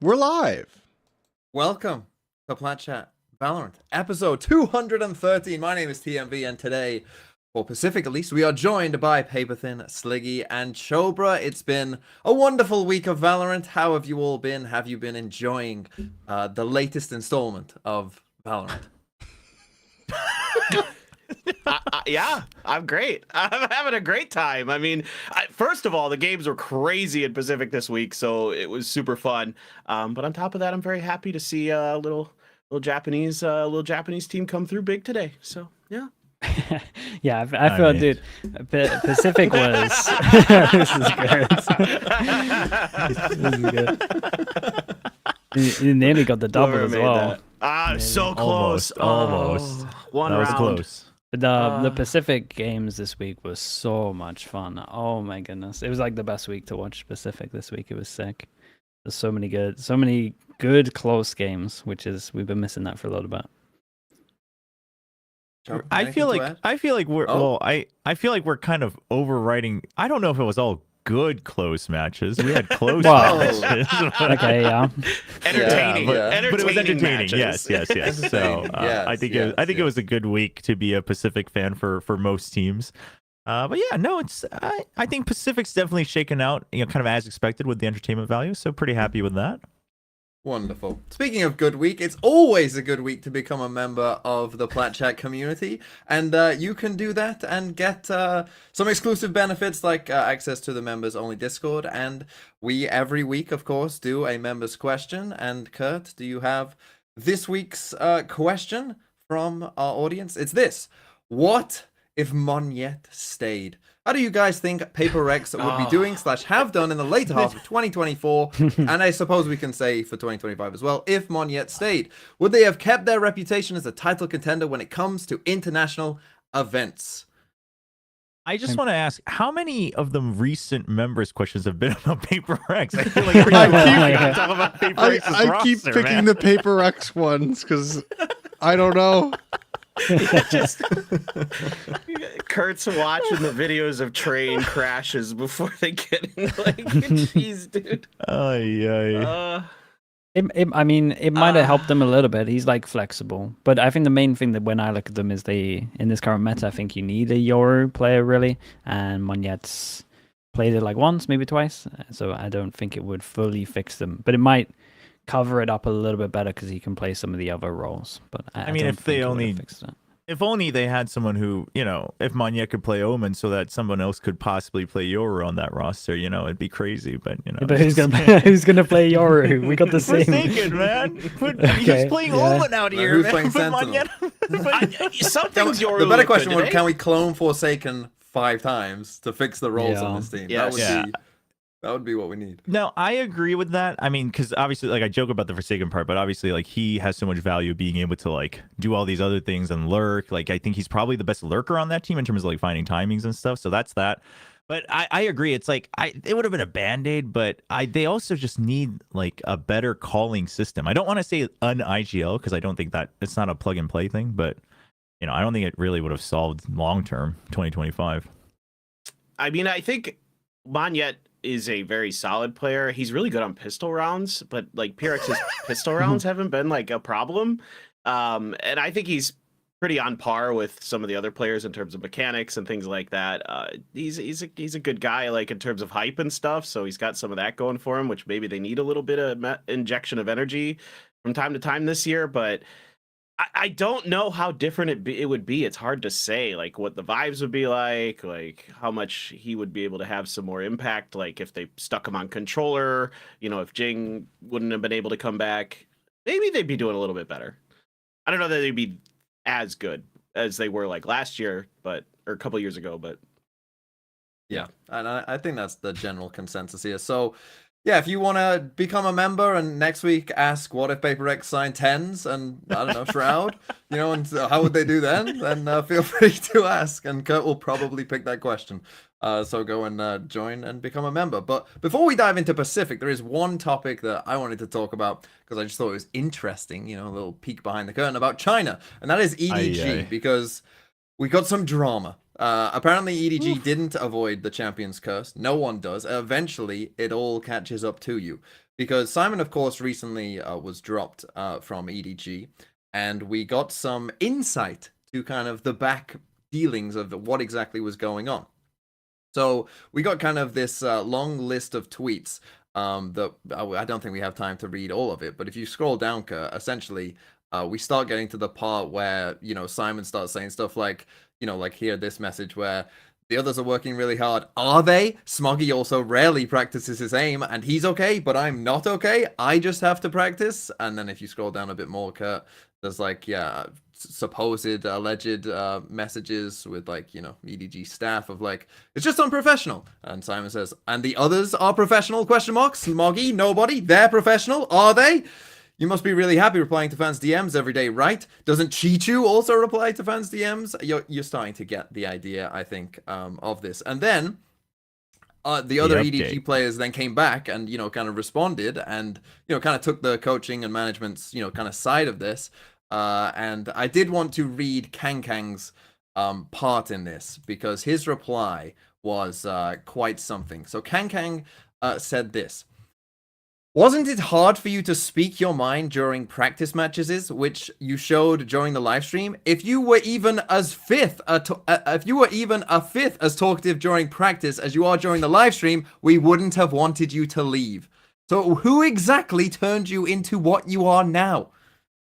We're live. Welcome to Plat Chat VALORANT, episode 213. My name is TMV, and today, for Pacific at least, we are joined by Paperthin, Sliggy, and Chobra. It's been a wonderful week of VALORANT. How have you all been? Have you been enjoying the latest installment of VALORANT? Yeah, I'm great. I'm having a great time. I mean, first of all, the games were crazy in Pacific this week, so it was super fun. But on top of that, I'm very happy to see a little Japanese team come through big today. So yeah. Yeah, I feel, dude, Pacific was. This is good. This is good. You nearly got the double as well. So close. Almost. One that round. was close. The Pacific games this week was so much fun. Oh my goodness, it was like the best week to watch Pacific this week. It was sick. There's so many good close games, we've been missing that for a little bit. I feel like we're I feel like we're kind of overriding. I don't know if it was all good close matches. We had close matches. Okay, yeah. Entertaining, but it was entertaining. matches. Yes. So I think it was a good week to be a Pacific fan for most teams. But yeah, no, I think Pacific's definitely shaken out, kind of as expected with the entertainment value. So pretty happy with that. Wonderful. Speaking of good week, it's always a good week to become a member of the Plat Chat community, and you can do that and get some exclusive benefits like access to the members only Discord, and we every week, of course, do a members question. And Kurt, do you have this week's question from our audience? It's this: what if Monyet stayed? How do you guys think Paper Rex would be doing / have done in the later half of 2024, and I suppose we can say for 2025 as well, if Monyet stayed? Would they have kept their reputation as a title contender when it comes to international events? I just want to ask, how many of the recent members' questions have been about Paper Rex? I feel like I keep picking the Paper X ones because I don't know. Just Kurt's watching the videos of train crashes before they get in. Like, jeez, dude. I mean, it might have helped them a little bit. He's like flexible, but I think the main thing that when I look at them is in this current meta, I think you need a Yoru player really, and Monyet's played it like once, maybe twice, so I don't think it would fully fix them, but it might cover it up a little bit better because he can play some of the other roles. But I mean, if only they had someone who, if Monyet could play Omen so that someone else could possibly play Yoru on that roster, it'd be crazy. But but who's gonna play Yoru? We got the same. We're thinking, man. He's playing Omen out here. Who's playing Sentinels? Something's Yoru. The better question would: can we clone Forsaken 5 times to fix the roles on this team? Yes. That would be what we need. No, I agree with that. I mean, because obviously, like, I joke about the Forsaken part, but obviously, like, he has so much value being able to, like, do all these other things and lurk. Like, I think he's probably the best lurker on that team in terms of, like, finding timings and stuff. So that's that. But I agree. It's like, it would have been a Band-Aid, but they also just need, like, a better calling system. I don't want to say an IGL because I don't think that it's not a plug-and-play thing, but, I don't think it really would have solved long-term 2025. I mean, I think Monyet is a very solid player. He's really good on pistol rounds, but like PRX's pistol rounds haven't been like a problem. And I think he's pretty on par with some of the other players in terms of mechanics and things like that. He's a good guy, like in terms of hype and stuff. So he's got some of that going for him, which maybe they need a little bit of injection of energy from time to time this year. But I don't know how different it would be. It's hard to say, like, what the vibes would be like how much he would be able to have some more impact, like if they stuck him on controller, if Jing wouldn't have been able to come back, maybe they'd be doing a little bit better. I don't know that they'd be as good as they were like last year, or a couple years ago, but yeah, and I think that's the general consensus here. So yeah, if you want to become a member and next week ask what if Paper X signed 10s and, I don't know, Shroud, and how would they do then feel free to ask, and Kurt will probably pick that question. So go and join and become a member. But before we dive into Pacific, there is one topic that I wanted to talk about because I just thought it was interesting, a little peek behind the curtain about China, and that is EDG, because we got some drama. Apparently EDG didn't avoid the Champion's Curse. No one does. Eventually, it all catches up to you. because Simon, of course, recently was dropped from EDG, and we got some insight to kind of the back dealings of what exactly was going on. So we got kind of this long list of tweets that I don't think we have time to read all of it, but if you scroll down, essentially, we start getting to the part where, you know, Simon starts saying stuff like, you know, like here, this message where the others are working really hard. Are they? Smoggy also rarely practices his aim, and he's okay, but I'm not okay. I just have to practice. And then if you scroll down a bit more, Kurt, there's like, yeah, supposed alleged messages with like, you know, EDG staff of like, it's just unprofessional. And Simon says, and the others are professional, question mark? Smoggy, nobody, they're professional, are they? You must be really happy replying to fans' DMs every day, right? Doesn't Chichu also reply to fans' DMs? You're starting to get the idea, I think, of this. And then the other EDG players then came back and, you know, kind of responded and, you know, kind of took the coaching and management's, you know, kind of side of this. And I did want to read Kang's part in this because his reply was quite something. So Kang said this. Wasn't it hard for you to speak your mind during practice matches, which you showed during the live stream? If you were even a fifth as talkative during practice as you are during the live stream, we wouldn't have wanted you to leave. So who exactly turned you into what you are now?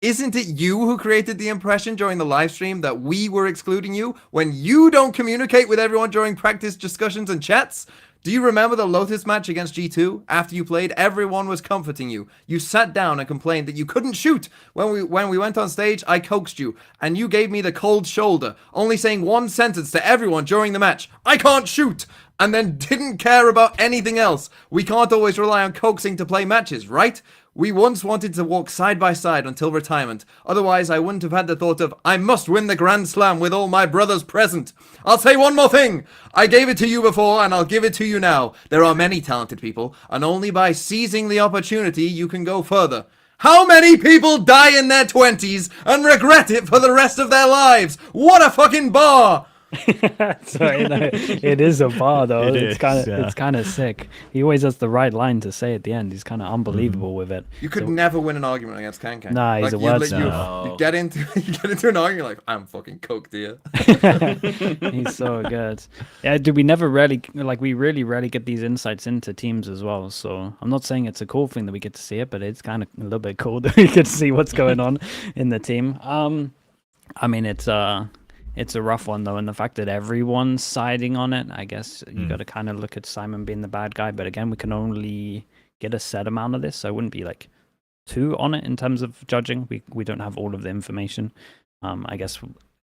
Isn't it you who created the impression during the live stream that we were excluding you when you don't communicate with everyone during practice discussions and chats? Do you remember the Lotus match against G2? After you played, everyone was comforting you. You sat down and complained that you couldn't shoot. When we went on stage, I coaxed you, and you gave me the cold shoulder, only saying one sentence to everyone during the match. I can't shoot! And then didn't care about anything else. We can't always rely on coaxing to play matches, right? We once wanted to walk side by side until retirement. Otherwise, I wouldn't have had the thought of, I must win the Grand Slam with all my brothers present. I'll say one more thing. I gave it to you before, and I'll give it to you now. There are many talented people, and only by seizing the opportunity you can go further. How many people die in their 20s and regret it for the rest of their lives? What a fucking bar! Sorry, no, it is a bar though. It's yeah. kind of sick. He always has the right line to say at the end. He's kind of unbelievable with it. You could never win an argument against Kang. Nah, he's a wordsmith. You get into an argument, you're like, I'm fucking coked here. He's so good. Yeah, we really rarely get these insights into teams as well. So I'm not saying it's a cool thing that we get to see it, but it's kind of a little bit cool that we get to see what's going on in the team. I mean, it's a rough one though, and the fact that everyone's siding on it, I guess you got to kind of look at Simon being the bad guy. But again, we can only get a set amount of this, so I wouldn't be like too on it in terms of judging. We don't have all of the information. I guess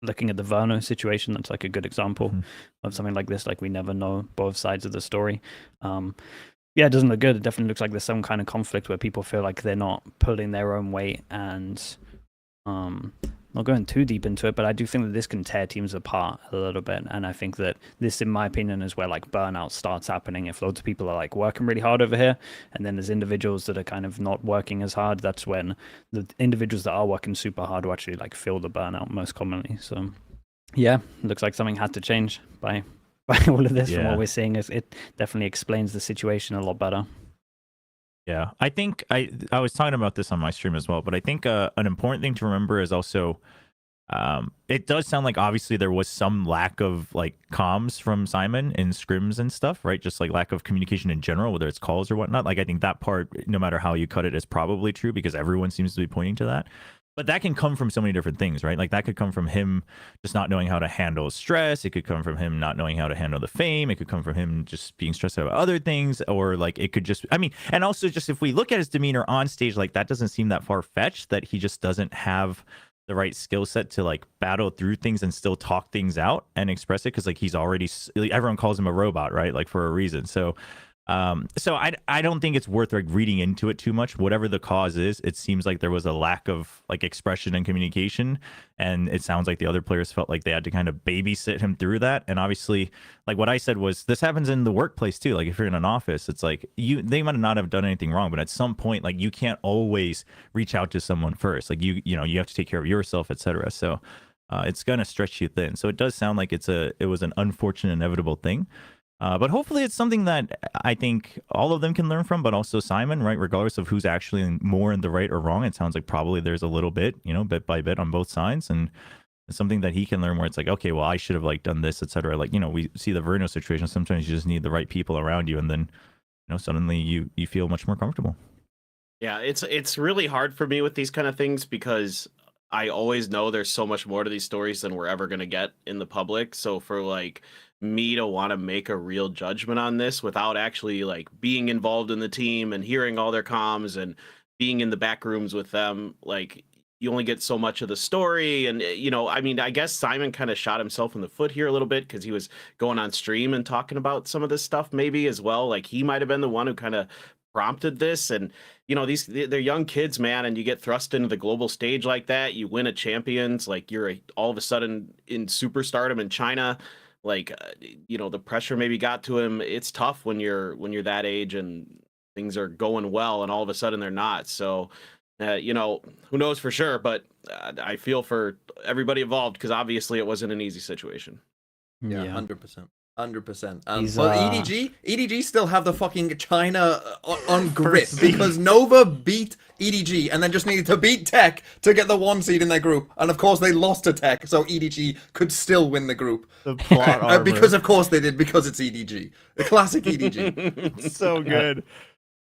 looking at the Verno situation, that's like a good example of something like this. Like we never know both sides of the story. Yeah, it doesn't look good. It definitely looks like there's some kind of conflict where people feel like they're not pulling their own weight and not going too deep into it, but I do think that this can tear teams apart a little bit. And I think that this, in my opinion, is where like burnout starts happening. If loads of people are like working really hard over here, and then there's individuals that are kind of not working as hard, that's when the individuals that are working super hard will actually like feel the burnout most commonly. So yeah, looks like something had to change by all of this. From what we're seeing, is it definitely explains the situation a lot better. Yeah, I think I was talking about this on my stream as well, but I think an important thing to remember is also it does sound like obviously there was some lack of like comms from Simon in scrims and stuff, right? Just like lack of communication in general, whether it's calls or whatnot. Like I think that part, no matter how you cut it, is probably true because everyone seems to be pointing to that. But that can come from so many different things, right? Like that could come from him just not knowing how to handle stress. It could come from him not knowing how to handle the fame. It could come from him just being stressed out about other things, or like it could just, I mean, and also just if we look at his demeanor on stage, like that doesn't seem that far-fetched that he just doesn't have the right skill set to like battle through things and still talk things out and express it. Cause like he's already, everyone calls him a robot, right? Like for a reason. So I don't think it's worth like reading into it too much. Whatever the cause is, it seems like there was a lack of like expression and communication, and it sounds like the other players felt like they had to kind of babysit him through that. And obviously, like what I said was, this happens in the workplace too. Like if you're in an office, it's like they might not have done anything wrong, but at some point, like you can't always reach out to someone first. Like you know, you have to take care of yourself, etc. So it's gonna stretch you thin. So it does sound like it was an unfortunate, inevitable thing. But hopefully it's something that I think all of them can learn from, but also Simon, right? Regardless of who's actually more in the right or wrong, it sounds like probably there's a little bit, bit by bit on both sides. And it's something that he can learn where it's like, okay, well, I should have like done this, etc. Like, we see the Verno situation. Sometimes you just need the right people around you. And then, suddenly you feel much more comfortable. Yeah, it's really hard for me with these kind of things because I always know there's so much more to these stories than we're ever going to get in the public. So for like me to want to make a real judgment on this without actually like being involved in the team and hearing all their comms and being in the back rooms with them, like you only get so much of the story. And, I mean, I guess Simon kind of shot himself in the foot here a little bit because he was going on stream and talking about some of this stuff maybe as well. Like he might have been the one who kind of prompted this. And they're young kids, man, and you get thrust into the global stage like that, you win a champions, like you're all of a sudden in superstardom in China, like the pressure maybe got to him. It's tough when you're that age and things are going well and all of a sudden they're not. So who knows for sure, but I feel for everybody involved because obviously it wasn't an easy situation. Yeah, 100%. 100%. He's, But EDG still have the fucking China on grip because Nova beat EDG and then just needed to beat Tech to get the 1 seed in their group. And of course they lost to Tech, so EDG could still win the group. The plot armor. Because of course they did, because it's EDG. The classic EDG. So good.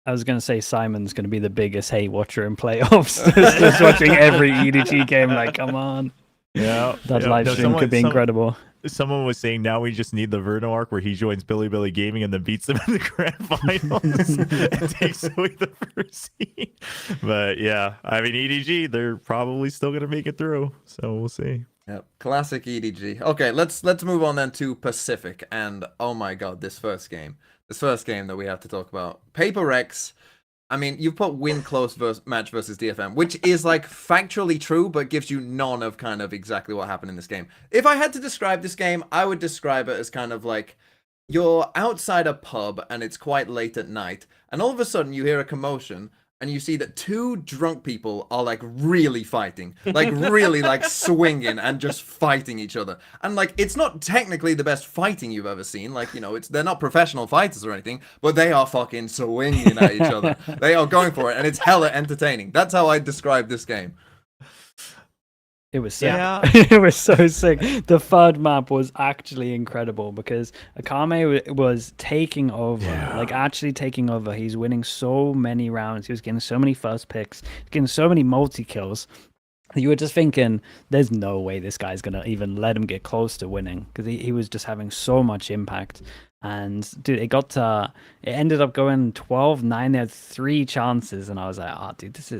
I was going to say Simon's going to be the biggest hate watcher in playoffs. Just watching every EDG game, like, come on. Yeah. That live stream could be incredible. Someone was saying now we just need the Verno arc where he joins Billy Gaming and then beats them in the grand finals and takes away the first seed. But yeah, I mean, EDG, they're probably still going to make it through. So we'll see. Yep, classic EDG. Okay, let's move on then to Pacific. And oh my god, this first game that we have to talk about. Paper Rex. I mean, you've put win close match versus DFM, which is like factually true, but gives you none of kind of exactly what happened in this game. If I had to describe this game, I would describe it as kind of like you're outside a pub and it's quite late at night, and all of a sudden you hear a commotion and you see that 2 drunk people are like really fighting, like really like swinging and just fighting each other. And like, it's not technically the best fighting you've ever seen. Like, they're not professional fighters or anything, but they are fucking swinging at each other. They are going for it and it's hella entertaining. That's how I describe this game. It was sick. Yeah. It was so sick. The third map was actually incredible because Akame was taking over, like actually taking over. He's winning so many rounds. He was getting so many first picks, getting so many multi-kills. You were just thinking, there's no way this guy's going to even let him get close to winning because he was just having so much impact. And dude, it ended up going 12-9. They had 3 chances and I was like, oh, dude, this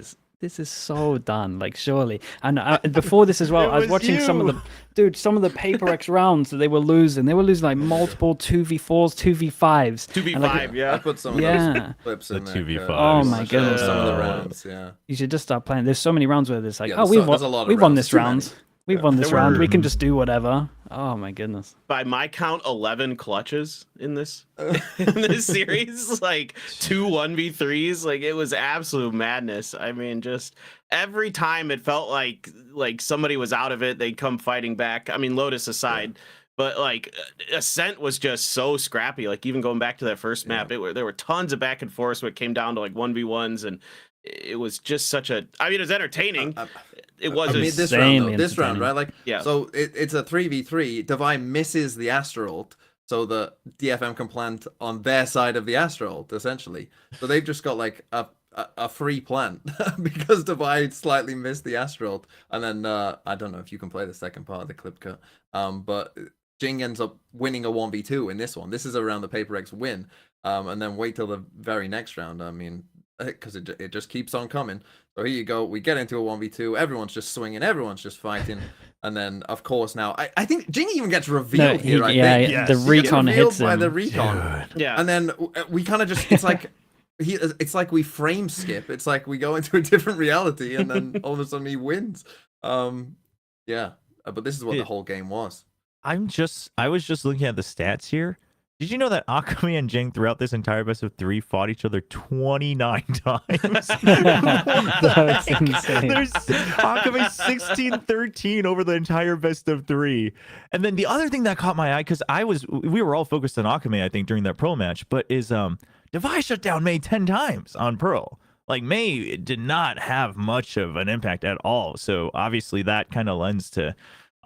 is so done, like surely. And before this as well, I was watching some of the Paper X rounds that they were losing. They were losing like multiple 2v4s, 2v5s. 2v5, like, yeah. I put some of those clips in The there. 2v5s. Oh my goodness. Some of the rounds, yeah. You should just start playing. There's so many rounds where it's like, Yeah, oh, there's a lot of we won rounds. this Too many. round. We've won this There round. were- We can just do whatever. Oh my goodness. By my count, 11 clutches in this series, like 2 1v3s. Like it was absolute madness. I mean, just every time it felt like somebody was out of it, they'd come fighting back. I mean, Lotus aside, but like Ascent was just so scrappy. Like even going back to that first map, there were tons of back and forth when it came down to like 1v1s, and it was just such a. I mean, it was entertaining. It was this round, right? Like, yeah. So it's a 3v3. Divine misses the Astra ult, so the DFM can plant on their side of the Astra ult, essentially. So they've just got like a free plant because Divine slightly missed the Astra ult, and then I don't know if you can play the second part of the clip cut, but Jing ends up winning a 1v2 in this one. This is around the Paper X win, and then wait till the very next round. I mean, because it just keeps on coming. So here you go. We get into a 1v2. Everyone's just swinging. Everyone's just fighting. And then, of course, now I think Jing even gets revealed here. I think. The recon hits him. By the recon. Dude. Yeah. And then we kind of just, it's like we frame skip. It's like we go into a different reality, and then all of a sudden he wins. Yeah. But this is what the whole game was. I was just looking at the stats here. Did you know that Akame and Jing throughout this entire best of 3 fought each other 29 times? That's insane. There's Akame 16-13 over the entire best of 3. And then the other thing that caught my eye, because we were all focused on Akame, I think, during that Pearl match, but is Devi shut down May 10 times on Pearl. Like, May did not have much of an impact at all. So obviously that kind of lends to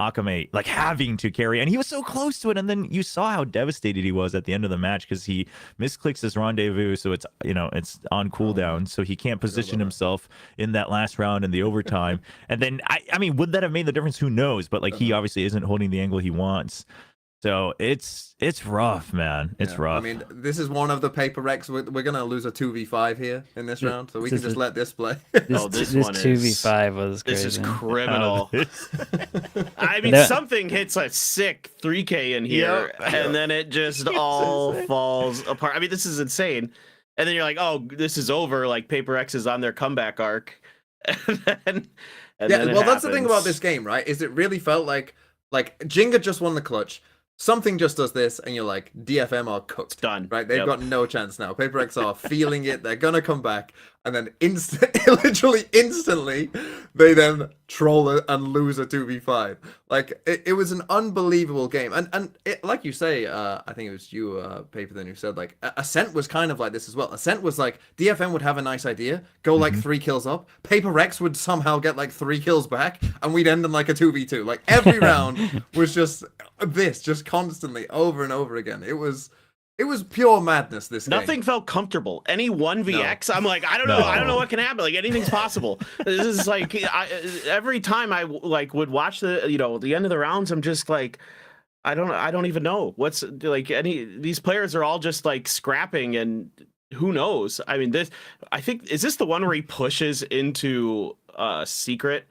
Akame like having to carry, and he was so close to it. And then you saw how devastated he was at the end of the match because he misclicks his rendezvous, so it's it's on cooldown, so he can't position himself in that last round in the overtime. And then I mean, would that have made the difference? Who knows? But like, he obviously isn't holding the angle he wants. So it's rough, man. It's rough. I mean, this is one of the paper wrecks. We're gonna lose a 2v5 here in this round, so we can just let this play. This one 2v5 was crazy. This is criminal. I mean, That- something hits a sick 3K in here, and then it just all falls apart. I mean, this is insane. And then you're like, oh, this is over. Like, Paper X is on their comeback arc. And then Well, that's the thing about this game, right? Is it really felt like Jinga just won the clutch. Something just does this, and you're like, DFM are cooked. It's done. Right? They've got no chance now. Paper X are feeling it. They're going to come back. And then literally instantly, they then troll and lose a 2v5. Like, it was an unbelievable game. And it, like you say, I think it was you, Paper, then who said, like, Ascent was kind of like this as well. Ascent was like, DFM would have a nice idea, go like 3 kills up. Paper X would somehow get like 3 kills back, and we'd end in like a 2v2. Like, every round was just just constantly over and over again. It was pure madness, this game. Nothing felt comfortable. Any 1vx, I'm like, I don't know. I don't know what can happen. Like, anything's possible. This is like, every time I like would watch the end of the rounds, I'm just like, I don't even know what's like. These players are all just like scrapping, and who knows? I mean, I think, is this the one where he pushes into secret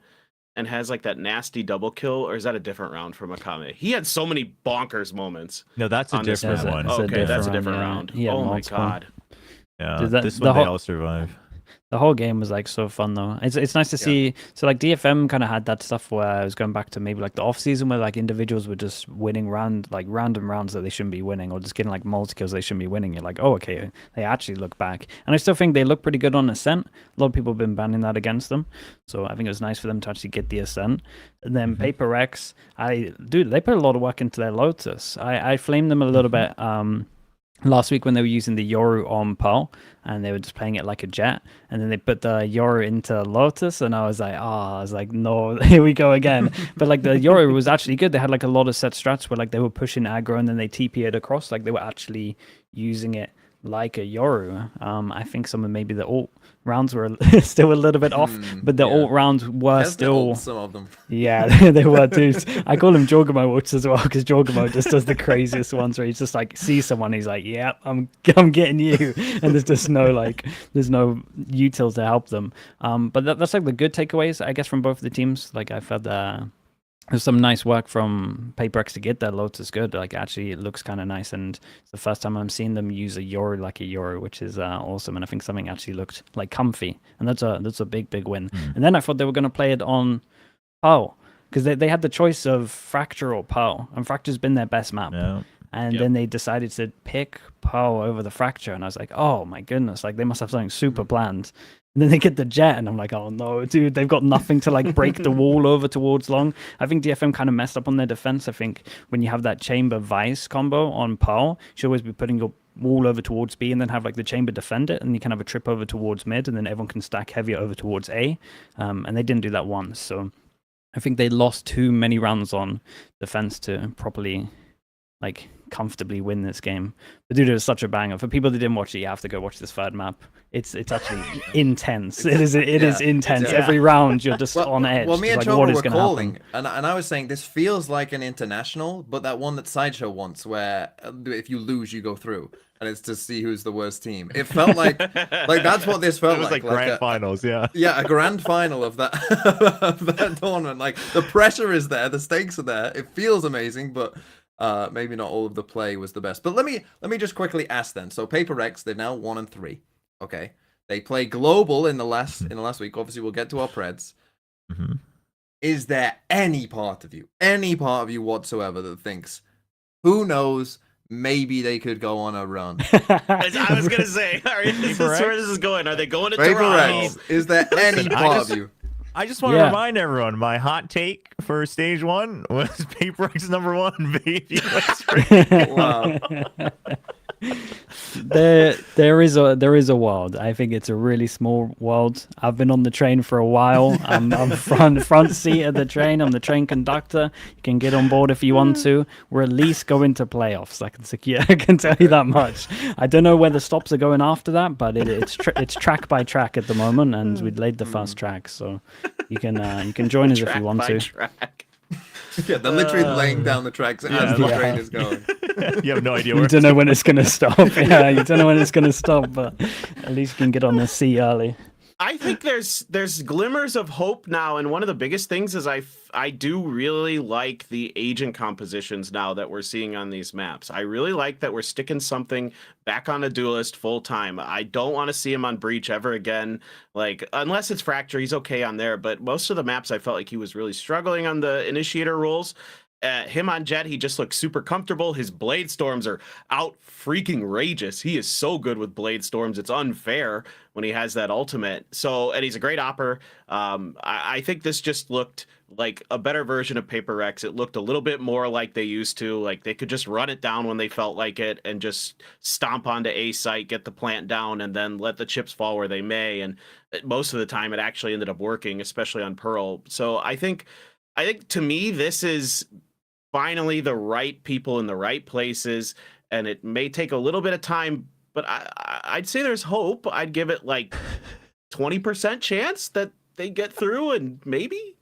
and has like that nasty double kill, or is that a different round from Akame? He had so many bonkers moments. No, that's a different one. Okay, that's a different round. Yeah, oh my multiple. god. Yeah, Dude, this one they all survive. The whole game was like so fun though. It's nice to see. So like DFM kind of had that stuff where I was going back to maybe like the off season where like individuals were just winning random rounds that they shouldn't be winning, or just getting like multi kills they shouldn't be winning. You're like, oh, okay, they actually look back, and I still think they look pretty good on Ascent. A lot of people have been banning that against them, so I think it was nice for them to actually get the Ascent. And then Paper X, they put a lot of work into their Lotus. I flamed them a little bit last week when they were using the Yoru on Pearl, and they were just playing it like a jet, and then they put the Yoru into Lotus, and I was like, no, here we go again. But like the Yoru was actually good. They had like a lot of set strats where like they were pushing aggro and then they TP it across, like they were actually using it like a Yoru. I think some of maybe the ult rounds were still a little bit off, but the ult rounds were still some of them. Yeah, they were too. I call him Jorgamo ults as well, because Jorgamo just does the craziest ones where he's just like sees someone, he's like, "Yep, I'm getting you," and there's just no utils to help them. But that's like the good takeaways, I guess, from both of the teams. Like I felt there's some nice work from Paper X to get their Lotus good. Like actually, it looks kind of nice, and it's the first time I'm seeing them use a Yoru like a Yoru, which is awesome. And I think something actually looked like comfy, and that's a big win. And then I thought they were going to play it on Pearl, because they had the choice of Fracture or Pearl, and Fracture's been their best map. Yeah. And then they decided to pick Pearl over the Fracture, and I was like, oh my goodness, like they must have something super planned. And then they get the jet, and I'm like, oh no, dude, they've got nothing to like break the wall over towards long. I think DFM kind of messed up on their defense. I think when you have that chamber Vice combo on Pearl, you should always be putting your wall over towards B and then have like the chamber defend it, and you can have a trip over towards mid, and then everyone can stack heavier over towards A. And they didn't do that once, so I think they lost too many rounds on defense to properly like comfortably win this game. But dude, it was such a banger. For people that didn't watch it, you have to go watch this third map. It's actually intense. It is intense. Every round you're just on edge. Well, me and like, Choma what is were gonna calling, happen? and I was saying this feels like an international, but that one that Sideshow wants, where if you lose, you go through, and it's to see who's the worst team. It felt like that's what this felt It was like grand finals, yeah. Yeah, a grand final of that of that tournament. Like the pressure is there, the stakes are there. It feels amazing, but maybe not all of the play was the best. But let me just quickly ask then. So Paper X, they're now 1-3. Okay, they play global in the last week. Obviously, we'll get to our Preds. Is there any part of you whatsoever that thinks, who knows, maybe they could go on a run. I was gonna say, this is where this is going. Are they going to Toronto? Rex, is there any part of you? I just want to remind everyone, my hot take for stage 1 was PaperX #1, baby. Wow. There is a world. I think it's a really small world. I've been on the train for a while. I'm front seat of the train. I'm the train conductor. You can get on board if you want to. We're at least going to playoffs. I can tell you that much. I don't know where the stops are going after that, but it's track by track at the moment, and we laid the first track, so you can join us if you want to. Track. Yeah, they're literally laying down the tracks as the train is going. You have no idea where You don't know when it's going to stop. Yeah, you don't know when it's going to stop, but at least you can get on the seat early. I think there's glimmers of hope now, and one of the biggest things is I do really like the agent compositions now that we're seeing on these maps. I really like that we're sticking something back on a duelist full time. I don't want to see him on Breach ever again. Like, unless it's Fracture, he's okay on there, but most of the maps I felt like he was really struggling on the initiator roles. Him on Jet, he just looks super comfortable. His Blade Storms are out freaking rageous. He is so good with Blade Storms. It's unfair when he has that ultimate. So, and he's a great opper. I think this just looked like a better version of Paper X. It looked a little bit more like they used to. Like they could just run it down when they felt like it and just stomp onto A site, get the plant down, and then let the chips fall where they may. And most of the time, it actually ended up working, especially on Pearl. So I think to me, this is finally the right people in the right places, and it may take a little bit of time, but I'd say there's hope. I'd give it like 20% chance that they get through, and maybe.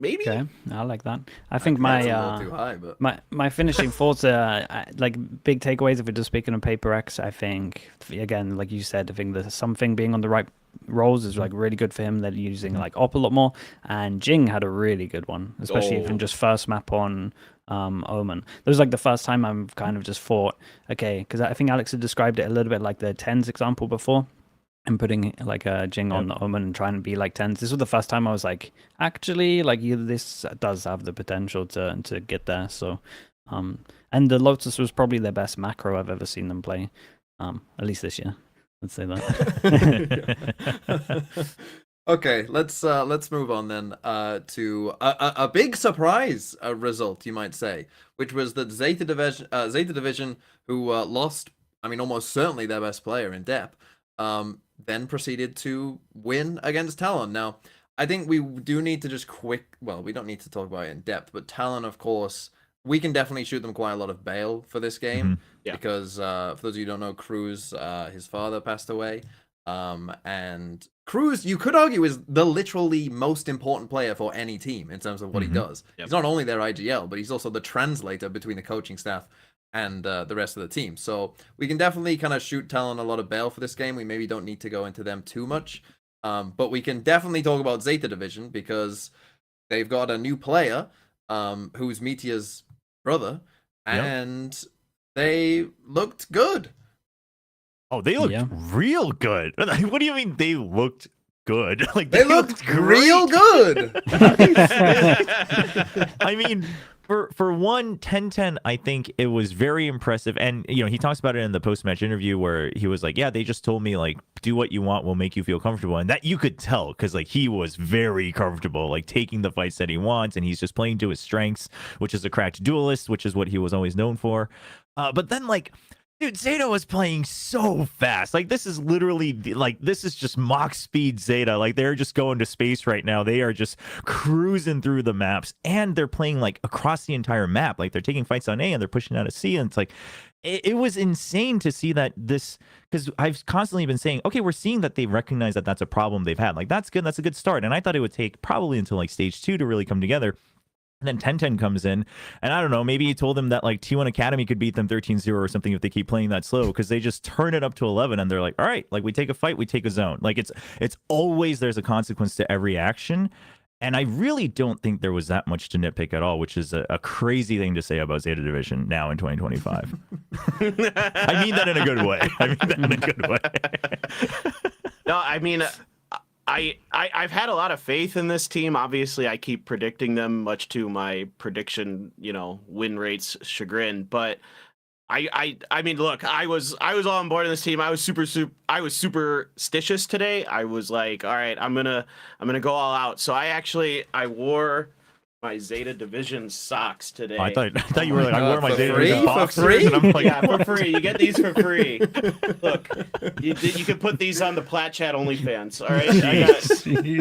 Okay, I like that. I think That's a little too high, but... my finishing thoughts are like big takeaways. If we're just speaking of Paper X, I think again, like you said, I think there's something being on the right roles is like really good for him. They're using like Op a lot more, and Jing had a really good one, especially even just first map on Omen. That was like the first time I've kind of just thought, okay, because I think Alex had described it a little bit like the tens example before, and putting like a Jing on the Omen and trying to be like tens. This was the first time I was like, actually, like this does have the potential to get there. So, and the Lotus was probably their best macro I've ever seen them play, at least this year. Let's say that. Okay, let's move on then to a big surprise result, you might say, which was that Zeta Division, who lost, I mean, almost certainly their best player in depth, then proceeded to win against Talon. Now, I think we do need to just we don't need to talk about it in depth, but Talon, of course, we can definitely shoot them quite a lot of bail for this game, because for those of you who don't know, Cruz, his father passed away, and Cruz, you could argue, is the literally most important player for any team in terms of what he does. He's not only their IGL, but he's also the translator between the coaching staff and the rest of the team. So we can definitely kind of shoot Talon a lot of bail for this game. We maybe don't need to go into them too much, but we can definitely talk about Zeta Division because they've got a new player who's Meteor's brother, and they looked good. Oh, they looked real good. What do you mean they looked good? Like they looked real good. I mean, for 10-10, I think it was very impressive. And you know, he talks about it in the post-match interview where he was like, yeah, they just told me like, do what you want, we'll make you feel comfortable. And that you could tell because like he was very comfortable, like taking the fights that he wants, and he's just playing to his strengths, which is a cracked duelist, which is what he was always known for. But then like, dude, Zeta was playing so fast. Like, this is literally, like, this is just Mach speed Zeta. Like, they're just going to space right now. They are just cruising through the maps. And they're playing, like, across the entire map. Like, they're taking fights on A and they're pushing out of C. And it's like, it was insane to see that this, because I've constantly been saying, okay, we're seeing that they recognize that that's a problem they've had. Like, that's good. That's a good start. And I thought it would take probably until, like, stage 2 to really come together. And then 10-10 comes in, and I don't know, maybe he told them that like T1 Academy could beat them 13-0 or something if they keep playing that slow, because they just turn it up to 11 and they're like, all right, like we take a fight, we take a zone. Like it's always there's a consequence to every action. And I really don't think there was that much to nitpick at all, which is a crazy thing to say about Zeta Division now in 2025. I mean that in a good way. No, I mean... I've had a lot of faith in this team. Obviously, I keep predicting them, much to my prediction, win rates chagrin. But I mean, look, I was all on board on this team. I was superstitious today. I was like, all right, I'm gonna go all out. So I wore my Zeta Division socks today. I thought you were like, I wore my For Zeta free? Division For boxers, free? and I'm like, Yeah, for free. You get these for free. Look, you can put these on the Plat Chat OnlyFans. All right, I got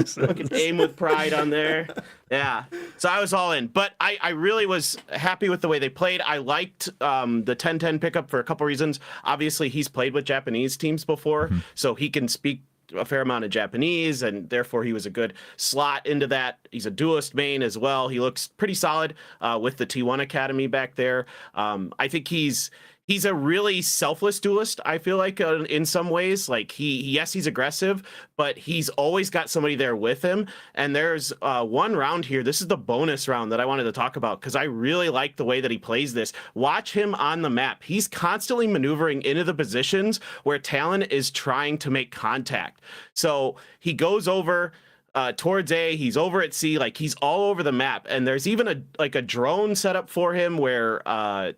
fucking aim with pride on there. Yeah, so I was all in, but I really was happy with the way they played. I liked the 10-10 pickup for a couple reasons. Obviously, he's played with Japanese teams before, so he can speak a fair amount of Japanese, and therefore he was a good slot into that. He's a duelist main as well. He looks pretty solid with the T1 Academy back there. I think he's a really selfless duelist, I feel like, in some ways. Like, he's aggressive, but he's always got somebody there with him. And there's one round here. This is the bonus round that I wanted to talk about because I really like the way that he plays this. Watch him on the map. He's constantly maneuvering into the positions where Talon is trying to make contact. So he goes over towards A, he's over at C, like he's all over the map. And there's even a drone set up for him where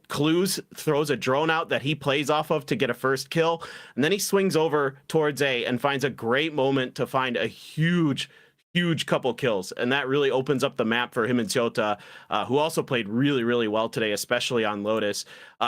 Clues throws a drone out that he plays off of to get a first kill. And then he swings over towards A and finds a great moment to find a huge couple kills, and that really opens up the map for him and Jota, who also played really, really well today, especially on Lotus.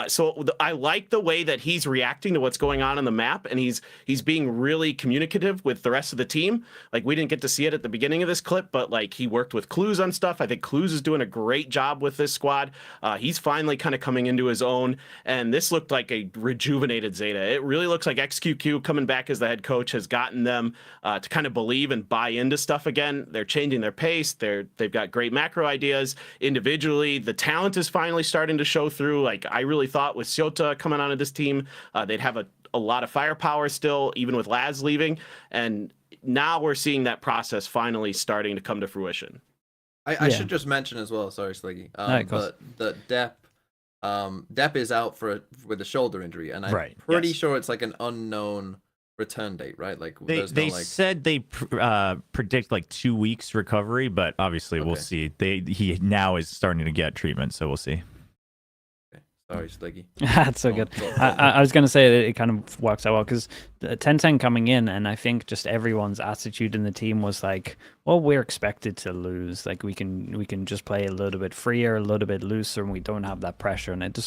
So I like the way that he's reacting to what's going on the map, and he's being really communicative with the rest of the team. Like, we didn't get to see it at the beginning of this clip, but like, he worked with Clues on stuff. I think Clues is doing a great job with this squad. He's finally kind of coming into his own, and this looked like a rejuvenated Zeta. It really looks like XQQ coming back as the head coach has gotten them to kind of believe and buy into stuff again. They're changing their pace. They've got great macro ideas individually. The talent is finally starting to show through. Like, I really thought with Shota coming onto this team, they'd have a lot of firepower still, even with Laz leaving. And now we're seeing that process finally starting to come to fruition. I should just mention as well, sorry, Sliggy, that Depp is out with a shoulder injury, and I'm pretty sure it's like an unknown return date, right? Like, they said they predict like 2 weeks recovery, but obviously we'll see. He now is starting to get treatment, so we'll see. Sorry, Sliggy. That's so good. I was going to say that it kind of works out well because 10-10 coming in, and I think just everyone's attitude in the team was like, well, we're expected to lose. Like, we can just play a little bit freer, a little bit looser, and we don't have that pressure. And it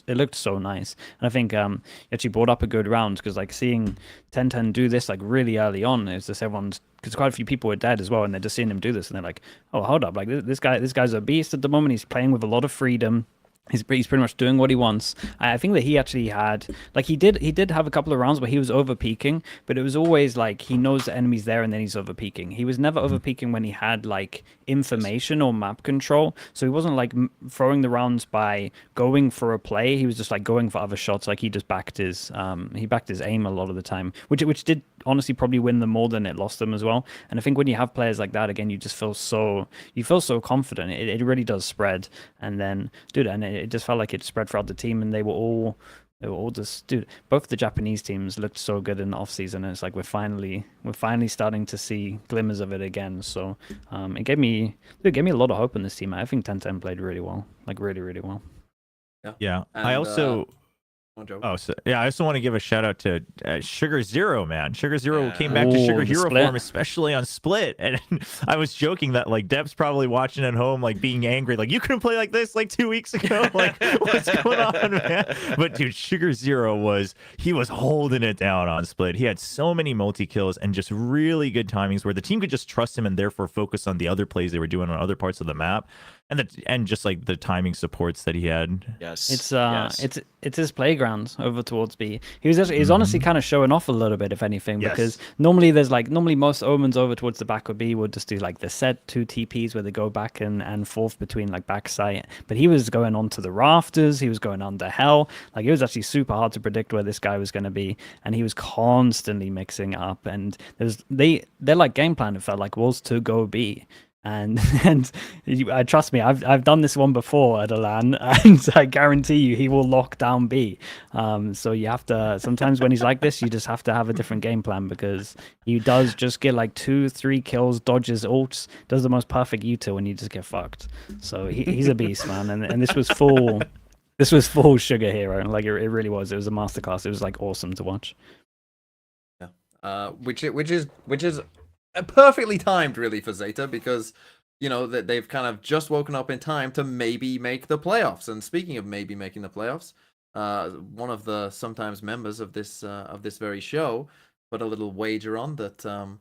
looked so nice. And I think you actually brought up a good round because like seeing 10-10 do this like really early on is just because quite a few people were dead as well, and they're just seeing him do this, and they're like, oh, hold up, like this guy's a beast at the moment. He's playing with a lot of freedom. He's pretty much doing what he wants. I think that he actually had, like, he did have a couple of rounds where he was over peaking, but it was always like he knows the enemy's there and then he's over peaking. He was never over peaking when he had like information or map control. So he wasn't like throwing the rounds by going for a play. He was just like going for other shots. Like, he just backed his aim a lot of the time, which did honestly probably win them more than it lost them as well. And I think when you have players like that, again, you just feel so confident. It really does spread. And then, dude, and it just felt like it spread throughout the team, and they were all just, dude, both the Japanese teams looked so good in the off season, and it's like we're finally starting to see glimmers of it again. So it gave me a lot of hope in this team. I think 10-10 played really well, like really, really well. Yeah. And, I also I also want to give a shout out to Sugar Zero, man. Sugar Zero came back to Sugar Hero form, especially on Split. And I was joking that like Deb's probably watching at home, like being angry, like, you couldn't play like this like 2 weeks ago. Like, what's going on, man? But dude, Sugar Zero was holding it down on Split. He had so many multi kills and just really good timings where the team could just trust him and therefore focus on the other plays they were doing on other parts of the map. And just like the timing supports that he had. Yes, it's his playground over towards B. He's honestly kind of showing off a little bit, if anything, because normally most omens over towards the back of B would just do like the set 2 TPs where they go back and forth between like backside. But he was going onto the rafters, he was going under hell. Like, it was actually super hard to predict where this guy was going to be, and he was constantly mixing up. And their like game plan, it felt like, was to go B. And trust me, I've done this one before at a LAN, and I guarantee you he will lock down B. So you have to, sometimes when he's like this, you just have to have a different game plan, because he does just get like 2-3 kills, dodges ults, does the most perfect util, and you just get fucked. So he's a beast, man. And this was full This was full sugar hero. Like it really was. It was a masterclass. It was like awesome to watch. Which is perfectly timed really for Zeta, because you know that they've kind of just woken up in time to maybe make the playoffs. And speaking of maybe making the playoffs, one of the sometimes members of this very show put a little wager on that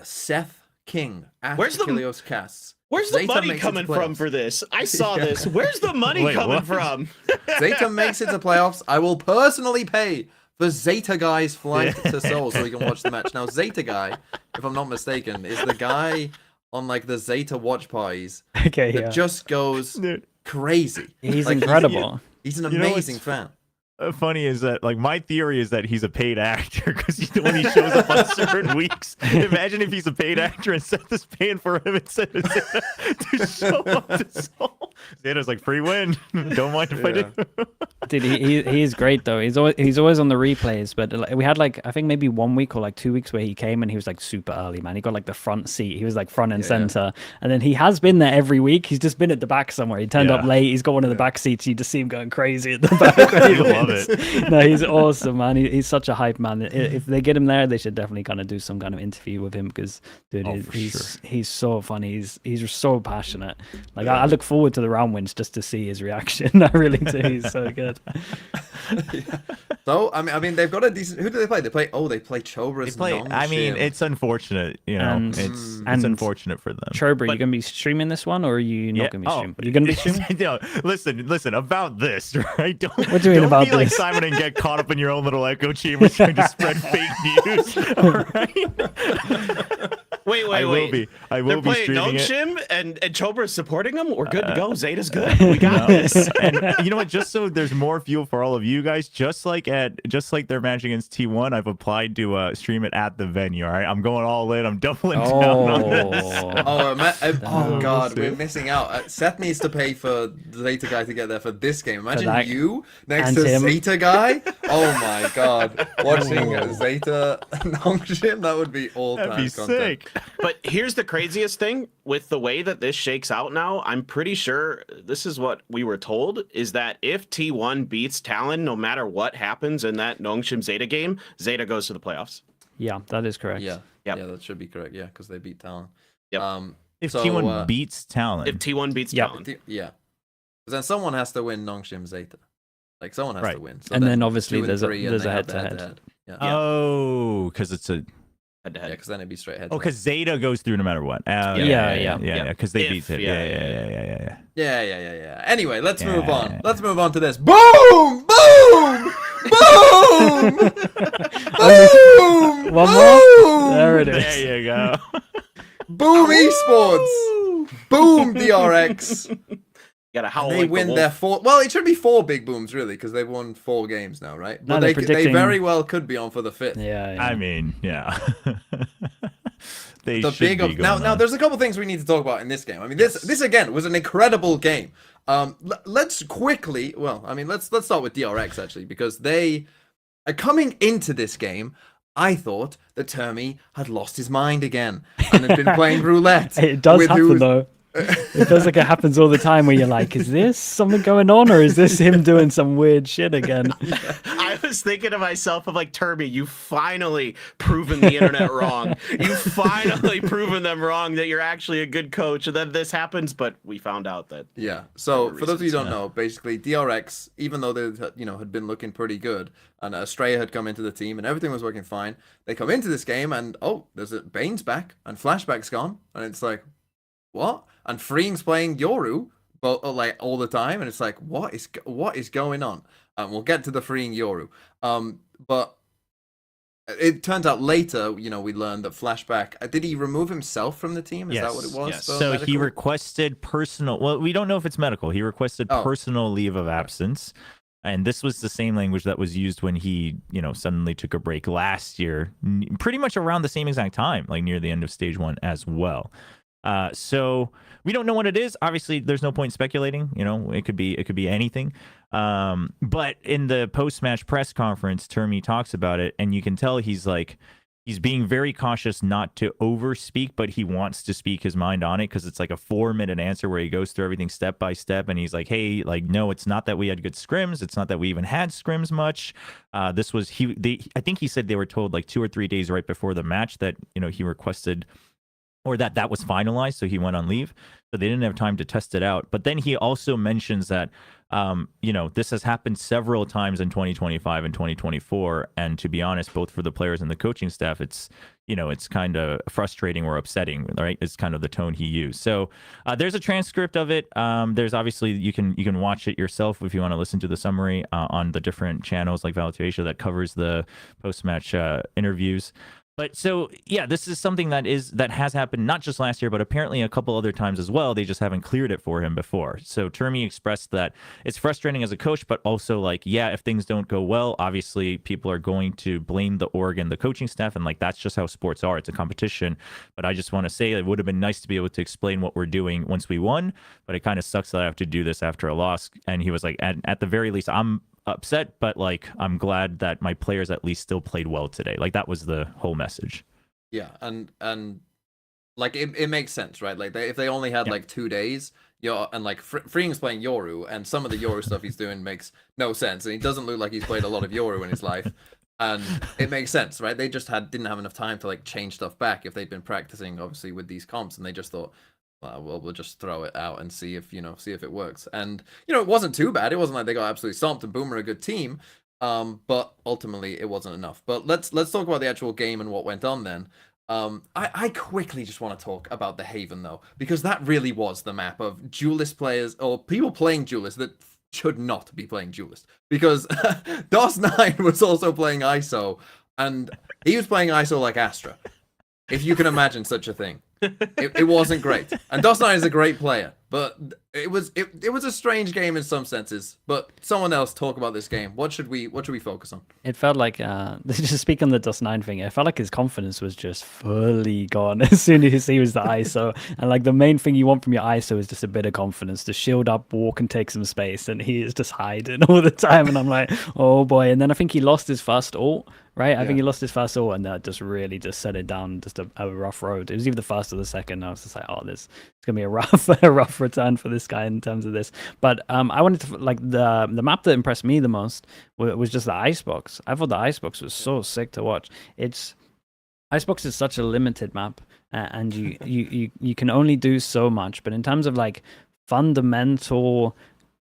Seth King at Achilleos Casts. Where's the money coming from for this? I saw this. Where's the money coming from? Zeta makes it to playoffs. I will personally pay for Zeta Guy's flight to Seoul so we can watch the match. Now, Zeta Guy, if I'm not mistaken, is the guy on like the Zeta watch parties that just goes crazy. He's like, incredible. He's an amazing fan. Funny is that like my theory is that he's a paid actor because when he shows up on certain weeks, imagine if he's a paid actor and Seth is paying for him instead of Zeta to show up to Seoul. Zeta's like, free win. Don't mind if I do. Dude, he's great though. He's always on the replays. But we had like I think maybe 1 week or like 2 weeks where he came and he was like super early, man. He got like the front seat. He was like front and center. And then he has been there every week. He's just been at the back somewhere. He turned up late. He's got one of the back seats. You just see him going crazy at the back. Love it. No, he's awesome, man. He's such a hype man. If they get him there, they should definitely kind of do some kind of interview with him because, dude, he's so funny. He's so passionate. Like I look forward to the round wins just to see his reaction. I really do. He's so good. So I mean, they've got a decent. Who do they play? They play Chobra's. I mean, it's unfortunate. You know, it's unfortunate for them. Chobra, you gonna be streaming this one, or are you not gonna be streaming? Are you gonna be streaming? No, listen about this, right? What do you mean about be like this? Simon and get caught up in your own little echo chamber trying to spread fake news. All right. Wait. I will be streaming it. Nongshim and Chobra's supporting them. We're good to go. Zeta's good. We got this. And you know what? Just so there's more fuel for all of you guys, just like their match against T1, I've applied to stream it at the venue. All right, I'm going all in. I'm doubling down on this. Oh God, we're missing out. Seth needs to pay for Zeta Guy to get there for this game. Imagine you next to Zeta Guy. Oh my God, watching Zeta Nongshim, that would be all time. That'd be content. sick. But here's the craziest thing with the way that this shakes out now. I'm pretty sure this is what we were told, is that if T1 beats Talon, no matter what happens in that Nongshim Zeta game, Zeta goes to the playoffs. Yeah, that is correct. Yeah, that should be correct. Yeah, because they beat Talon. Yep. If T1 beats Talon. If T1 beats Talon. Yeah. Then someone has to win Nongshim Zeta. Like someone has to win. So and then obviously there's a head-to-head. Yeah. Oh, because it's a head-to-head. Yeah, because then it'd be straight head. Oh, because Zeta goes through no matter what. Yeah. Because they beat it. Yeah. Anyway, let's move on. Let's move on to this. Boom! Boom! Boom! Boom! One more. There it is. There you go. Boom Esports! Boom DRX! They win their 4. Well, it should be 4 big booms really, because they've won 4 games now, right? But they very well could be on for the 5th. Yeah. I mean, yeah. Now there's a couple things we need to talk about in this game. I mean, this again was an incredible game. Let's quickly. Well, I mean, let's start with DRX actually, because they are coming into this game. I thought that Termi had lost his mind again and had been playing roulette. It does happen though. It feels like it happens all the time where you're like, is this something going on, or is this him doing some weird shit again? I was thinking to myself of like, Termi, you finally proven the internet wrong. You finally proven them wrong that you're actually a good coach. And then this happens, but we found out that. Yeah. So for those of you who don't know, basically DRX, even though they had been looking pretty good, and Estrella had come into the team and everything was working fine, they come into this game and there's Bane's back and Flashback's gone, and it's like, what? And Freeing's playing Yoru, but like all the time, and it's like, what is going on? We'll get to the Freeing Yoru. But it turns out later, we learned that Flashback did he remove himself from the team? Is that what it was? Yes. So medical? He requested personal. Well, we don't know if it's medical. He requested personal leave of absence. And this was the same language that was used when he, suddenly took a break last year, pretty much around the same exact time, like near the end of stage 1 as well. So we don't know what it is. Obviously, there's no point speculating. It could be anything. But in the post-match press conference, Termi talks about it, and you can tell he's like, he's being very cautious not to overspeak, but he wants to speak his mind on it because it's like a 4-minute answer where he goes through everything step by step, and he's like, "Hey, like, no, it's not that we had good scrims. It's not that we even had scrims much. This was I think he said they were told like 2 or 3 days right before the match that he requested." Or that was finalized, so he went on leave. So they didn't have time to test it out. But then he also mentions that, this has happened several times in 2025 and 2024. And to be honest, both for the players and the coaching staff, it's kind of frustrating or upsetting, right? It's kind of the tone he used. So there's a transcript of it. There's obviously, you can watch it yourself if you want to listen to the summary on the different channels like Valorant Asia that covers the post-match interviews. But so, yeah, this is something that has happened not just last year, but apparently a couple other times as well. They just haven't cleared it for him before. So Termi expressed that it's frustrating as a coach, but also like, yeah, if things don't go well, obviously people are going to blame the org and the coaching staff. And like, that's just how sports are. It's a competition. But I just want to say it would have been nice to be able to explain what we're doing once we won. But it kind of sucks that I have to do this after a loss. And he was like, at the very least, I'm upset, but like I'm glad that my players at least still played well today. Like that was the whole message. Yeah, and like it makes sense, right? Like if they only had like 2 days, and like Freeing's playing Yoru, and some of the Yoru stuff he's doing makes no sense, and he doesn't look like he's played a lot of Yoru in his life, and it makes sense, right? They just didn't have enough time to like change stuff back if they'd been practicing obviously with these comps, and they just thought, well, we'll just throw it out and see if it works. And it wasn't too bad. It wasn't like they got absolutely stomped, and Boom are a good team. But ultimately it wasn't enough. But let's talk about the actual game and what went on then. I quickly just want to talk about the Haven though, because that really was the map of duelist players or people playing duelist that should not be playing duelist, because DOS9 was also playing ISO, and he was playing ISO like Astra, if you can imagine such a thing. It wasn't great, and DOS9 is a great player, but it was a strange game in some senses. But someone else talk about this game. What should we focus on? It felt like just speak on the DOS9 thing. It felt like his confidence was just fully gone as soon as he was the ISO. And like the main thing you want from your ISO is just a bit of confidence to shield up, walk, and take some space. And he is just hiding all the time. And I'm like, oh boy. And then I think he lost his first ult. Right, I think he lost his first ult, and that just really just set it down, just a rough road. It was either the first or the second. I was just like, oh, it's gonna be a rough return for this guy in terms of this. But I wanted to like the map that impressed me the most was just the icebox. I thought the icebox was so sick to watch. Icebox is such a limited map, and you can only do so much. But in terms of like fundamental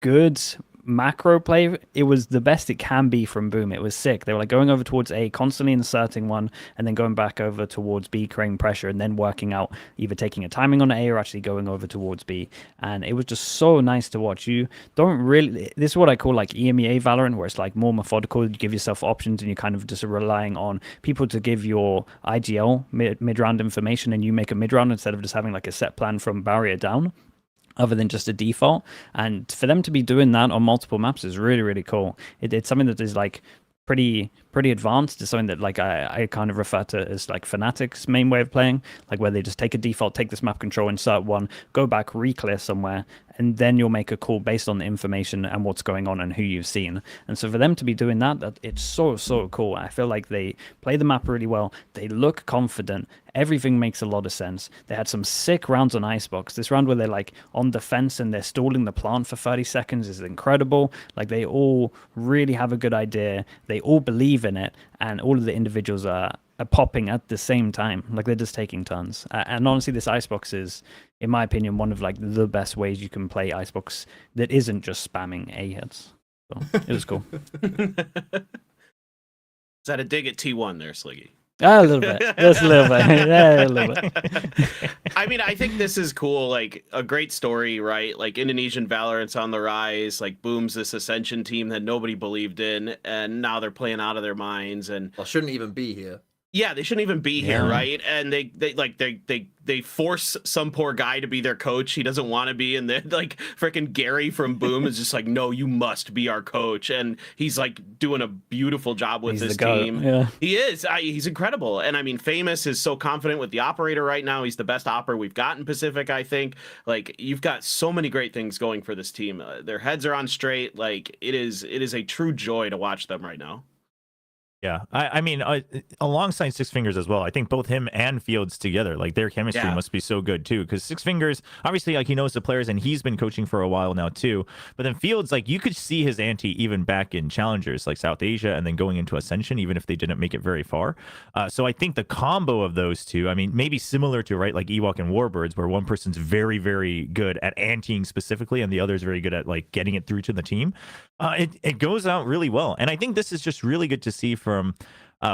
good macro play, it was the best it can be from Boom. It was sick. They were like going over towards A, constantly inserting one, and then going back over towards B, creating pressure, and then working out either taking a timing on A or actually going over towards B. And it was just so nice to watch. You don't really, this is what I call like EMEA Valorant, where it's like more methodical. You give yourself options, and you're kind of just relying on people to give your IGL mid-round information, and you make a mid-round instead of just having like a set plan from barrier down, other than just a default. And for them to be doing that on multiple maps is really, really cool. It's something that is like pretty advanced. It's something that like I kind of refer to as like Fnatic's main way of playing, like where they just take a default, take this map control, insert one, go back, re-clear somewhere, and then you'll make a call based on the information and what's going on and who you've seen. And so for them to be doing that it's so cool. I feel like they play the map really well. They look confident. Everything makes a lot of sense. They had some sick rounds on Icebox. This round where they're like on defense and they're stalling the plant for 30 seconds is incredible. Like they all really have a good idea. They all believe in it, and all of the individuals are popping at the same time. Like they're just taking turns. And honestly, this Icebox is, in my opinion, one of like the best ways you can play Icebox that isn't just spamming A hits. So it was cool. Is that a dig at T1 there, Sliggy? A little bit. Just a little bit. Yeah, a little bit. I mean, I think this is cool. Like a great story, right? Like Indonesian Valorant's on the rise. Like Boom's this Ascension team that nobody believed in, and now they're playing out of their minds. And well, shouldn't even be here. Yeah, they shouldn't even be here, right? And they force some poor guy to be their coach. He doesn't want to be, and then like freaking Gary from Boom is just like, no, you must be our coach, and he's like doing a beautiful job with this team. Yeah, he is. He's incredible, and I mean, Famous is so confident with the operator right now. He's the best operator we've got in Pacific, I think. Like you've got so many great things going for this team. Their heads are on straight. Like it is a true joy to watch them right now. Yeah, I mean, alongside Six Fingers as well, I think both him and Fields together, like their chemistry Yeah. must be so good too. Because Six Fingers, obviously, like he knows the players and he's been coaching for a while now too. But then Fields, like you could see his ante even back in challengers like South Asia and then going into Ascension, even if they didn't make it very far. So I think the combo of those two, I mean, maybe similar to right like Ewok and Warbirds, where one person's very, very good at anteing specifically, and the other is very good at like getting it through to the team. It goes out really well, and I think this is just really good to see from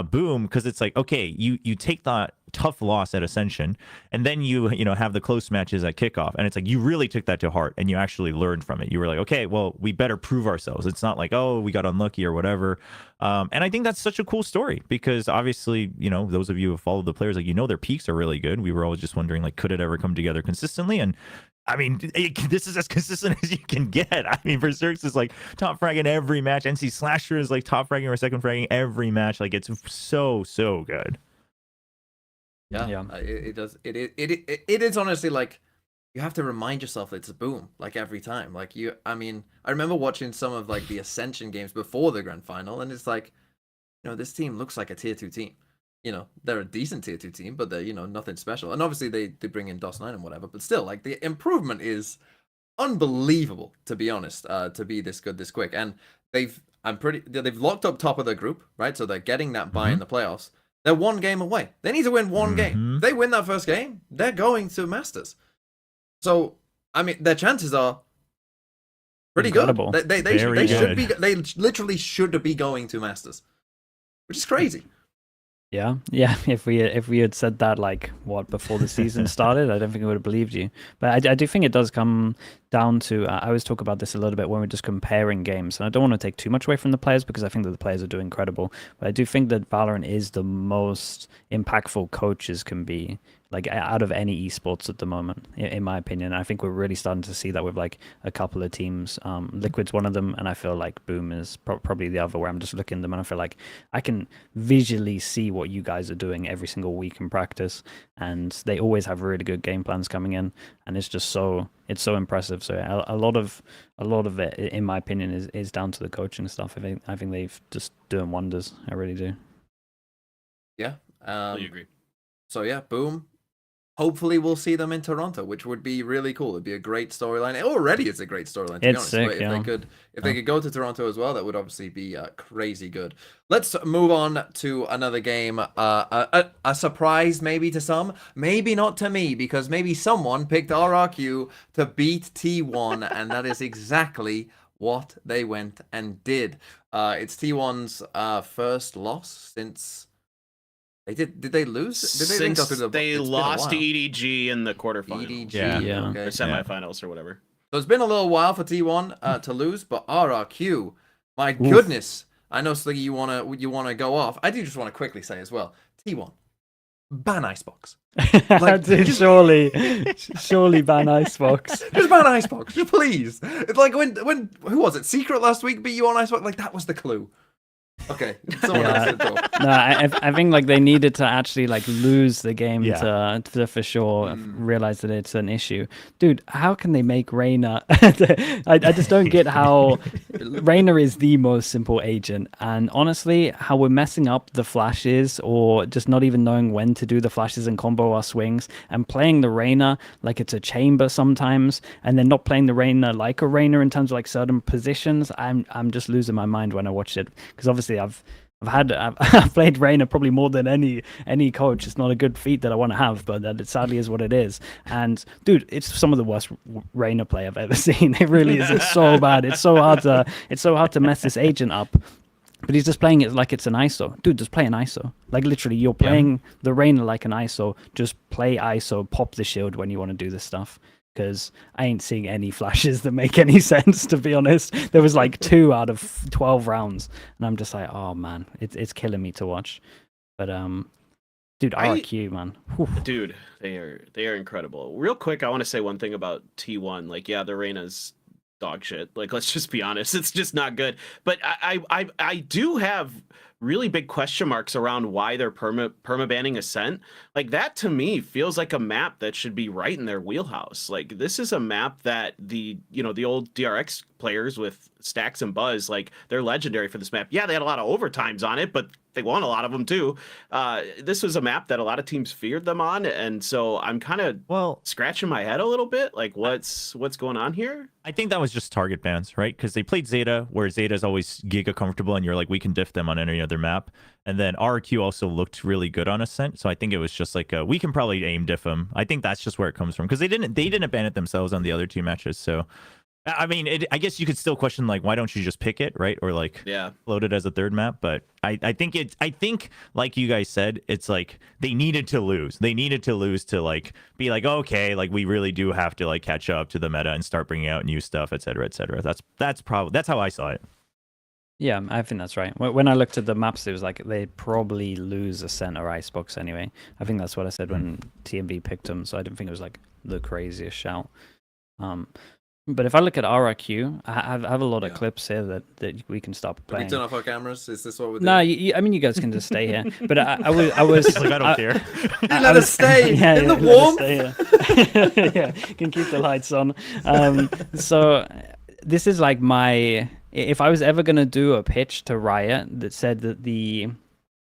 Boom, because it's like, okay, you take that tough loss at Ascension, and then you have the close matches at kickoff, and it's like you really took that to heart and you actually learned from it. You were like, okay, well, we better prove ourselves. It's not like, oh, we got unlucky or whatever. And I think that's such a cool story, because obviously, those of you who follow the players, like their peaks are really good. We were always just wondering, like, could it ever come together consistently? And I mean, this is as consistent as you can get. I mean, Berserks is like top fragging every match. NC Slasher is like top fragging or second fragging every match. Like it's so good. Yeah. It does. It is honestly like you have to remind yourself it's a Boom like every time. Like I mean, I remember watching some of like the Ascension games before the grand final, and it's like, this team looks like a tier 2 team. They're a decent tier 2 team, but they're, nothing special. And obviously they bring in DOS9 and whatever, but still, like, the improvement is unbelievable, to be honest, to be this good this quick. And they've locked up top of their group, right? So they're getting that bye in the playoffs. They're one game away. They need to win one game. If they win that first game, they're going to Masters. So, I mean, their chances are pretty Incredible. good. They should be. They literally should be going to Masters, which is crazy. Yeah. If we had said that before the season started, I don't think I would have believed you. But I do think it does come down to. I always talk about this a little bit when we're just comparing games, and I don't want to take too much away from the players because I think that the players are doing incredible. But I do think that Valorant is the most impactful coaches can be, like, out of any esports at the moment, in my opinion. I think we're really starting to see that with like a couple of teams. Liquid's one of them, and I feel like Boom is probably the other, where I'm just looking at them and I feel like I can visually see what you guys are doing every single week in practice, and they always have really good game plans coming in, and it's just so impressive. So a lot of it, in my opinion, is down to the coaching stuff. I think they've just doing wonders. I really do. Yeah, I agree. So yeah, Boom. Hopefully we'll see them in Toronto, which would be really cool. It'd be a great storyline. Already it's a great storyline, to be honest. Sick, but if yeah. they could go to Toronto as well, that would obviously be crazy good. Let's move on to another game. A surprise maybe to some, maybe not to me, because maybe someone picked RRQ to beat T1, and that is exactly what they went and did. It's T1's first loss since... Did they lose? They lost to EDG in the quarterfinals. EDG, Yeah. okay. Or semifinals or whatever. So it's been a little while for T1 to lose, but RRQ, my goodness, I know, Sliggy, you wanna go off. I do just want to quickly say as well, T1, ban Icebox. Dude, surely ban Icebox. Just ban Icebox, just please. It's like when who was it? Secret last week beat you on Icebox. Like that was the clue. Okay, someone else did talk. No, I think like they needed to actually like lose the game to for sure realize that it's an issue. Dude, how can they make Reyna? I just don't get how Reyna is the most simple agent, and honestly, how we're messing up the flashes or just not even knowing when to do the flashes and combo our swings and playing the Reyna like it's a chamber sometimes, and then not playing the Reyna like a Reyna in terms of like certain positions. I'm just losing my mind when I watch it, because obviously I've played Reyna probably more than any coach. It's not a good feat that I want to have, but that it sadly is what it is. And dude, it's some of the worst Reyna play I've ever seen. It really is. It's so bad. It's so hard to mess this agent up. But he's just playing it like it's an ISO. Dude, just play an ISO. Like literally, you're playing the Reyna like an ISO. Just play ISO, pop the shield when you want to do this stuff. Because I ain't seeing any flashes that make any sense, to be honest. There was like 2 out of 12 rounds, and I'm just like, oh man, it's killing me to watch. But dude, RQ, man. Whew. Dude, they are incredible. Real quick, I want to say one thing about T1. Like, yeah, the Reyna's dog shit. Like, let's just be honest, it's just not good. But I do have really big question marks around why they're perma-banning Ascent. Like, that to me feels like a map that should be right in their wheelhouse. Like, this is a map that the old DRX players with Stacks and Buzz, like, they're legendary for this map. Yeah, they had a lot of overtimes on it, but they won a lot of them too. This was a map that a lot of teams feared them on, and so I'm kind of scratching my head a little bit. Like, what's going on here? I think that was just target bans, right? Because they played Zeta, where Zeta is always giga comfortable, and you're like, we can diff them on any other map. And then RQ also looked really good on Ascent, so I think it was just like we can probably aim diff them. I think that's just where it comes from, because they didn't ban it themselves on the other 2 matches. So I mean, I guess you could still question, like, why don't you just pick it, right? Or like load it as a 3rd map. But I think like you guys said, it's like they needed to lose. They needed to lose to like be like, okay, like we really do have to like catch up to the meta and start bringing out new stuff, et cetera, et cetera. That's how I saw it. Yeah, I think that's right. When I looked at the maps, it was like they probably lose Ascent or Icebox anyway. I think that's what I said when TMV picked them, so I didn't think it was like the craziest shout. But if I look at RRQ, I have a lot of clips here that we can stop playing. Can we turn off our cameras? Is this what we're doing? No, I mean, you guys can just stay here. But I was like, I don't care. Let us stay in the warmth. Yeah, you can keep the lights on. So this is like if I was ever going to do a pitch to Riot that said that the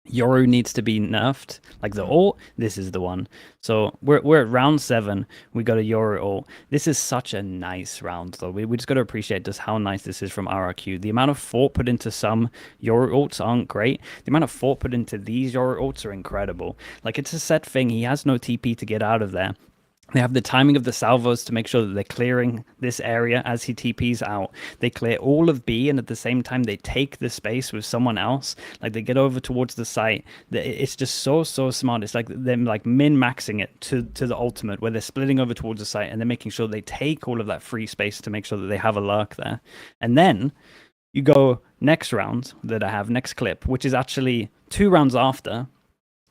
Yoru needs to be nerfed, like the ult, this is the one. So we're at round 7. We got a Yoru ult. This is such a nice round, though. We just got to appreciate just how nice this is from RRQ. The amount of thought put into some Yoru ults aren't great. The amount of thought put into these Yoru ults are incredible. Like, it's a set thing. He has no TP to get out of there. They have the timing of the salvos to make sure that they're clearing this area as he TPs out. They clear all of B, and at the same time, they take the space with someone else. Like, they get over towards the site. It's just so smart. It's like them like min-maxing it to the ultimate, where they're splitting over towards the site, and they're making sure they take all of that free space to make sure that they have a lurk there. And then you go next round that I have, next clip, which is actually 2 rounds after.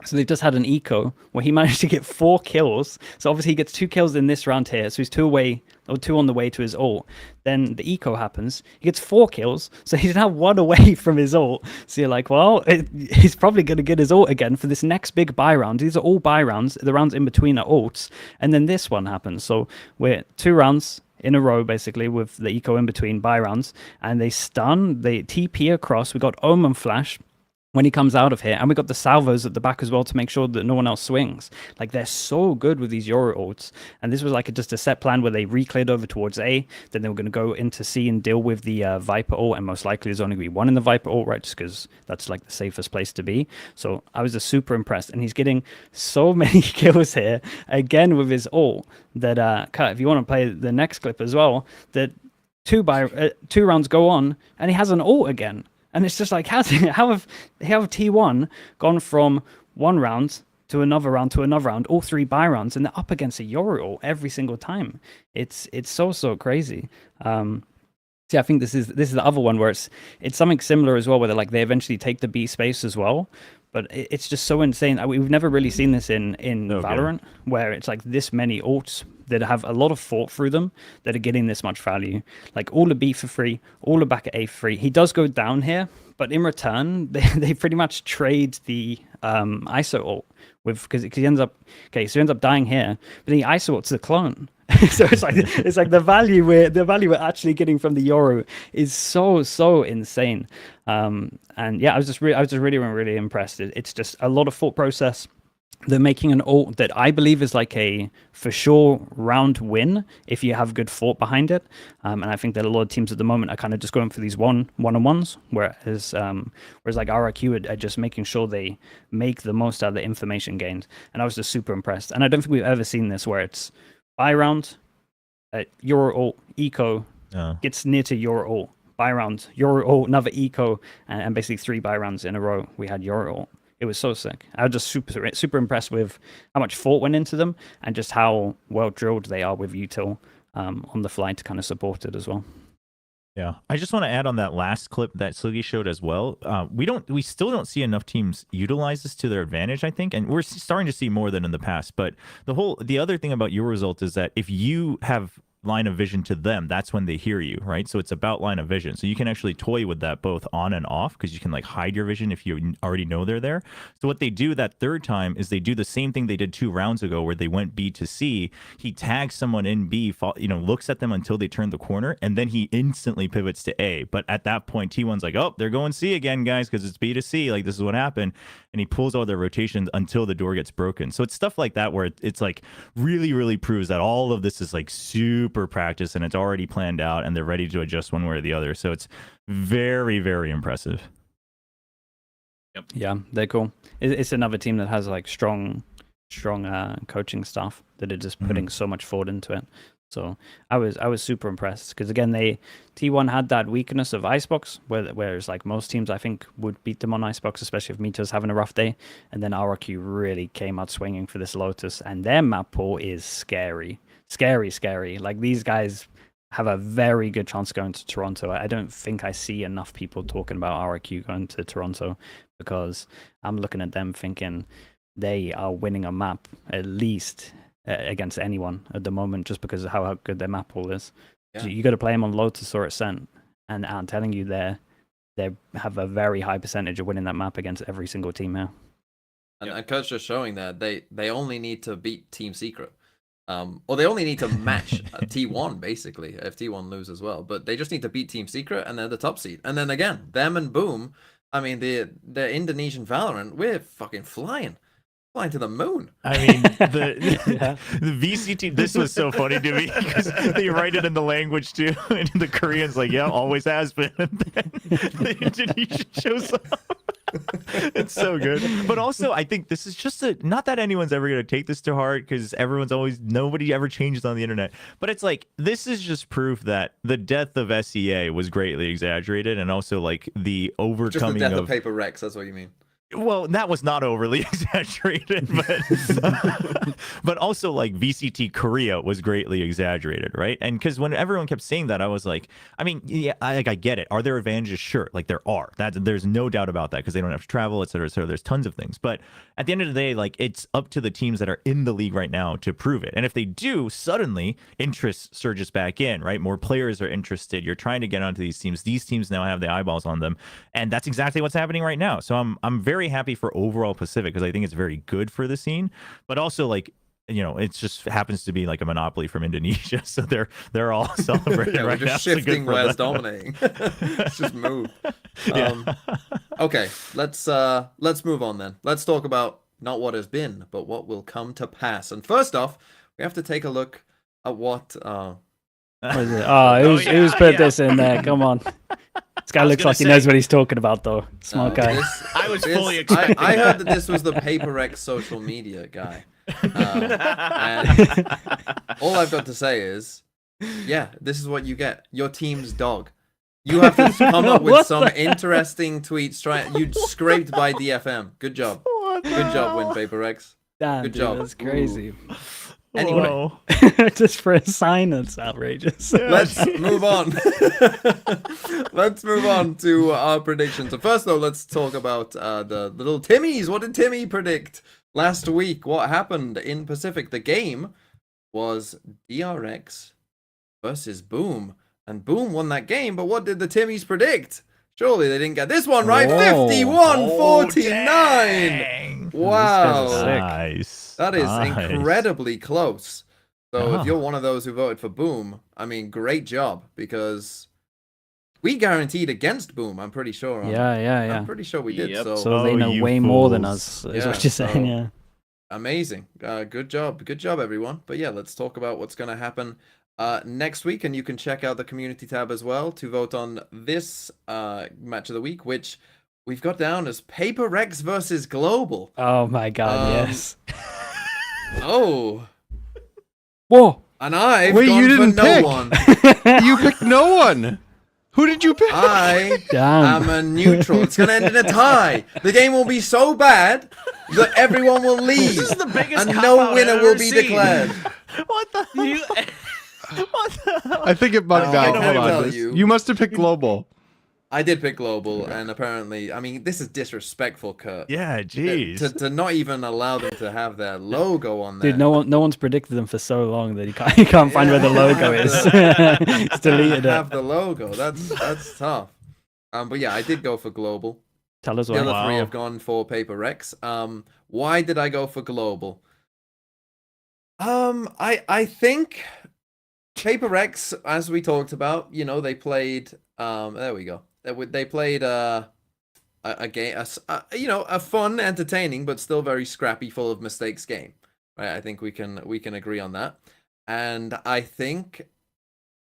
So they've just had an eco where he managed to get 4 kills. So obviously he gets 2 kills in this round here. So he's 2 on the way to his ult. Then the eco happens. He gets 4 kills. So he's now 1 away from his ult. So you're like, well, he's probably going to get his ult again for this next big buy round. These are all buy rounds. The rounds in between are ults. And then this one happens. So we're 2 rounds in a row, basically, with the eco in between buy rounds. And they stun. They TP across. We got Omen Flash when he comes out of here, and we got the salvos at the back as well to make sure that no one else swings. Like, they're so good with these Yoru ults, and this was like just a set plan where they re-cleared over towards A, then they were going to go into C and deal with the Viper ult, and most likely there's only going to be 1 in the Viper ult, right, just because that's like the safest place to be. So I was just super impressed, and he's getting so many kills here, again with his ult, that, Kurt, if you want to play the next clip as well, that 2 rounds go on, and he has an ult again. And it's just like, how have T1 gone from 1 round to another round to another round, all 3 buy rounds, and they're up against a Yoru ult every single time? It's so crazy. See, I think this is the other one where it's something similar as well, where they eventually take the B space as well. But it's just so insane. We've never really seen this in Valorant, where it's like this many ults that have a lot of thought through them that are getting this much value. Like, all of B for free, all of back at A for free. He does go down here, but in return, they pretty much trade the ISO ult because he ends up dying here, but he ISO ults the clone. So it's like the value we're actually getting from the Yoru is so insane. And yeah, I was just really impressed. It's just a lot of thought process. They're making an ult that I believe is like a for sure round win if you have good thought behind it. And I think that a lot of teams at the moment are kind of just going for these one-on-ones, whereas like RRQ are just making sure they make the most out of the information gained. And I was just super impressed. And I don't think we've ever seen this where it's buy round, Yoru ult, eco, gets near to Yoru ult, buy round, Yoru ult, another eco, and basically 3 buy rounds in a row we had Yoru ult. It was so sick. I was just super impressed with how much thought went into them and just how well drilled they are with util on the fly to kind of support it as well. Yeah, I just want to add on that last clip that Sluggy showed as well. We still don't see enough teams utilize this to their advantage, I think, and we're starting to see more than in the past. But the other thing about your result is that if you have line of vision to them, that's when they hear you, right? So it's about line of vision. So you can actually toy with that both on and off, because you can like hide your vision if you already know they're there. So what they do that third time is they do the same thing they did 2 rounds ago, where they went B to C. He tags someone in B, looks at them until they turn the corner, and then he instantly pivots to A. But at that point, T1's like, oh, they're going C again, guys, because it's B to C. Like, this is what happened. And he pulls all their rotations until the door gets broken. So it's stuff like that where it's like really, really proves that all of this is like super practice and it's already planned out and they're ready to adjust one way or the other. So it's very, very impressive. Yep. Yeah, they're cool. It's another team that has like strong coaching staff that are just putting so much thought into it. So I was super impressed, because again, T1 had that weakness of Icebox, whereas like most teams I think would beat them on Icebox, especially if Mito's having a rough day. And then RRQ really came out swinging for this Lotus, and their map pool is scary. Like, these guys have a very good chance going to Toronto. I don't think I see enough people talking about RRQ going to Toronto, because I'm looking at them thinking they are winning a map at least against anyone at the moment, just because of how good their map pool is. Yeah. So you got to play them on Lotus or Ascent, and I'm telling you, they have a very high percentage of winning that map against every single team here. And Coach just showing that they only need to beat Team Secret. Or they only need to match T1, basically, if T1 lose as well. But they just need to beat Team Secret, and they're the top seed. And then again, them and Boom, I mean, the Indonesian Valorant, we're fucking flying to the moon. I mean, the VCT, this was so funny to me, because they write it in the language too, and the Koreans like, yeah, always has been. And then the Indonesian shows up. It's so good. But also, I think this is just not that anyone's ever going to take this to heart, because nobody ever changes on the internet. But it's like, this is just proof that the death of SEA was greatly exaggerated, and also like the overcoming just the death of Paper Rex, that's what you mean. Well, that was not overly exaggerated, but also like VCT Korea was greatly exaggerated, right? And because when everyone kept saying that, I was like, I mean, yeah, I get it. Are there advantages? Sure, like there are. There's no doubt about that, because they don't have to travel, et cetera, et cetera. There's tons of things. But at the end of the day, like, it's up to the teams that are in the league right now to prove it. And if they do, suddenly interest surges back in, right? More players are interested. You're trying to get onto these teams. These teams now have the eyeballs on them, and that's exactly what's happening right now. So I'm very happy for overall Pacific, because I think it's very good for the scene, but also like, it just happens to be like a monopoly from Indonesia, so they're all celebrating right now. Shifting where's dominating. Let's just move. Okay, let's move on then. Let's talk about not what has been, but what will come to pass. And first off, we have to take a look at what is it? Who's put this in there? Come on. This guy looks like he knows what he's talking about, though. Smart guy. I was fully expecting. I heard that this was the Paper X social media guy. And all I've got to say is, yeah, this is what you get. Your team's dog. You have to come up with some interesting tweets. You scraped by DFM. Good job. Good job, Win Paper X. Damn, good dude, job. That's crazy. Anyway, just for a sign, it's outrageous. Let's move on. Let's move on to our predictions. So first, though, let's talk about the little Timmies. What did Timmy predict last week? What happened in Pacific? The game was DRX versus Boom, and Boom won that game. But what did the Timmies predict? Surely they didn't get this one right. 51-49. Wow. Nice. That is incredibly close. So if you're one of those who voted for Boom, I mean, great job, because we guaranteed against Boom, I'm pretty sure. Yeah. I'm pretty sure we did. Yep. So they know way more than us, is what you're saying, yeah. Amazing. Good job. Good job, everyone. But yeah, let's talk about what's going to happen next week, and you can check out the community tab as well to vote on this match of the week, which we've got down as Paper Rex versus Global. Oh my god, yes. Oh. Whoa. And I've Wait, gone you didn't for pick. no one. You picked no one. Who did you pick? I Damn. am a neutral. It's going to end in a tie. The game will be so bad that everyone will leave. This is the biggest and no cop-out winner I've will ever be seen. declared. What the hell? What the hell? I think it bugged I out. don't Hold tell on. you. You must have picked global. I did pick global, and apparently, I mean, this is disrespectful, Kurt. Yeah, jeez. To not even allow them to have their logo on there. Dude, no one's predicted them for so long that you can't find where the logo is. It's deleted have it. the logo. That's tough. But yeah, I did go for global. Tell us The why. other three Wow. have gone for Paper Rex. Why did I go for global? I think Paper Rex, as we talked about, you know, they played. There we go. They played a game, you know, a fun, entertaining, but still very scrappy, full of mistakes game. Right? I think we can agree on that. And I think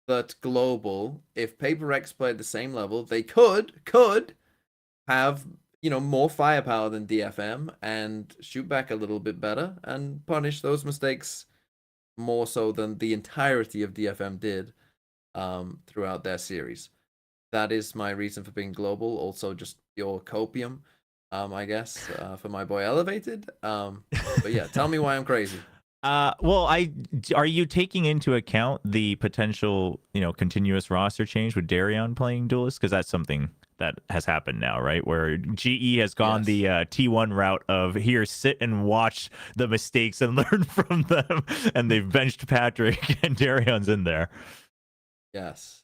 that global, if Paper Rex played the same level, they could have, you know, more firepower than DFM and shoot back a little bit better and punish those mistakes more so than the entirety of DFM did throughout their series. That is my reason for being global. Also, just pure copium, I guess, for my boy Elevated. But yeah, tell me why I'm crazy. Well, are you taking into account the potential, you know, continuous roster change with Darion playing duelist? Because that's something that has happened now, right? Where GE has gone the T1 route of here, sit and watch the mistakes and learn from them, and they've benched Patrick and Darion's in there. Yes.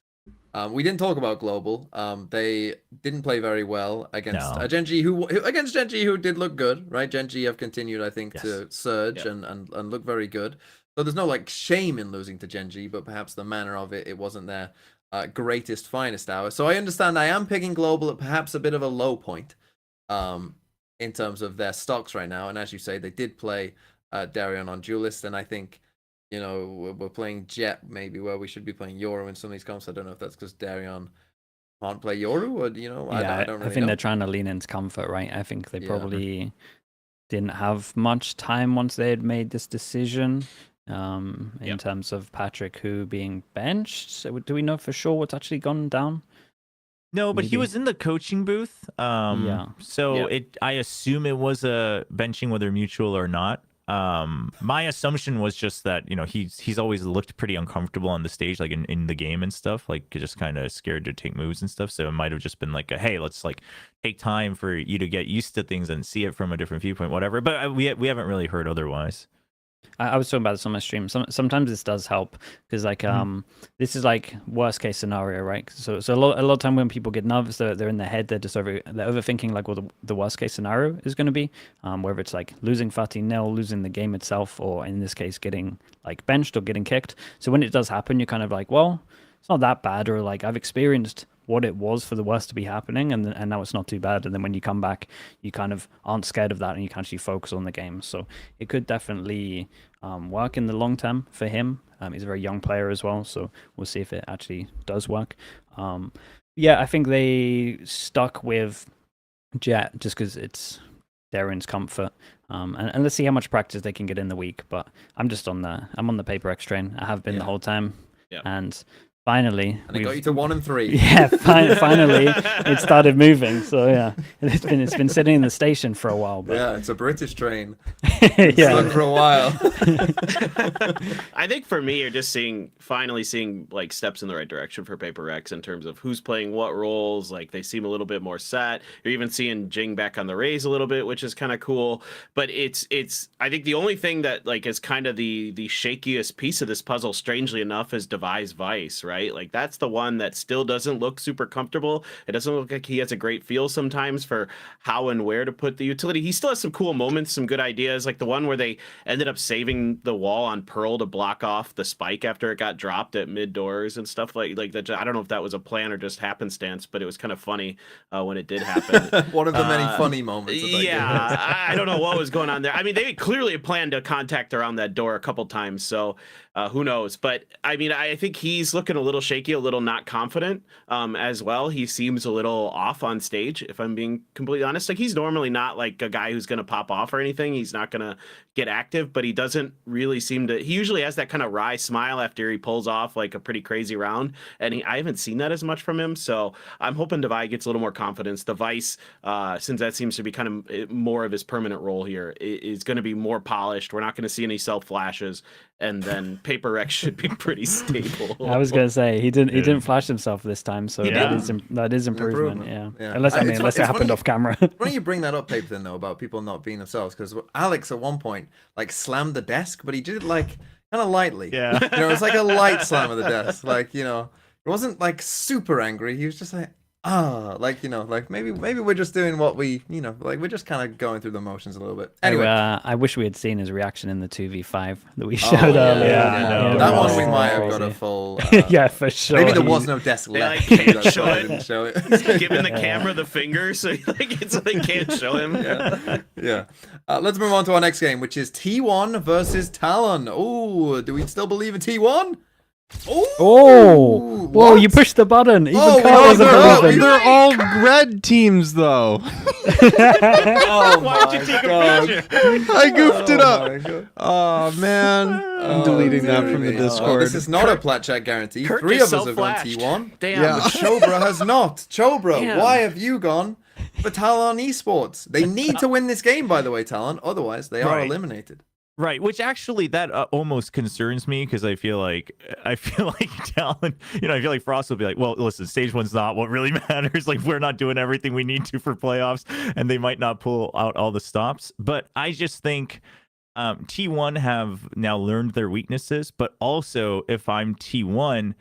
We didn't talk about global. They didn't play very well against No. Gen.G, against Gen.G, who did look good, right? Gen.G have continued, I think, Yes. to surge and look very good. So there's no like shame in losing to Gen.G, but perhaps the manner of it wasn't their greatest, finest hour. So I understand I am picking global at perhaps a bit of a low point in terms of their stocks right now. And as you say, they did play Darion on duelist, and I think, you know, we're playing Jet maybe where we should be playing Yoru in some of these comps. I don't know if that's because Darion can't play Yoru, or, you know, Yeah, I don't really think know. they're trying to lean into comfort, right? I think they Yeah. probably didn't have much time once they had made this decision. In terms of Patrick who being benched. So do we know for sure what's actually gone down? No, but he Maybe. was in the coaching booth. Yeah. So I assume it was a benching, whether mutual or not. My assumption was just that, you know, he's always looked pretty uncomfortable on the stage, like in the game and stuff, like just kind of scared to take moves and stuff. So it might have just been like, hey, let's like take time for you to get used to things and see it from a different viewpoint, whatever. But we haven't really heard otherwise. I was talking about this on my stream. Sometimes this does help because, like, this is like worst case scenario, right? So a lot of time when people get nervous, they're in their head, they're overthinking like what the worst case scenario is going to be, whether it's like losing 13-0, losing the game itself, or in this case getting like benched or getting kicked. So when it does happen, you're kind of like, well, it's not that bad, or like I've experienced what it was for the worst to be happening, and now it's not too bad. And then when you come back, you kind of aren't scared of that, and you can actually focus on the game. So it could definitely work in the long term for him. He's a very young player as well, so we'll see if it actually does work. Yeah, I think they stuck with Jet just because it's Darren's comfort, and let's see how much practice they can get in the week. But I'm on the Paper X train. I have been the whole time, and finally, and it got you to 1 and 3. Yeah, finally, it started moving. So yeah, it's been sitting in the station for a while. But... Yeah, it's a British train. Yeah, Stuck for a while. I think for me, you're just finally seeing like steps in the right direction for Paper Rex in terms of who's playing what roles. Like they seem a little bit more set. You're even seeing Jing back on the Rays a little bit, which is kind of cool. But it's I think the only thing that like is kind of the shakiest piece of this puzzle, strangely enough, is Devi's Vice, right? Like that's the one that still doesn't look super comfortable. It doesn't look like he has a great feel sometimes for how and where to put the utility. He still has some cool moments, some good ideas, like the one where they ended up saving the wall on Pearl to block off the spike after it got dropped at mid doors and stuff like that. I don't know if that was a plan or just happenstance, but it was kind of funny when it did happen. One of the many funny moments of that game. I don't know what was going on there. I mean, they clearly planned to contact around that door a couple times, so who knows? But I mean, I think he's looking a little shaky, a little not confident as well. He seems a little off on stage, if I'm being completely honest. Like he's normally not like a guy who's going to pop off or anything. He's not going to get active, but he doesn't really seem to. He usually has that kind of wry smile after he pulls off like a pretty crazy round, and I haven't seen that as much from him. So I'm hoping Devi gets a little more confidence. Device, since that seems to be kind of more of his permanent role here, is going to be more polished. We're not going to see any self flashes, and then Paper X should be pretty stable. I was gonna say he didn't flash himself this time, so He that didn't. is improvement. Improvement, Yeah. yeah. Unless It's unless it funny- happened off camera. Why don't you bring that up, Paper, though, about people not being themselves? Because Alex at one point like slammed the desk, but he did it like kind of lightly. Yeah. You know, it's like a light slam of the desk. Like, you know, it wasn't like super angry. He was just like, like, you know, like maybe we're just doing what we, you know, like we're just kind of going through the motions a little bit. Anyway. I wish we had seen his reaction in the 2v5 that we Oh, showed yeah, earlier. yeah, I know. That Yeah, one we that's might have got crazy. a full. Yeah, for sure. Maybe there was no desk They, left. like, can't That's show why I it. didn't show it. Giving the camera the finger so they can't show him. Yeah. Let's move on to our next game, which is T1 versus Talon. Oh, do we still believe in T1? Oh, whoa! what? You pushed the button. Even Oh, Carl no, wasn't no, believing. They're all red teams, though. Oh Why'd you take a picture? I goofed it up. my God. Oh man, I'm Oh, deleting that from the dearie me. Discord. This is not a Plat Chat guarantee. Kurt 3 just of us have gone self-flashed. T1. Damn. Yeah. But Chobra has not. Chobra, Damn. why have you gone for Talon Esports? They need to win this game, by the way, Talon. Otherwise, they are Right. eliminated. Right, which actually that almost concerns me because I feel like Talon, you know, I feel like Frost will be like, well, listen, stage one's not what really matters. Like we're not doing everything we need to for playoffs, and they might not pull out all the stops. But I just think T1 have now learned their weaknesses, but also if I'm T1,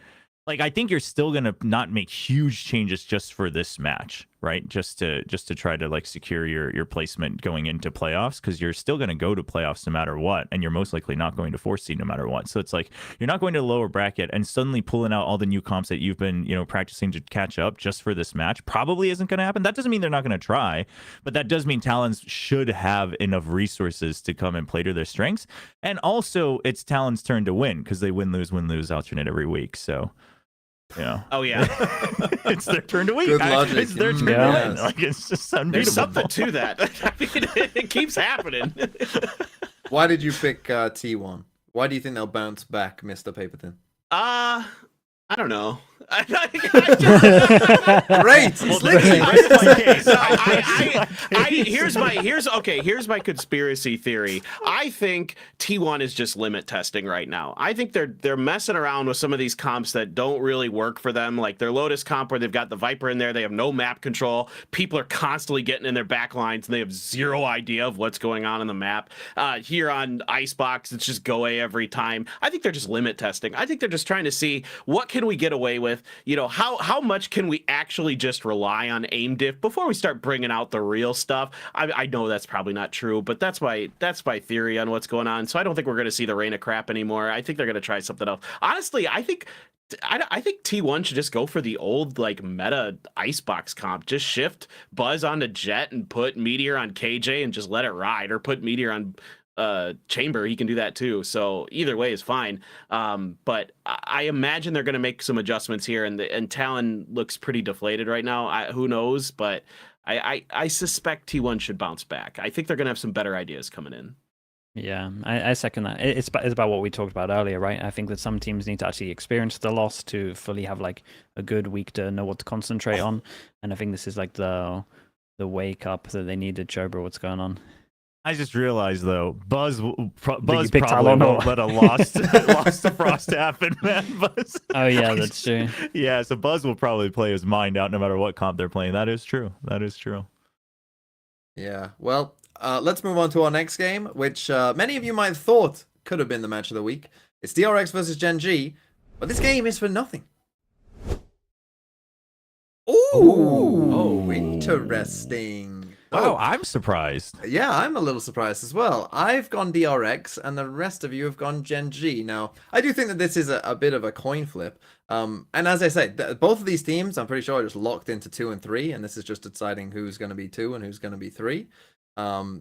like I think you're still gonna not make huge changes just for this match, right? Just to try to like secure your placement going into playoffs, because you're still gonna go to playoffs no matter what, and you're most likely not going to 4th seed no matter what. So it's like you're not going to the lower bracket and suddenly pulling out all the new comps that you've been, you know, practicing to catch up just for this match probably isn't gonna happen. That doesn't mean they're not gonna try, but that does mean Talons should have enough resources to come and play to their strengths. And also it's Talon's turn to win because they win lose alternate every week. So you know. Oh yeah. It's their turn to win. Good logic. It's their turn Yeah. to win. Like it's just unbeatable. There's something to that. I mean, it keeps happening. Why did you pick T1? Why do you think they'll bounce back, Mr. Paperton? I don't know. Great! Well, Slicky! Here's my conspiracy theory. I think T1 is just limit testing right now. I think they're messing around with some of these comps that don't really work for them, like their Lotus comp where they've got the Viper in there, they have no map control, people are constantly getting in their back lines and they have zero idea of what's going on in the map. Here on Icebox, it's just go away every time. I think they're just limit testing. I think they're just trying to see what can we get away with, you know, how much can we actually just rely on aim diff before we start bringing out the real stuff. I know that's probably not true, but that's my theory on what's going on. So I don't think we're going to see the rain of crap anymore. I think they're going to try something else. Honestly, I think T1 should just go for the old like meta Icebox comp. Just shift Buzz onto Jet and put Meteor on KJ and just let it ride, or put Meteor on Chamber. He can do that too, so either way is fine. But I imagine they're going to make some adjustments here, and Talon looks pretty deflated right now. Who knows, but I suspect T1 should bounce back. I think they're going to have some better ideas coming in. Yeah, I second that. It's about what we talked about earlier, right? I think that some teams need to actually experience the loss to fully have like a good week to know what to concentrate on, and I think this is like the wake up that they needed. Chobra, what's going on? I just realized though, Buzz picked probably Talon won't or- let a loss to Frost happen, man. Buzz. Oh yeah, that's true. Yeah, so Buzz will probably play his mind out no matter what comp they're playing. That is true. Yeah, well, let's move on to our next game, which many of you might have thought could have been the match of the week. It's DRX versus Gen.G, but this game is for nothing. Ooh, interesting. Wow, I'm surprised. Yeah, I'm a little surprised as well. I've gone DRX, and the rest of you have gone Gen.G. Now, I do think that this is a bit of a coin flip. And as I say, both of these teams, I'm pretty sure, are just locked into 2 and 3, and this is just deciding who's going to be 2 and who's going to be 3.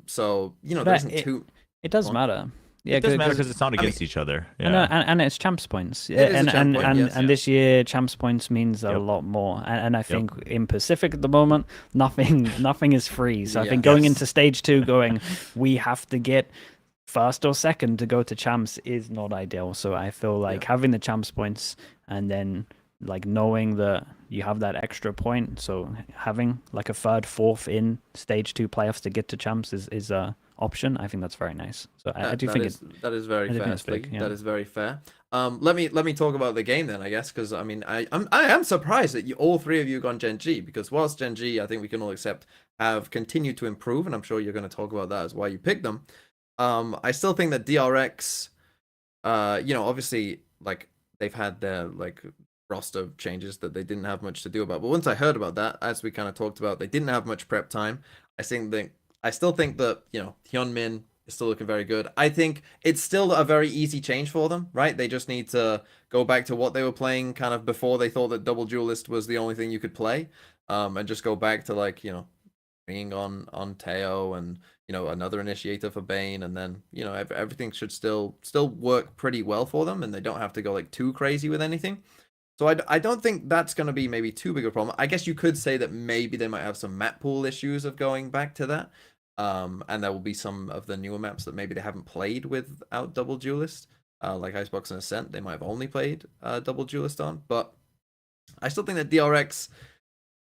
So, you know, there isn't too... It does Go on. matter. Yeah, It doesn't matter because it's not against each other. Yeah. and it's champs points. It is a and champ point, yes. and this year champs points means a lot more. And I think in Pacific at the moment, nothing is free. So I think going into stage 2, we have to get first or second to go to champs is not ideal. So I feel like having the champs points and then like knowing that you have that extra point, so having like a third, fourth in stage 2 playoffs to get to champs is option, I think that's very nice. So I do That think that is very I do think fair. it's big, Slig. yeah. That is very fair. Let me talk about the game then, I guess, because I mean I am surprised that all three of you gone Gen.G, because whilst Gen.G, I think we can all accept, have continued to improve, and I'm sure you're going to talk about that as why you picked them. I still think that DRX, you know, obviously like they've had their like roster changes that they didn't have much to do about. But once I heard about that, as we kind of talked about, they didn't have much prep time. I still think that, you know, Hyunmin is still looking very good. I think it's still a very easy change for them, right? They just need to go back to what they were playing kind of before they thought that double duelist was the only thing you could play, and just go back to like, you know, being on Teo and, you know, another initiator for Bane, and then, you know, everything should still work pretty well for them, and they don't have to go like too crazy with anything. So I don't think that's going to be maybe too big a problem. I guess you could say that maybe they might have some map pool issues of going back to that. And there will be some of the newer maps that maybe they haven't played without double duelist, like Icebox and Ascent. They might have only played double duelist on, but I still think that DRX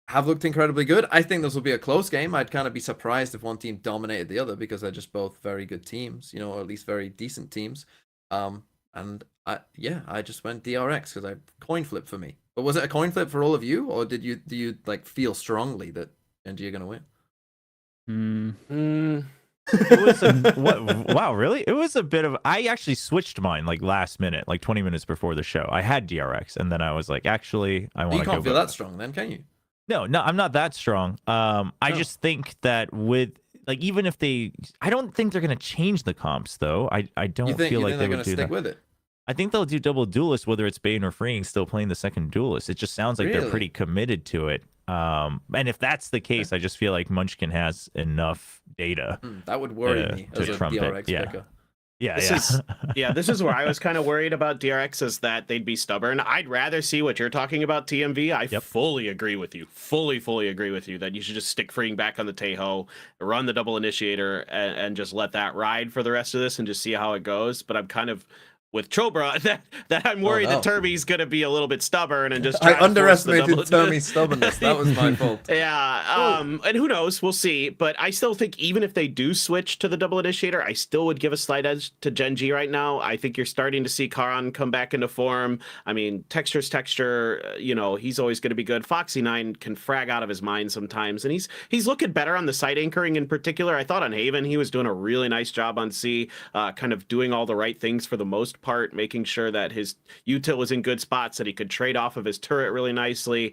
have looked incredibly good. I think this will be a close game. I'd kind of be surprised if one team dominated the other, because they're just both very good teams, you know, or at least very decent teams. And I just went DRX because I coin flip for me. But was it a coin flip for all of you, or do you like feel strongly that Gen.G are gonna win? It was wow, really? It was a bit of. I actually switched mine like last minute, like 20 minutes before the show. I had DRX, and then I was like, actually, I want to. You can't feel that strong, then, can you? No, I'm not that strong. I just think that with like, even if I don't think they're gonna change the comps though. I don't feel like they're they would gonna do stick that. with it. I think they'll do double duelist, whether it's Bane or Freeing, still playing the second duelist. It just sounds like they're pretty committed to it. And if that's the case, I just feel like Munchkin has enough data. That would worry me as a DRX picker. This is where I was kind of worried about DRX, is that they'd be stubborn. I'd rather see what you're talking about, TMV. I fully agree with you. Fully agree with you that you should just stick Freeing back on the Taeho, run the double initiator, and just let that ride for the rest of this and just see how it goes. But I'm kind of with Chobra that I'm worried that Turby's gonna be a little bit stubborn and just try I underestimated Turby's stubbornness. That was my fault. And who knows? We'll see. But I still think even if they do switch to the double initiator, I still would give a slight edge to Gen.G right now. I think you're starting to see Karan come back into form. I mean, Texture's Texture, you know, he's always going to be good. Foxy9 can frag out of his mind sometimes, and he's looking better on the site anchoring in particular. I thought on Haven he was doing a really nice job on C, kind of doing all the right things for the most part, making sure that his util was in good spots, that he could trade off of his turret really nicely,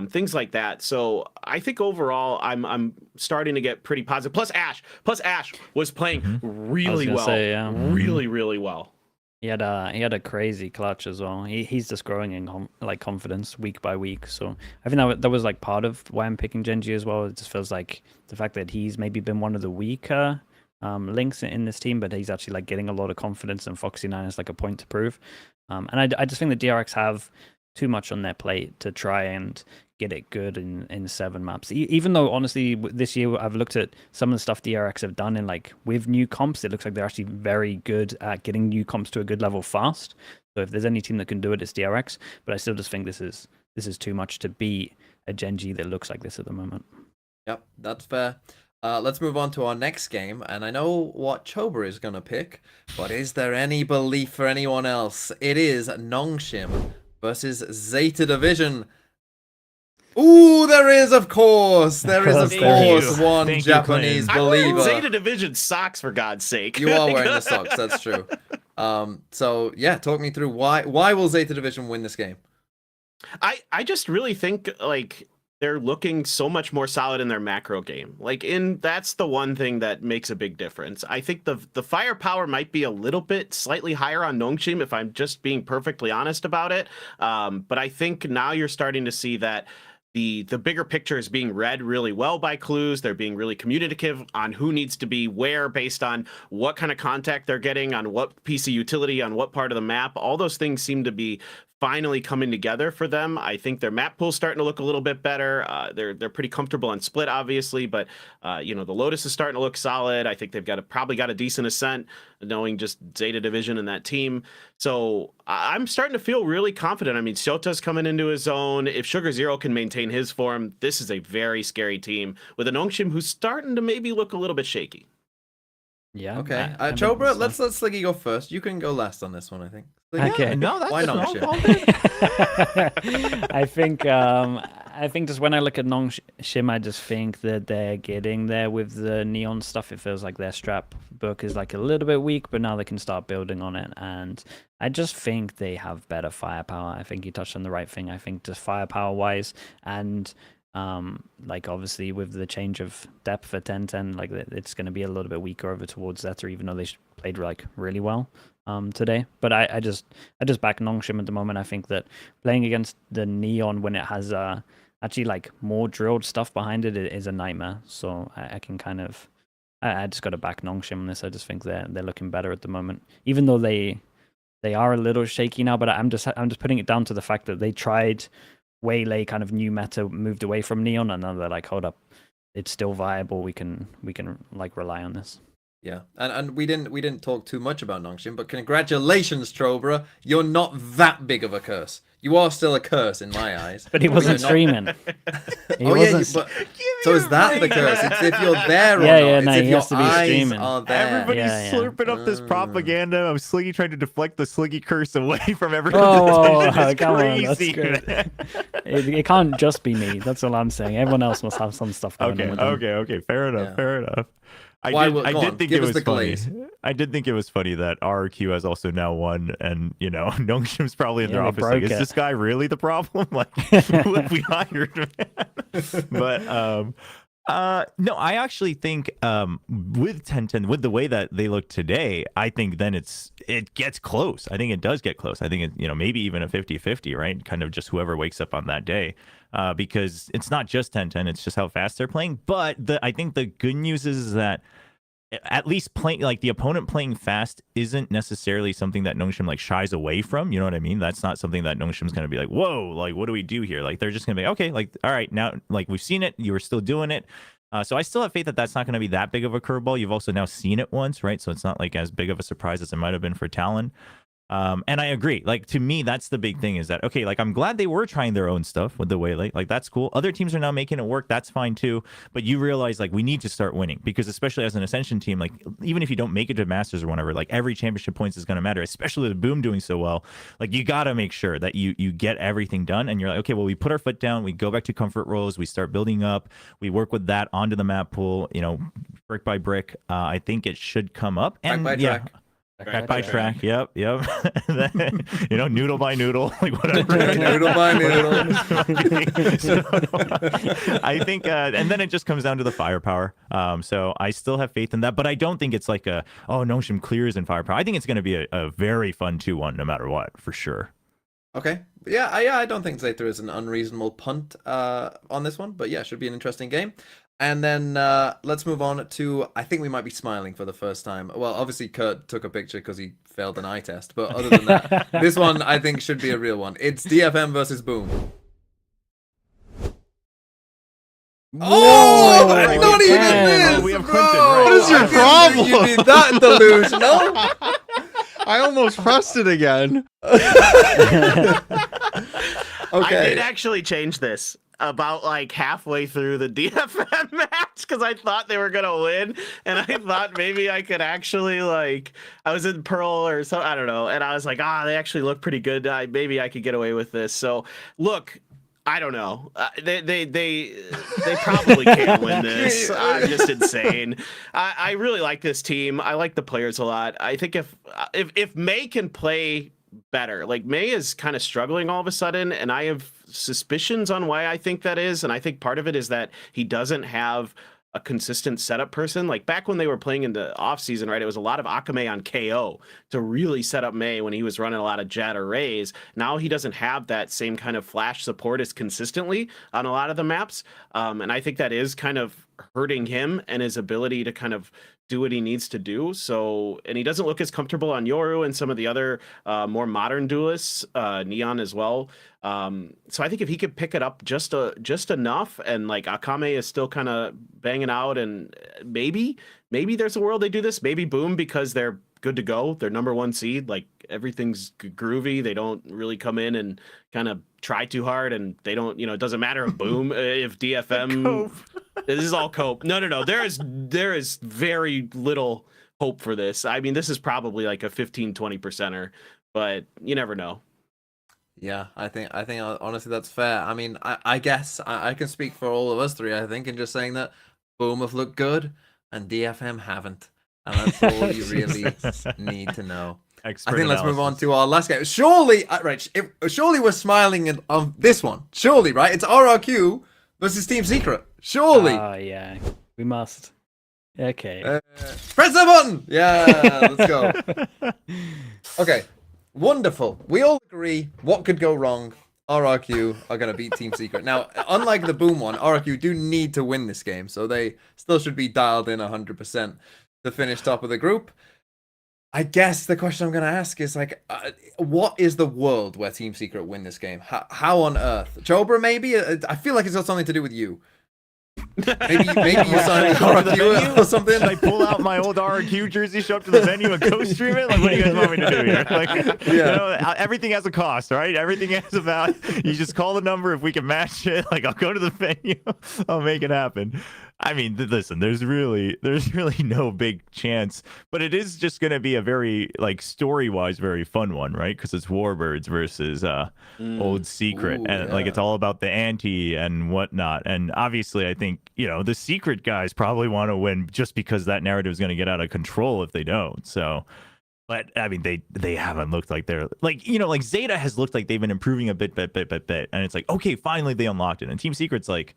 things like that. So I think overall I'm starting to get pretty positive. Plus Ash was playing really well, really well. He had a crazy clutch as well. He's just growing in like confidence week by week. So I think that was like part of why I'm picking Gen.G as well. It just feels like the fact that he's maybe been one of the weaker links in this team, but he's actually like getting a lot of confidence, and Foxy9 is like a point to prove. And I just think the DRX have too much on their plate to try and get it good in 7 maps. Even though honestly this year I've looked at some of the stuff DRX have done in like with new comps, it looks like they're actually very good at getting new comps to a good level fast. So if there's any team that can do it, it's DRX. But I still just think this is too much to beat a Gen.G that looks like this at the moment. Yep, that's fair. Let's move on to our next game, and I know what Chober is going to pick, but is there any belief for anyone else? It is Nongshim versus Zeta Division. Ooh, there is, of course. There is, of course, one Japanese believer. Zeta Division socks, for God's sake. You are wearing the socks, that's true. So, yeah, talk me through why will Zeta Division win this game? I just really think, like, they're looking so much more solid in their macro game. That's the one thing that makes a big difference. I think the firepower might be a little bit slightly higher on Nongshim, if I'm just being perfectly honest about it. But I think now you're starting to see that the bigger picture is being read really well by clues. They're being really communicative on who needs to be where based on what kind of contact they're getting, on what piece of utility, on what part of the map. All those things seem to be finally coming together for them. I think their map pool's starting to look a little bit better. They're pretty comfortable on split, obviously, but you know, the Lotus is starting to look solid. I think they've probably got a decent ascent, knowing just Zeta Division and that team. So I'm starting to feel really confident. I mean, Shota's coming into his own. If Sugar Zero can maintain his form, this is a very scary team with a Nongshim who's starting to maybe look a little bit shaky. Yeah. Okay, I think Chobra, so. let's let Sliggy go first. You can go last on this one, I think. Sliggy? Okay. No, that's Why not? all Shim? good. I think just when I look at non-shim, I just think that they're getting there with the neon stuff. It feels like their strap book is like a little bit weak, but now they can start building on it. And I just think they have better firepower. I think you touched on the right thing. I think just firepower wise, and like obviously with the change of depth for 10-10, like it's going to be a little bit weaker over towards Zeta, even though they played like really well today. But I just back Nongshim at the moment. I think that playing against the neon when it has actually like more drilled stuff behind it is a nightmare. So I can kind of I just got to back Nongshim on this. I just think they're looking better at the moment, even though they are a little shaky now. But I'm just putting it down to the fact that they tried Waylay kind of new meta, moved away from neon, and now they're like, hold up, it's still viable. We can like rely on this. Yeah, and we didn't talk too much about Nongshim, but congratulations, Trobra. You're not that big of a curse. You are still a curse in my eyes. But he wasn't streaming. Oh yeah, but so is that the curse? It's if you're there or Yeah, not. no, It's if he your has to be eyes streaming. are there. Everybody's Yeah. slurping up this propaganda of Sliggy trying to deflect the Sliggy curse away from everyone. Oh, It's come on, that's crazy. good. It can't just be me. That's all I'm saying. Everyone else must have some stuff going on with them. Okay. Fair enough. Yeah. Fair enough. I Why did, would- I go did on, think give it us was the funny. glaze. I did think it was funny that RRQ has also now won, and you know, Nongshim's probably in their they office like, broke is it. this guy really the problem? Like, who have we hired? Man? But no, I actually think with 10-10, with the way that they look today, I think then it gets close. I think it does get close. I think it, you know, maybe even a 50-50, right? Kind of just whoever wakes up on that day. Because it's not just 10-10, it's just how fast they're playing. But I think the good news is that at least playing, like the opponent playing fast isn't necessarily something that Nongshim like shies away from. You know what I mean? That's not something that Nongshim's going to be like, whoa, like what do we do here? Like they're just going to be okay, like all right, now like we've seen it, you were still doing it. So I still have faith that that's not going to be that big of a curveball. You've also now seen it once, right? So it's not like as big of a surprise as it might have been for Talon. And I agree. Like to me, that's the big thing is that okay, like I'm glad they were trying their own stuff with the Waylay. Like that's cool. Other teams are now making it work. That's fine too. But you realize like we need to start winning because especially as an Ascension team, like even if you don't make it to Masters or whatever, like every championship points is going to matter. Especially with Boom doing so well. Like you got to make sure that you get everything done. And you're like, okay, well we put our foot down. We go back to comfort roles. We start building up. We work with that onto the map pool. You know, brick by brick. I think it should come up. And Track by yeah. track. Track by track, yep. You know, noodle by noodle, like whatever. Noodle by noodle. So, I think, and then it just comes down to the firepower. So I still have faith in that, but I don't think it's like Nongshim clears in firepower. I think it's going to be a very fun 2-1 no matter what, for sure. Okay. Yeah, I don't think Zeta is an unreasonable punt on this one, but yeah, should be an interesting game. And then let's move on to, I think we might be smiling for the first time. Well, obviously Kurt took a picture because he failed an eye test, but other than that, this one I think should be a real one. It's DFM versus Boom. Oh, Whoa, not even man. this, We have bro. Quentin, right? What is your I didn't think problem? You'd be that delusional. I almost pressed it again. Okay. I did actually change this about like halfway through the DFM match because I thought they were gonna win, and I thought maybe I could actually like I was in Pearl or so I don't know, and I was like, they actually look pretty good. Maybe I could get away with this. So look. I don't know. They probably can't win this. I'm just insane. I really like this team. I like the players a lot. I think if May can play better, like May is kind of struggling all of a sudden, and I have suspicions on why I think that is. And I think part of it is that he doesn't have a consistent setup person. Like back when they were playing in the off season, right? It was a lot of Akame on KO to really set up May when he was running a lot of Jet or Rays. Now he doesn't have that same kind of flash support as consistently on a lot of the maps. And I think that is kind of hurting him and his ability to kind of do what he needs to do. So, and he doesn't look as comfortable on Yoru and some of the other more modern duelists, Neon as well. So I think if he could pick it up just enough, and like Akame is still kind of banging out, and maybe there's a world they do this. Maybe Boom, because they're good to go. They're #1 seed. Like everything's groovy. They don't really come in and kind of try too hard, and they don't. You know, it doesn't matter if Boom, if DFM. This is all cope. No. There is very little hope for this. I mean, this is probably like a 15-20%er, but you never know. Yeah, I think honestly that's fair. I mean, I guess I can speak for all of us three, I think, in just saying that Boom have looked good and DFM haven't. And that's all you really need to know. Expert I think let's move on analysis. to our last game. Surely, right, surely we're smiling on this one. Surely, right? It's RRQ versus Team Secret. Surely. Oh, yeah. We must. Okay. Press the button! Yeah, let's go. Okay, wonderful. We all agree what could go wrong. RRQ are going to beat Team Secret. Now, unlike the Boom one, RRQ do need to win this game, so they still should be dialed in 100% to finish top of the group. I guess the question I'm going to ask is, like, what is the world where Team Secret win this game? How on earth? Chobra, maybe? I feel like it's got something to do with you. Maybe you signed RRQ or something. Should I pull out my old RRQ jersey, show up to the venue, and co-stream it? Like, what do you guys want me to do here? Like, Yeah. you know, everything has a cost, right? Everything has a value. You just call the number. If we can match it, like, I'll go to the venue. I'll make it happen. I mean, listen, there's really no big chance, but it is just going to be a very, like, story-wise, very fun one, right? Because it's Warbirds versus Old Secret, Ooh, and like, it's all about the ante and whatnot. And obviously, I think, you know, the Secret guys probably want to win just because that narrative is going to get out of control if they don't. So, but I mean, they haven't looked like they're, like, you know, like Zeta has looked like they've been improving a bit, and it's like, okay, finally they unlocked it. And Team Secret's like,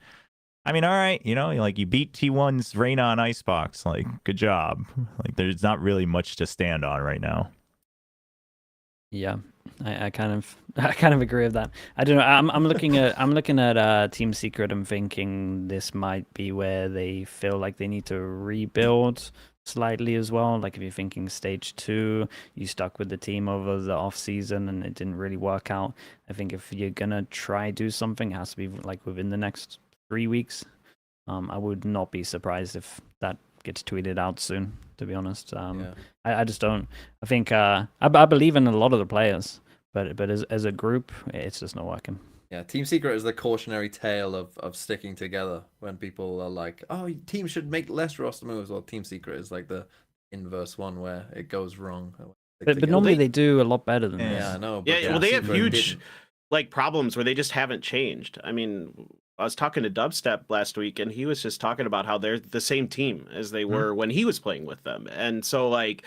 I mean, all right, you know, like, you beat T1's Reyna on Icebox, like, good job. Like, there's not really much to stand on right now. Yeah, I kind of agree with that. I don't know. I'm looking at Team Secret and thinking this might be where they feel like they need to rebuild slightly as well. Like, if you're thinking stage 2, you stuck with the team over the off season and it didn't really work out. I think if you're gonna try do something, it has to be like within the next 3 weeks. I would not be surprised if that gets tweeted out soon, to be honest. I just don't. I think I believe in a lot of the players, but as a group, it's just not working. Yeah, Team Secret is the cautionary tale of sticking together when people are like, oh, teams should make less roster moves. Well, Team Secret is like the inverse one where it goes wrong. But normally they do a lot better than this. Yeah, I know. Yeah, well, they have Secret huge didn't. like problems where they just haven't changed. I mean, I was talking to Dubstep last week, and he was just talking about how they're the same team as they were when he was playing with them, and so, like,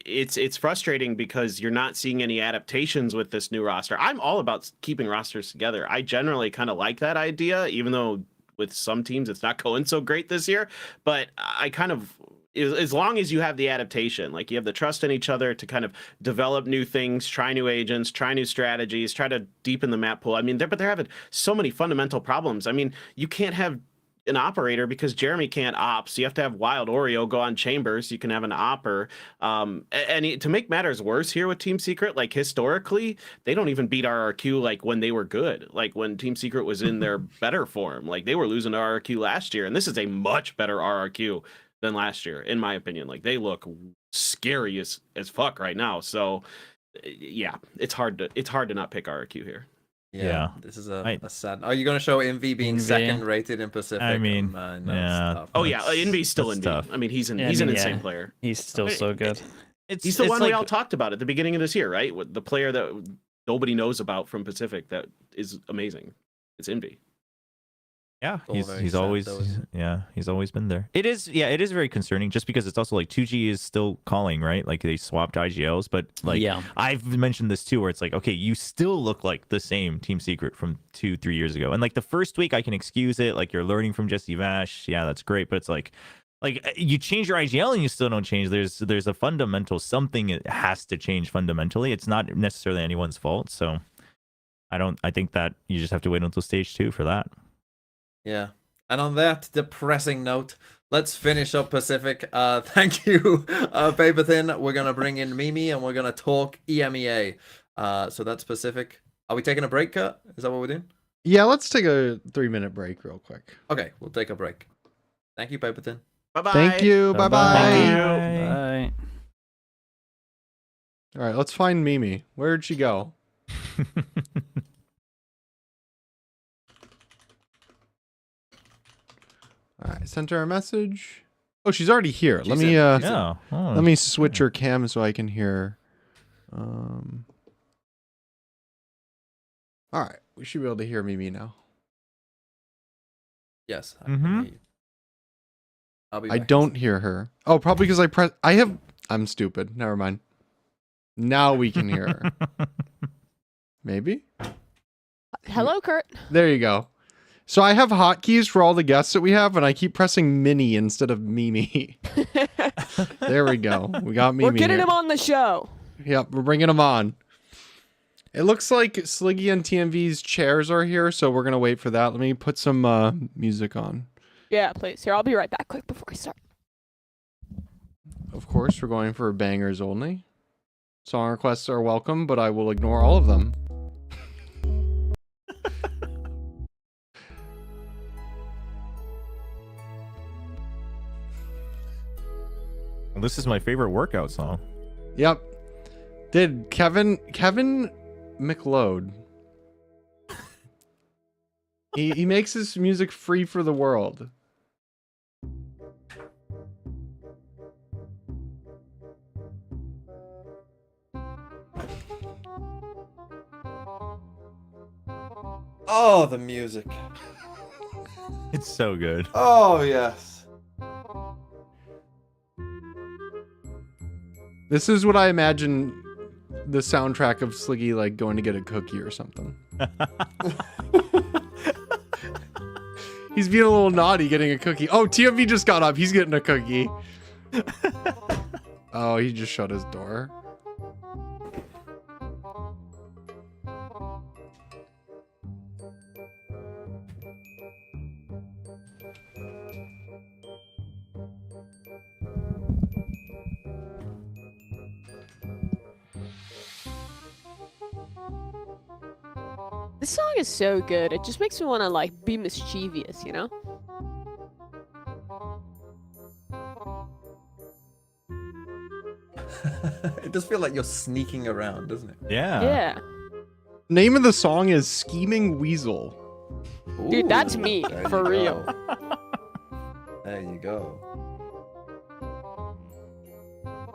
it's frustrating because you're not seeing any adaptations with this new roster. I'm all about keeping rosters together. I generally kind of like that idea, even though with some teams it's not going so great this year. But I kind of, as long as you have the adaptation, like, you have the trust in each other to kind of develop new things, try new agents, try new strategies, try to deepen the map pool. I mean, they're having so many fundamental problems. I mean, you can't have an operator because Jeremy can't op, so you have to have Wild Oreo go on Chambers. You can have an opper. And to make matters worse here with Team Secret, like, historically, they don't even beat RRQ like when they were good, like when Team Secret was in their better form. Like, they were losing to RRQ last year, and this is a much better RRQ than last year, in my opinion. Like, they look scary as fuck right now. So yeah, it's hard to not pick RRQ here. Yeah, this is a sad. Are you going to show Envy being Envy. second rated in Pacific? I mean, no, yeah. it's tough. Oh yeah, Envy's still that's Envy. tough. I mean, he's an Yeah, insane player. He's still so good. He's the one we all talked about at the beginning of this year, right? With the player that nobody knows about from Pacific that is amazing. It's Envy. Yeah, All very he's sad, always though, isn't he's always been there. It is very concerning just because it's also like 2G is still calling, right? Like, they swapped IGLs, but like, Yeah. I've mentioned this too, where it's like, okay, you still look like the same Team Secret from 2-3 years ago. And like, the first week I can excuse it, like, you're learning from Jesse Vash, yeah, that's great, but it's like you change your IGL and you still don't change. There's a fundamental something it has to change fundamentally. It's not necessarily anyone's fault. So I think that you just have to wait until stage 2 for that. Yeah. And on that depressing note, let's finish up Pacific. Thank you, Paper Thin. We're going to bring in Mimi and we're going to talk EMEA. So that's Pacific. Are we taking a break, Kurt? Is that what we're doing? Yeah, let's take a 3-minute break real quick. Okay, we'll take a break. Thank you, Paper Thin. Bye-bye. Thank you. Bye bye. Thank you. Bye. All right, let's find Mimi. Where'd she go? All right, sent her a message. Oh, she's already here. She's Let me in. She's in. Yeah. Oh, let me switch her cam so I can hear. All right, we should be able to hear Mimi now. Yes. I can hear you. I'll be I back. don't hear her. Oh, probably because I'm stupid. Never mind. Now we can hear her. Maybe? Hello, Kurt. There you go. So I have hotkeys for all the guests that we have, and I keep pressing Mini instead of Mimi. There we go. We got Mimi. We're getting here. him on the show. Yep, we're bringing him on. It looks like Sliggy and TMV's chairs are here, so we're going to wait for that. Let me put some music on. Yeah, please. Here, I'll be right back quick before we start. Of course, we're going for bangers only. Song requests are welcome, but I will ignore all of them. This is my favorite workout song. Yep. Did Kevin McLeod. He makes his music free for the world. Oh, the music. It's so good. Oh, yes. This is what I imagine the soundtrack of Sliggy like going to get a cookie or something. He's being a little naughty getting a cookie. Oh, TMV just got up. He's getting a cookie. Oh, he just shut his door. This song is so good. It just makes me want to like be mischievous, you know? It does feel like you're sneaking around, doesn't it? Yeah. Yeah. Name of the song is Scheming Weasel. Dude, that's Ooh, me, there for you real. go. There you go.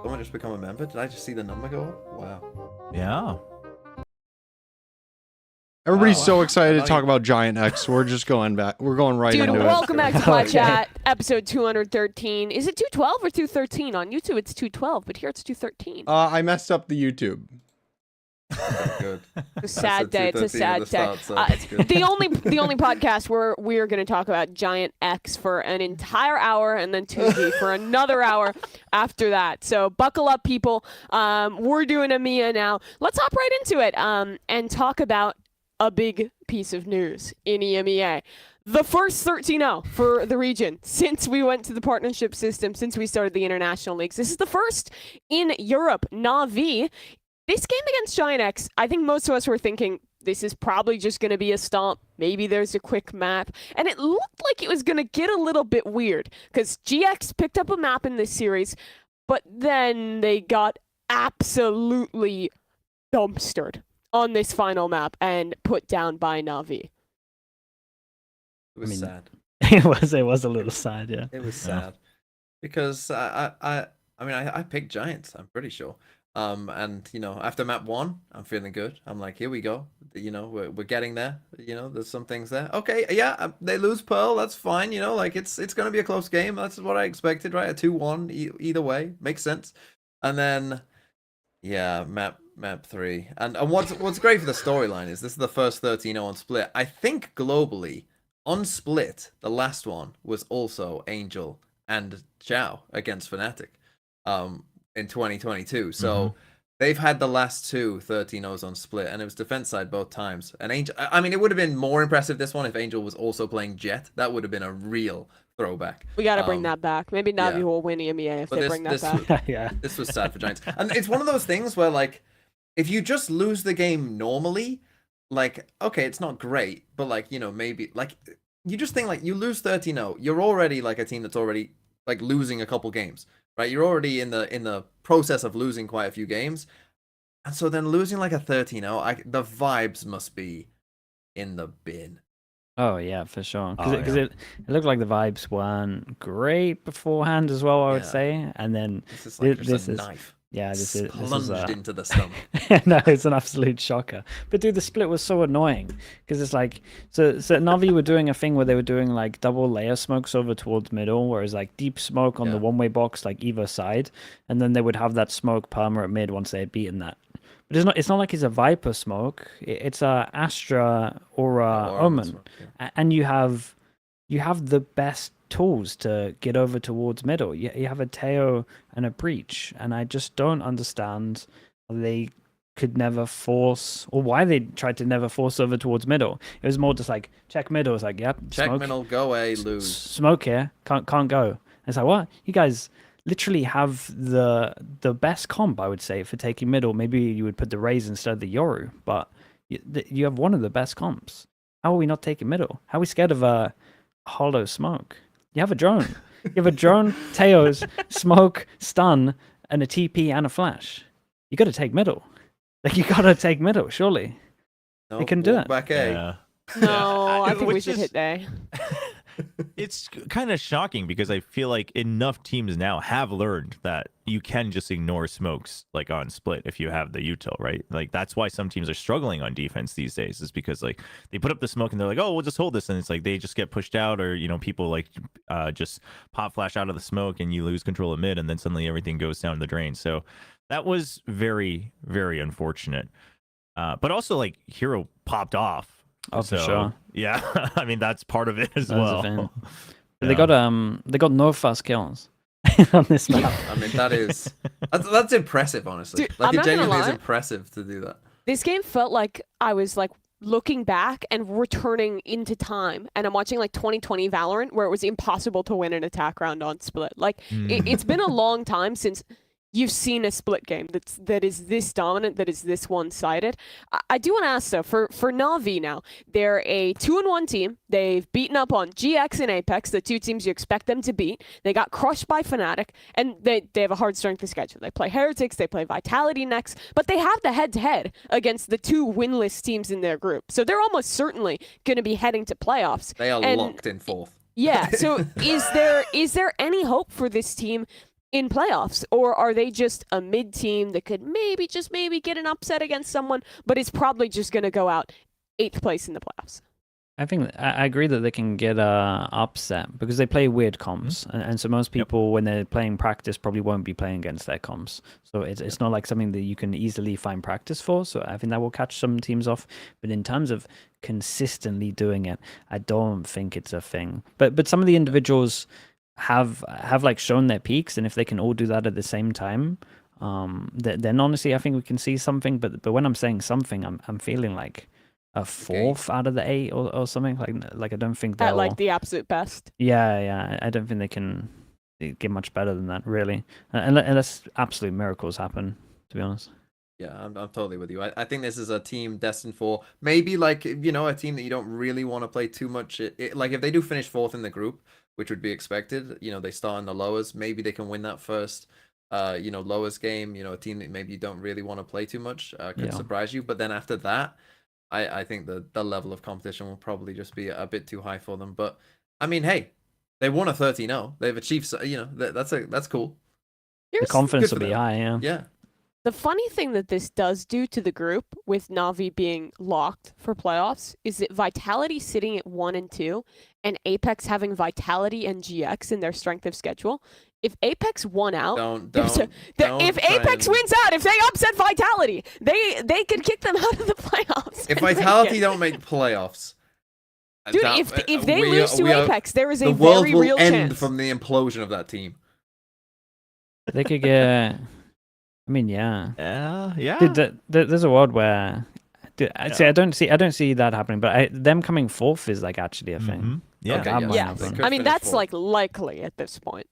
Someone just become a member? Did I just see the number go up? Wow. Yeah. Everybody's Wow. so excited to Not talk even- about GIANTX. We're just going back. We're going right Dude, into it. welcome back to Plat Yeah. Chat, episode 213. Is it 212 or 213? On YouTube, it's 212, but here it's 213. I messed up the YouTube. Okay, good. It's a sad day. It's a 2:13 at sad the day. start, so that's good. The only podcast where we're going to talk about GIANTX for an entire hour and then 2G for another hour after that. So buckle up, people. We're doing EMEA now. Let's hop right into it and talk about a big piece of news in EMEA. The first 13-0 for the region since we went to the partnership system, since we started the international leagues. This is the first in Europe. NAVI. This game against GIANTX, I think most of us were thinking this is probably just going to be a stomp. Maybe there's a quick map. And it looked like it was going to get a little bit weird because GX picked up a map in this series, but then they got absolutely dumpstered on this final map and put down by NAVI. It was I mean, sad. it was a little sad, yeah. It was sad because I picked Giants. I'm pretty sure. And you know, after map 1, I'm feeling good. I'm like, here we go. You know, we're getting there. You know, there's some things there. Okay, yeah, they lose Pearl. That's fine. You know, like it's gonna be a close game. That's what I expected, right? A 2-1 either way makes sense. And then, yeah, map 3. And what's great for the storyline is this is the first 13-0 on Split. I think globally on Split, the last one was also Angel and Chow against Fnatic. In 2022. So they've had the last two 13-0s on Split, and it was defense side both times. And Angel, I mean, it would have been more impressive this one if Angel was also playing Jet. That would have been a real throwback. We got to bring that back. Maybe NAVI yeah. will win EMEA if But they bring that back. Yeah. This was sad for Giants. And it's one of those things where, like, if you just lose the game normally, like, okay, it's not great, but, like, you know, maybe, like, you just think, like, you lose 13-0, you're already, like, a team that's already, like, losing a couple games. Right, you're already in the process of losing quite a few games, and so then losing like a 13-0, the vibes must be in the bin. Oh yeah, for sure. Oh, Because yeah. it looked like the vibes weren't great beforehand as well. I would Yeah. say, and then This is like this just a is knife this is plunged into the stomach. no, it's an absolute shocker. But dude, the split was so annoying because it's like so Navi were doing a thing where they were doing like double layer smokes over towards middle, whereas like deep smoke on the Yeah. one-way box like either side, and then they would have that smoke perma at mid once they had beaten that. But it's not like it's a Viper smoke. It's a Astra or a Or Omen, smoke, yeah. and you have the best tools to get over towards middle. You have a Teo and a Breach, and I just don't understand how they could never force, or why they tried to never force over towards middle. It was more just like check middle. It's like, yep, Check smoke, middle, go away, lose. smoke here, can't go. And it's like, what? You guys literally have the best comp, I would say, for taking middle. Maybe you would put the Raze instead of the Yoru, but you have one of the best comps. How are we not taking middle? How are we scared of a hollow smoke? You have a drone. You have a drone, Teos, smoke, stun, and a TP and a flash. You got to take middle. Like, you got to take middle, surely. No, can do walk it. Back A. Yeah. No, I think we which should is- hit A. It's kind of shocking because I feel like enough teams now have learned that you can just ignore smokes like on split if you have the util, right? Like that's why some teams are struggling on defense these days, is because like they put up the smoke and they're like, oh, we'll just hold this, and it's like they just get pushed out, or people like just pop flash out of the smoke and you lose control of mid, and then suddenly everything goes down the drain. So that was very, very unfortunate. But also like Hero popped off. Oh, for So, sure. Yeah, I mean that's part of it as That was a well. thing. Yeah. They got no fast kills on this map. I mean, that's impressive, honestly. Dude, like, I'm it not gonna genuinely is lie. impressive to do that. This game felt like I was like looking back and returning into time, and I'm watching like 2020 Valorant, where it was impossible to win an attack round on split. Like it's been a long time since you've seen a split game that is this dominant, that is this one-sided. I do want to ask though, for NAVI now, they're a 2-1 team. They've beaten up on GX and Apex, the two teams you expect them to beat. They got crushed by Fnatic, and they have a hard strength of schedule. They play Heretics, they play Vitality next, but they have the head-to-head against the two winless teams in their group. So they're almost certainly going to be heading to playoffs. They are And- locked in fourth. Yeah, so is there any hope for this team in playoffs, or are they just a mid team that could maybe get an upset against someone, but it's probably just going to go out 8th place in the playoffs? I think I agree that they can get upset because they play weird comps, and so most people when they're playing practice probably won't be playing against their comps. So it's not like something that you can easily find practice for. So I think that will catch some teams off. But in terms of consistently doing it, I don't think it's a thing. But some of the individuals have like shown their peaks, and if they can all do that at the same time, then honestly I think we can see something. But when I'm saying something, I'm feeling like a 4th out of the 8 or something. Like I don't think they'll At like the absolute best. yeah, I don't think they can get much better than that, really, unless absolute miracles happen, to be honest. Yeah, I'm totally with you. I think this is a team destined for maybe like, a team that you don't really want to play too much. Like if they do finish 4th in the group, which would be expected, they start in the lowers, maybe they can win that first, lowers game, a team that maybe you don't really want to play too much, could Yeah. surprise you. But then after that, I think the level of competition will probably just be a bit too high for them. But I mean, hey, they won a 13-0. They've achieved, that's cool. The Here's confidence good will for be them. high, yeah. Yeah. the funny thing that this does do to the group, with Navi being locked for playoffs, is that Vitality sitting at 1 and 2, and Apex having Vitality and GX in their strength of schedule. If Apex won out, if Apex wins out, if they upset Vitality, they could kick them out of the playoffs. If and make Vitality it. don't make playoffs, Dude, that- if they we lose are- to we are- Apex, there is a the world very will real end chance. from the implosion of that team. They could get. I mean, yeah. Yeah. Dude, there's a world where. Dude, see, I don't see that happening, but them coming 4th is like actually a thing. Mhm. Yeah. Okay, that yeah, might Yeah, happen. they could I mean finish that's 4th. like likely at this point.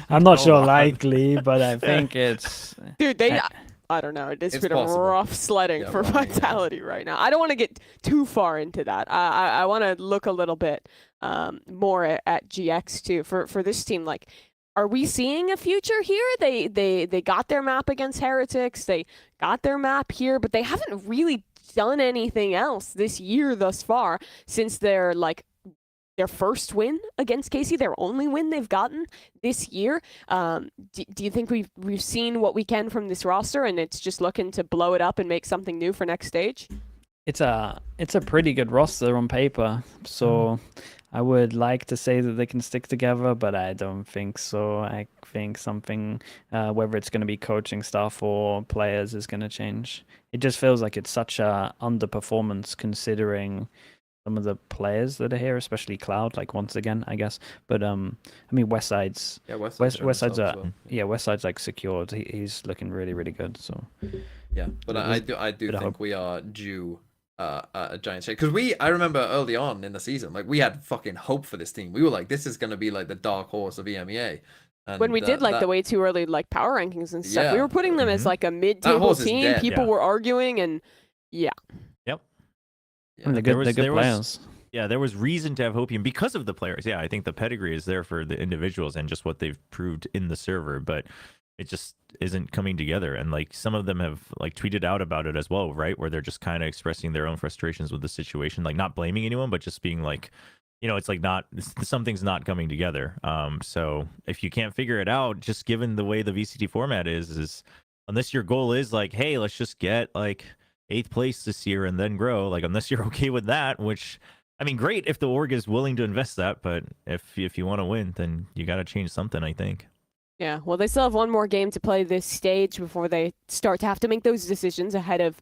I'm not sure on. likely, but I think it's. Dude, I don't know. It's been possible. a rough sledding Yeah, for well, I mean, yeah. Vitality right now. I don't want to get too far into that. I want to look a little bit more at GX too for this team. Like, are we seeing a future here? They got their map against Heretics. They got their map here, but they haven't really done anything else this year thus far since their first win against Casey, their only win they've gotten this year. Do you think we've seen what we can from this roster, and it's just looking to blow it up and make something new for next stage? It's a pretty good roster on paper, so I would like to say that they can stick together, but I don't think so. I think something, whether it's going to be coaching staff or players, is going to change. It just feels like it's such a underperformance considering some of the players that are here, especially Cloud, like once again, I guess. But I mean, Westside's Westside's like secured. He's looking really, really good. So yeah, but I do think we are due a giant shake, because I remember early on in the season, like, we had fucking hope for this team. We were like, this is going to be like the dark horse of EMEA. And when we did the way too early power rankings and stuff, we were putting them as like a mid-table team. Dead, People were arguing, and Yep. I mean, they're good players. There was reason to have hopium because of the players. Yeah, I think the pedigree is there for the individuals and just what they've proved in the server, but it just isn't coming together. And like some of them have like tweeted out about it as well, right? Where they're just kind of expressing their own frustrations with the situation, like not blaming anyone, but just being like, it's like something's not coming together. So if you can't figure it out, just given the way the VCT format is unless your goal is like, hey, let's just get like 8th place this year and then grow, like, unless you're okay with that, which, I mean, great if the org is willing to invest that, but if you want to win, then you got to change something, I think. Yeah, well, they still have one more game to play this stage before they start to have to make those decisions ahead of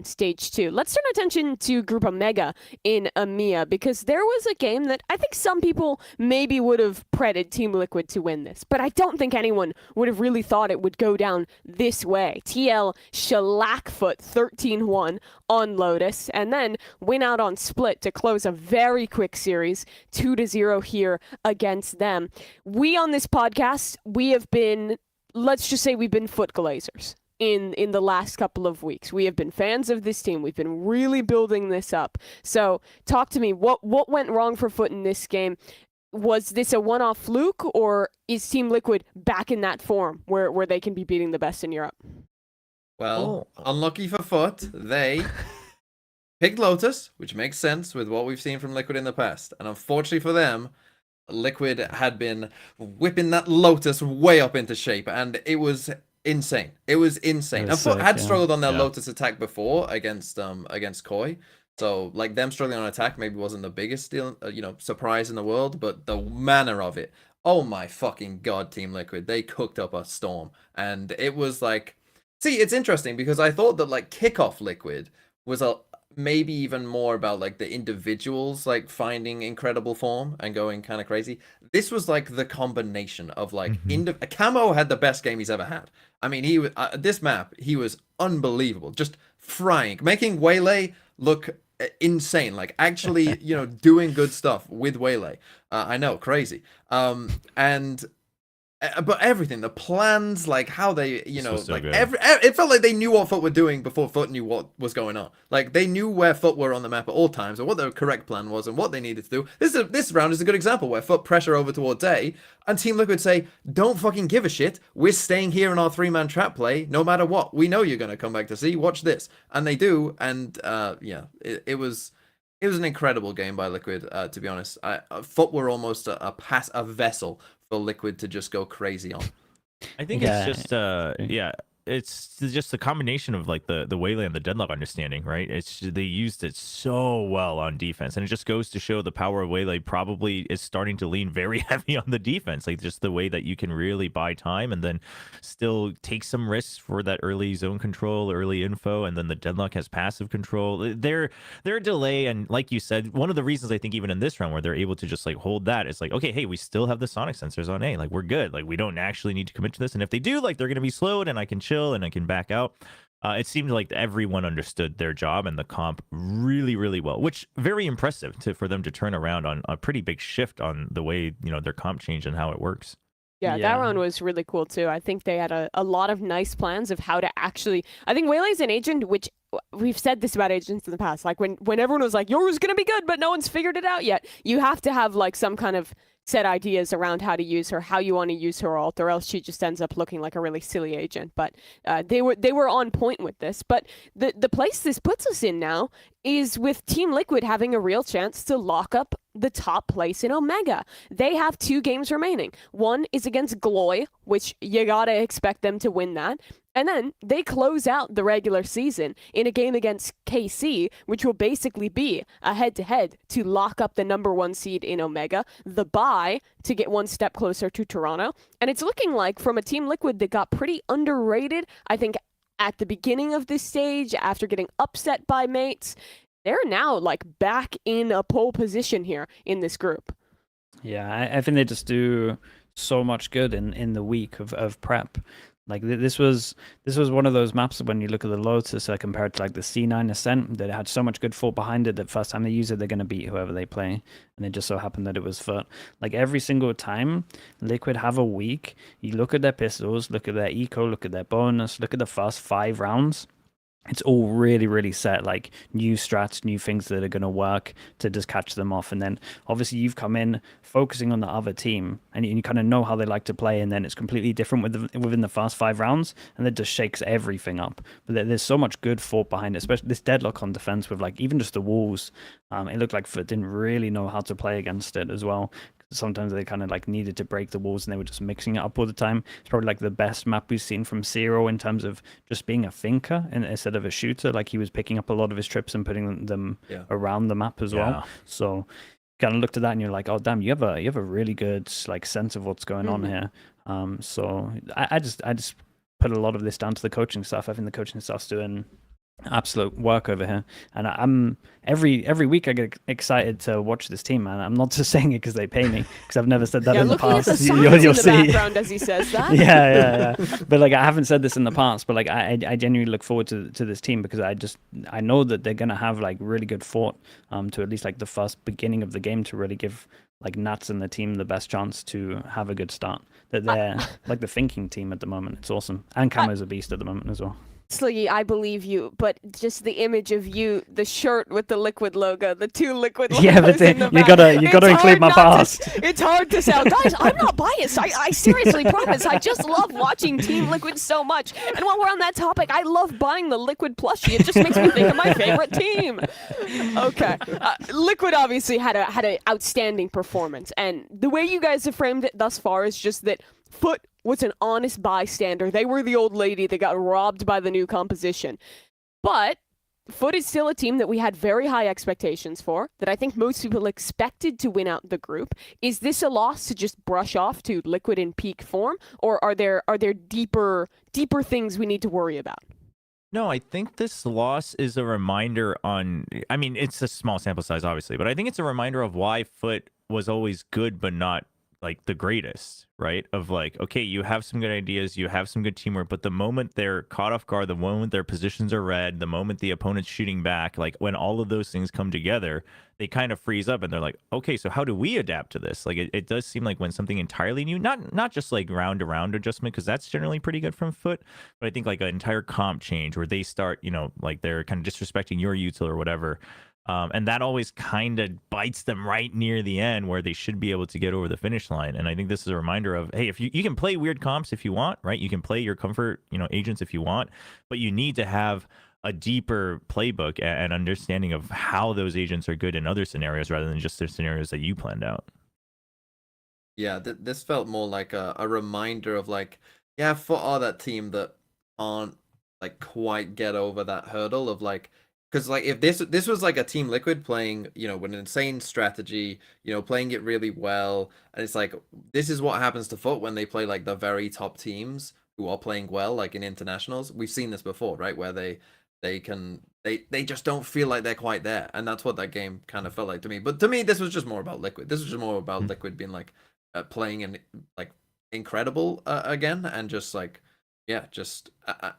stage 2. Let's turn attention to Group Omega in EMEA, because there was a game that I think some people maybe would have predicted Team Liquid to win this, but I don't think anyone would have really thought it would go down this way. TL shellackfoot 13-1 on Lotus, and then win out on Split to close a very quick series, 2-0 here against them. We on this podcast, we have been, let's just say we've been foot glazers in the last couple of weeks. We have been fans of this team. We've been really building this up. So talk to me, what went wrong for Foot in this game? Was this a one-off fluke, or is Team Liquid back in that form where they can be beating the best in Europe? Well, unlucky for Foot, they picked Lotus, which makes sense with what we've seen from Liquid in the past. And unfortunately for them, Liquid had been whipping that Lotus way up into shape, and it was insane. It was insane. And Foot had struggled on their Lotus attack before against Koi. So like them struggling on attack maybe wasn't the biggest deal, surprise in the world, but the manner of it, oh my fucking god, Team Liquid, they cooked up a storm. And it was like, see, it's interesting because I thought that like kickoff Liquid was maybe even more about like the individuals like finding incredible form and going kind of crazy. This was like the combination of like Camo had the best game he's ever had. I mean, he was this map, he was unbelievable, just frying, making Waylay look insane, like actually doing good stuff with Waylay. I know, crazy. But everything, the plans, like how they, it felt like they knew what Foot were doing before Foot knew what was going on. Like they knew where Foot were on the map at all times and what the correct plan was and what they needed to do. This round is a good example where Foot pressure over towards A and Team Liquid say, don't fucking give a shit. We're staying here in our 3-man trap play no matter what. We know you're going to come back to C. Watch this. And they do. And it was an incredible game by Liquid, to be honest. Foot were almost a vessel for Liquid to just go crazy on. I think it's just it's just the combination of like the Waylay and the Deadlock understanding, right? They used it so well on defense, and it just goes to show the power of Waylay probably is starting to lean very heavy on the defense, like just the way that you can really buy time and then still take some risks for that early zone control, early info, and then the Deadlock has passive control. Their delay, and like you said, one of the reasons I think even in this round where they're able to just like hold that is like, okay, hey, we still have the sonic sensors on A, like we're good, like we don't actually need to commit to this, and if they do, like they're gonna be slowed and I can chill and I can back out. It seemed like everyone understood their job and the comp really, really well, which very impressive for them to turn around on a pretty big shift on the way their comp change and how it works. Yeah, that round was really cool too. I think they had a lot of nice plans of how to actually. I think Waylay's an agent, which we've said this about agents in the past. Like when everyone was like, "Yours is gonna be good," but no one's figured it out yet. You have to have like some kind of set ideas around how to use her, how you want to use her ult, or else she just ends up looking like a really silly agent. But they were on point with this. But the place this puts us in now is with Team Liquid having a real chance to lock up the top place in Omega. They have 2 games remaining. One is against Gloy, which you gotta expect them to win that. And then they close out the regular season in a game against KC, which will basically be a head-to-head to lock up the #1 seed in Omega, the bye to get one step closer to Toronto. And it's looking like from a Team Liquid that got pretty underrated, I think, at the beginning of this stage, after getting upset by mates, they're now like back in a pole position here in this group. Yeah, I think they just do so much good in the week of prep. Like this was one of those maps when you look at the Lotus compared to like the C9 Ascent, that it had so much good thought behind it that first time they use it, they're going to beat whoever they play. And it just so happened that it was Foot. Like every single time Liquid have a week, you look at their pistols, look at their eco, look at their bonus, look at the first 5 rounds. It's all really, really set, like new strats, new things that are going to work to just catch them off. And then obviously you've come in focusing on the other team and you kind of know how they like to play. And then it's completely different within the first 5 rounds. And it just shakes everything up. But there's so much good thought behind it, especially this deadlock on defense with like even just the walls. It looked like Foot didn't really know how to play against it as well. Sometimes they kind of like needed to break the walls and they were just mixing it up all the time. It's probably like the best map we've seen from Zero in terms of just being a thinker instead of a shooter. Like he was picking up a lot of his trips and putting them around the map as well. So kind of looked at that and you're like, oh damn, you have a really good like sense of what's going on here. So I just put a lot of this down to the coaching staff. I think the coaching staff's doing absolute work over here, and I'm every week I get excited to watch this team, man. I'm not just saying it because they pay me, because I've never said that in the past. At the signs in the background as he says that. yeah. But like I haven't said this in the past, but like I genuinely look forward to this team because I know that they're gonna have like really good thought to at least like the first beginning of the game to really give like Nats and the team the best chance to have a good start. That they're like the thinking team at the moment. It's awesome, and Camo's a beast at the moment as well. Sluggy, I believe you, but just the image of you, the shirt with the Liquid logo, the 2 Liquid logos but in the you gotta include my past. It's hard to sell. Guys, I'm not biased. I seriously promise. I just love watching Team Liquid so much. And while we're on that topic, I love buying the Liquid plushie. It just makes me think of my favorite team. Okay. Liquid obviously had an outstanding performance, and the way you guys have framed it thus far is just that Foot was an honest bystander. They were the old lady that got robbed by the new composition. But Foot is still a team that we had very high expectations for, that I think most people expected to win out the group. Is this a loss to just brush off to Liquid in peak form, or are there deeper things we need to worry about? No, I think this loss is a reminder on, I mean, it's a small sample size, obviously, but I think it's a reminder of why Foot was always good, but not like the greatest, right? Of like, okay, you have some good ideas, you have some good teamwork, but the moment they're caught off guard, the moment their positions are read, the moment the opponent's shooting back, like when all of those things come together, they kind of freeze up and they're like, okay, so how do we adapt to this? Like it does seem like when something entirely new, not just like round to round adjustment, because that's generally pretty good from Foot, but I think like an entire comp change where they start, you know, like they're kind of disrespecting your util or whatever. And that always kind of bites them right near the end where they should be able to get over the finish line. And I think this is a reminder of, hey, if you can play weird comps if you want, right? You can play your comfort, you know, agents if you want, but you need to have a deeper playbook and understanding of how those agents are good in other scenarios rather than just the scenarios that you planned out. Yeah, this felt more like a reminder of like, yeah, for all that team that aren't like quite get over that hurdle of like, because like if this was like a Team Liquid playing, you know, with an insane strategy, you know, playing it really well, and it's like this is what happens to Foot when they play like the very top teams who are playing well, like in internationals. We've seen this before, right? Where they just don't feel like they're quite there, and that's what that game kind of felt like to me. But to me, this was just more about Liquid. This was just more about Liquid being like playing and like incredible again, and just like just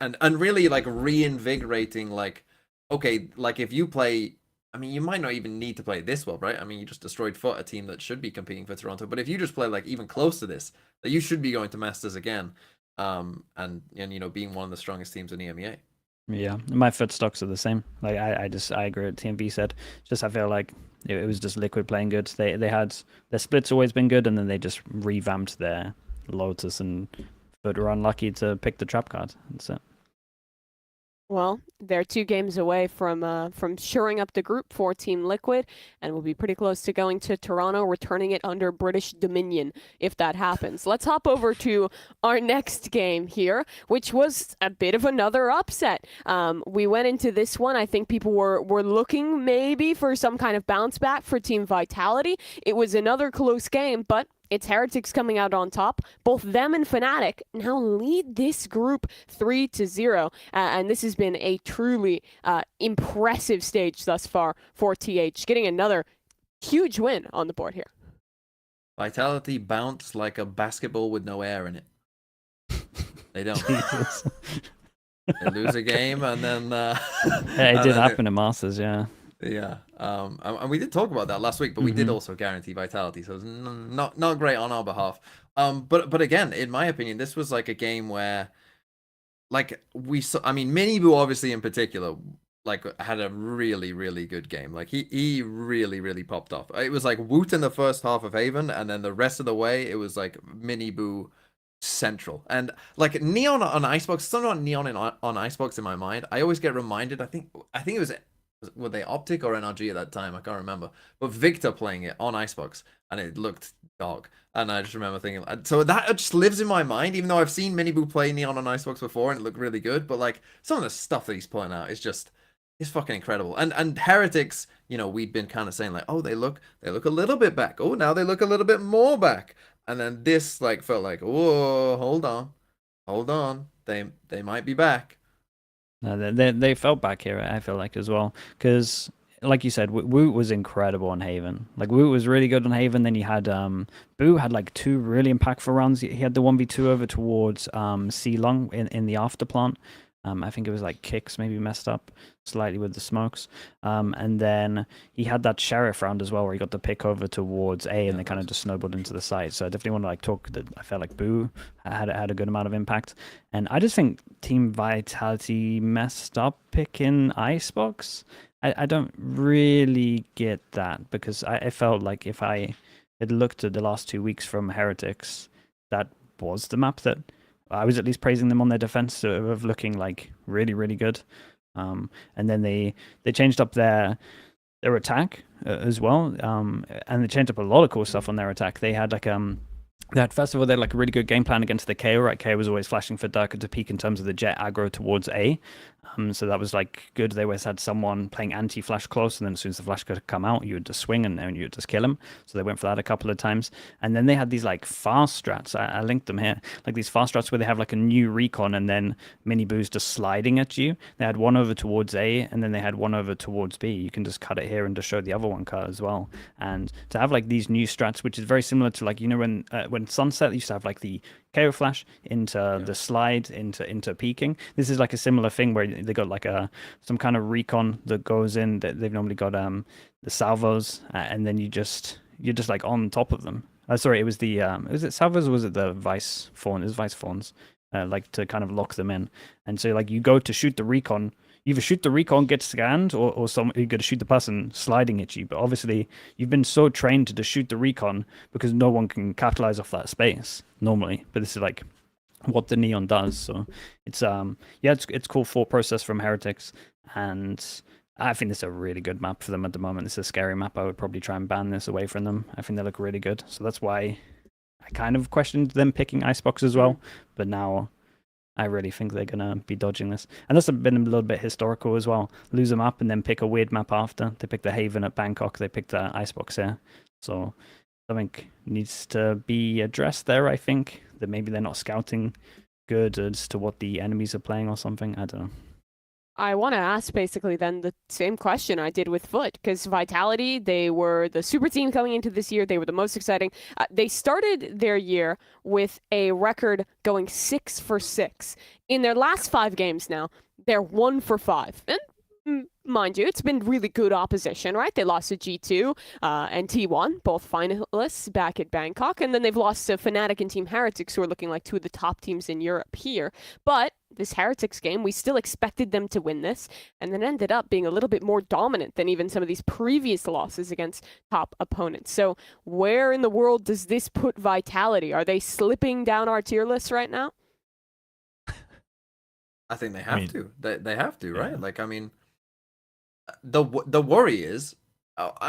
and really like reinvigorating like. Okay, like if you play, I mean, you might not even need to play this well, right? I mean, you just destroyed Foot, a team that should be competing for Toronto. But if you just play like even close to this, that you should be going to Masters again, and you know being one of the strongest teams in EMEA. Yeah, my footstocks are the same. Like I agree with TMV said. Just I feel like it was just Liquid playing good. They had their splits always been good, and then they just revamped their Lotus and but were unlucky to pick the trap card. That's it. Well, they're 2 games away from shoring up the group for Team Liquid, and will be pretty close to going to Toronto, returning it under British Dominion if that happens. Let's hop over to our next game here, which was a bit of another upset. We went into this one. I think people were looking maybe for some kind of bounce back for Team Vitality. It was another close game, but it's Heretics coming out on top. Both them and Fnatic now lead this group 3-0. And this has been a truly impressive stage thus far for TH, getting another huge win on the board here. Vitality bounce like a basketball with no air in it. They don't. They lose a game and then... Yeah, it did happen in Masters, yeah. Yeah, and we did talk about that last week, but we did also guarantee Vitality, so it was not great on our behalf. But again, in my opinion, this was like a game where, like, we saw. I mean, Minibu obviously in particular, like, had a really good game. Like he really popped off. It was like Woot in the first half of Haven, and then the rest of the way it was like Minibu central. And like Neon on Icebox, something about Neon on Icebox in my mind. I always get reminded. I think it was. Were they Optic or NRG at that time? I can't remember. But Victor playing it on Icebox, and it looked dog. And I just remember thinking, so that just lives in my mind, even though I've seen Minibu play Neon on Icebox before, and it looked really good. But like some of the stuff that he's pulling out is just, it's fucking incredible. And Heretics, you know, we'd been kind of saying like, oh, they look a little bit back. Oh, now they look a little bit more back. And then this like felt like, whoa, hold on, they might be back. No, they felt back here, I feel like, as well. Because, like you said, Woot was incredible on Haven. Like, Woot was really good on Haven. Then you had, Boo had, like, 2 really impactful runs. He had the 1v2 over towards C-Long in the afterplant. I think it was, like, Kicks maybe messed up slightly with the smokes. And then he had that Sheriff round as well, where he got the pick over towards A, and they kind of just snowballed into the side. So I definitely want to, like, talk that I felt like Boo had a good amount of impact. And I just think Team Vitality messed up picking Icebox. I don't really get that, because I felt like if I had looked at the last 2 weeks from Heretics, that was the map that I was at least praising them on their defense of looking like really good. And then they changed up their attack as well. And they changed up a lot of cool stuff on their attack. They had like first of all, they had like a really good game plan against the KO, right? KO was always flashing for Durka to peek in terms of the jet aggro towards A. So that was like good. They always had someone playing anti-flash close, and then as soon as the flash could come out, you would just swing and you would just kill him. So they went for that a couple of times. And then they had these like fast strats. I linked them here. Like these fast strats where they have like a new recon and then Minibu's just sliding at you. They had one over towards A, and then they had one over towards B. You can just cut it here and just show the other one cut as well. And to have like these new strats, which is very similar to like, you know, when Sunset used to have like the KO flash into the slide into peeking. This is like a similar thing where they got like some kind of recon that goes in. They've normally got the salvos, and then you're just like on top of them. Sorry, it was was it salvos or was it the vice fawn? It was vice fawns, like to kind of lock them in. And so like you go to shoot the recon. You either shoot the recon, get scanned, or you're going to shoot the person sliding at you. But obviously, you've been so trained to just shoot the recon because no one can capitalize off that space normally. But this is like what the Neon does. So it's it's cool thought process from Heretics, and I think this is a really good map for them at the moment. This is a scary map. I would probably try and ban this away from them. I think they look really good. So that's why I kind of questioned them picking Icebox as well. But now I really think they're going to be dodging this. And that's been a little bit historical as well. Lose a map and then pick a weird map after. They picked the Haven at Bangkok. They picked the Icebox here. So something needs to be addressed there, I think. That maybe they're not scouting good as to what the enemies are playing or something. I don't know. I want to ask basically then the same question I did with Foot, because Vitality, they were the super team coming into this year. They were the most exciting. They started their year with a record going 6 for 6. In their last 5 games now, they're 1 for 5. And mind you, it's been really good opposition, right? They lost to G2 and T1, both finalists back at Bangkok, and then they've lost to Fnatic and Team Heretics, who are looking like two of the top teams in Europe here. But this Heretics game, we still expected them to win this, and then ended up being a little bit more dominant than even some of these previous losses against top opponents. So where in the world does this put Vitality? Are they slipping down our tier list right now? I think they have to. They have to, right? Yeah. Like, I mean, the worry is,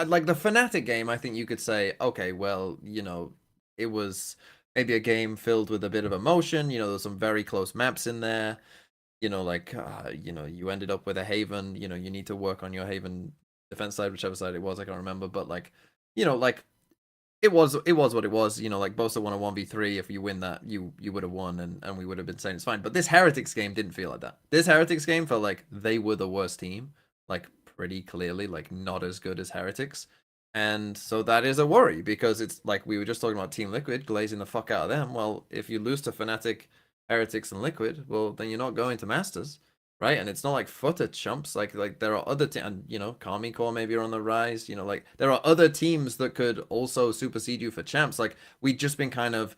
like the Fnatic game. I think you could say, okay, well, you know, it was maybe a game filled with a bit of emotion. You know, there's some very close maps in there. You know, like, you know, you ended up with a Haven. You know, you need to work on your Haven defense side, whichever side it was. I can't remember, but like, you know, like. It was what it was, you know, like Bosa won a 1v3. If you win that, you would have won, and we would have been saying it's fine. But this Heretics game didn't feel like that. This Heretics game felt like they were the worst team, like pretty clearly, like not as good as Heretics. And so that is a worry, because it's like we were just talking about Team Liquid glazing the fuck out of them. Well, if you lose to Fnatic, Heretics, and Liquid, well, then you're not going to Masters. Right, and it's not like footer chumps. Like there are other and you know, Karmine Corp maybe are on the rise. You know, like there are other teams that could also supersede you for champs. Like we've just been kind of,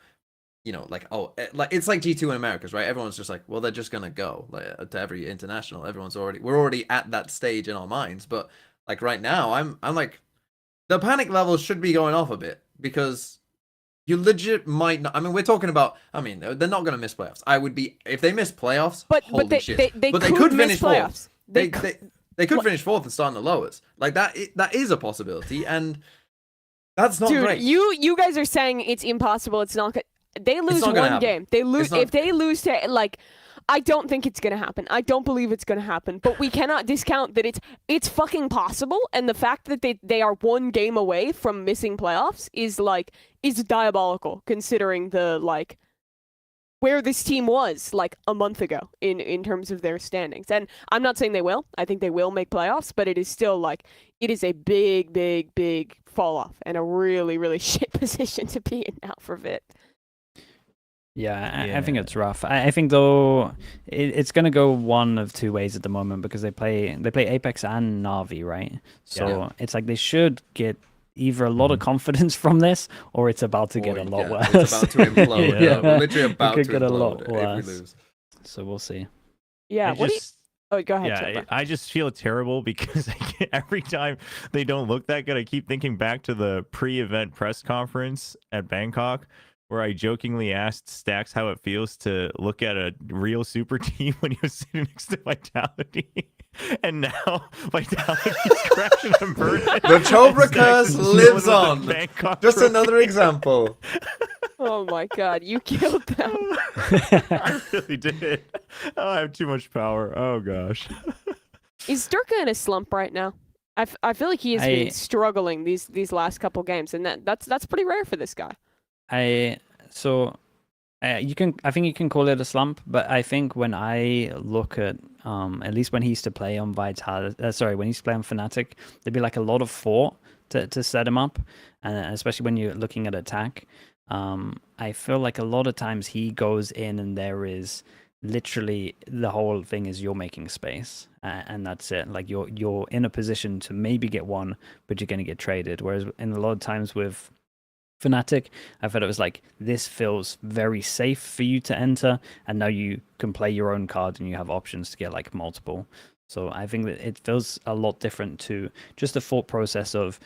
you know, like like it's like G2 in Americas, right? Everyone's just like, well, they're just gonna go like to every international. We're already at that stage in our minds. But like right now, I'm like, the panic levels should be going off a bit, because you legit might not. I mean, we're talking about. I mean, they're not going to miss playoffs. I would be if they miss playoffs. But holy shit! they but could finish miss fourth. playoffs. They could finish fourth and start in the lowest. Like that. That is a possibility, and that's not Dude, great. you guys are saying it's impossible. It's not. They lose not gonna one happen. game. They lose It's not- if they lose to like. I don't think it's gonna happen. I don't believe it's gonna happen. But we cannot discount that it's fucking possible. And the fact that they are one game away from missing playoffs is diabolical, considering the like where this team was like a month ago in terms of their standings. And I'm not saying they will. I think they will make playoffs, but it is still like it is a big fall off and a really shit position to be in now for Vit. Yeah, I think it's rough. I think though it's gonna go one of two ways at the moment, because they play Apex and Navi, right? So it's like they should get either a lot of confidence from this, or it's about to get a lot worse. It's about to implode. Yeah. We're literally about could to get a implode lot if worse. we lose. So we'll see. Yeah. Go ahead. Yeah, Chopper. I just feel terrible because every time they don't look that good, I keep thinking back to the pre-event press conference at Bangkok, where I jokingly asked Stacks how it feels to look at a real super team when he was sitting next to Vitality. And now Vitality's crashing and burning. The Chobra And Stacks curse is lives chilling on. with the Bangkok Just trophy. another example. Oh my god, you killed them. I really did. Oh, I have too much power. Oh gosh. Is Durka in a slump right now? I feel like he has been struggling these last couple games, and that's pretty rare for this guy. I think you can call it a slump, but I think when I look at least when he used to play on when he used to play on Fnatic, there'd be like a lot of thought to set him up, and especially when you're looking at attack. I feel like a lot of times he goes in and there is literally the whole thing is you're making space, and that's it. Like you're in a position to maybe get one, but you're going to get traded. Whereas in a lot of times with Fnatic, I felt it was like this feels very safe for you to enter, and now you can play your own card and you have options to get like multiple. So I think that it feels a lot different to just the thought process of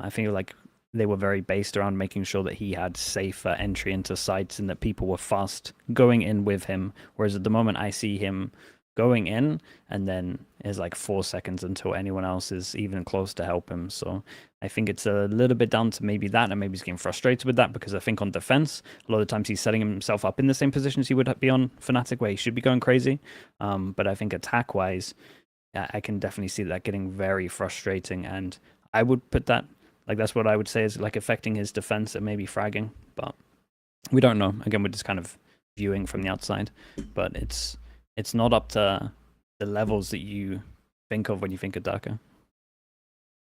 I feel like they were very based around making sure that he had safer entry into sites and that people were fast going in with him. Whereas at the moment I see him going in and then is like 4 seconds until anyone else is even close to help him. So I think it's a little bit down to maybe that, and maybe he's getting frustrated with that, because I think on defense, a lot of times he's setting himself up in the same positions he would be on Fnatic, where he should be going crazy. But I think attack-wise, I can definitely see that getting very frustrating, and I would put that, like that's what I would say is like affecting his defense and maybe fragging, but we don't know. Again, we're just kind of viewing from the outside, but it's not up to the levels that you think of when you think of Daka.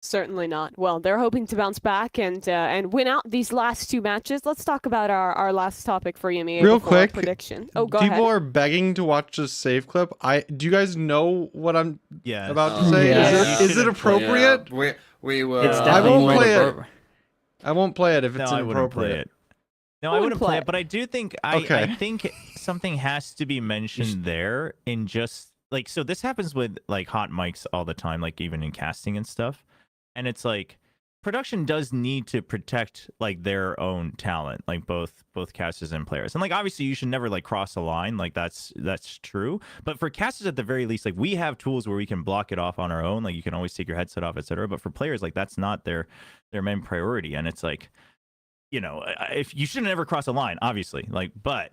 Certainly not. Well, they're hoping to bounce back and win out these last 2 matches. Let's talk about our last topic for EMEA Real before our quick, prediction. Oh, go People ahead. are begging to watch this save clip. Do you guys know what I'm Yeah. about to say? Yeah. Is it appropriate? Yeah, we were. It's I definitely won't more play it. appropriate. I won't play it if it's No, I wouldn't play inappropriate. it. No, I I wouldn't wouldn't play play it, it. but I do think Okay. I think something has to be mentioned there in just like so this happens with like hot mics all the time, like even in casting and stuff. And it's like production does need to protect like their own talent, like both casters and players. And like obviously you should never like cross a line, like that's true. But for casters at the very least, like we have tools where we can block it off on our own. Like you can always take your headset off, etc. But for players, like that's not their main priority. And it's like, you know, if you shouldn't ever cross a line, obviously, like, but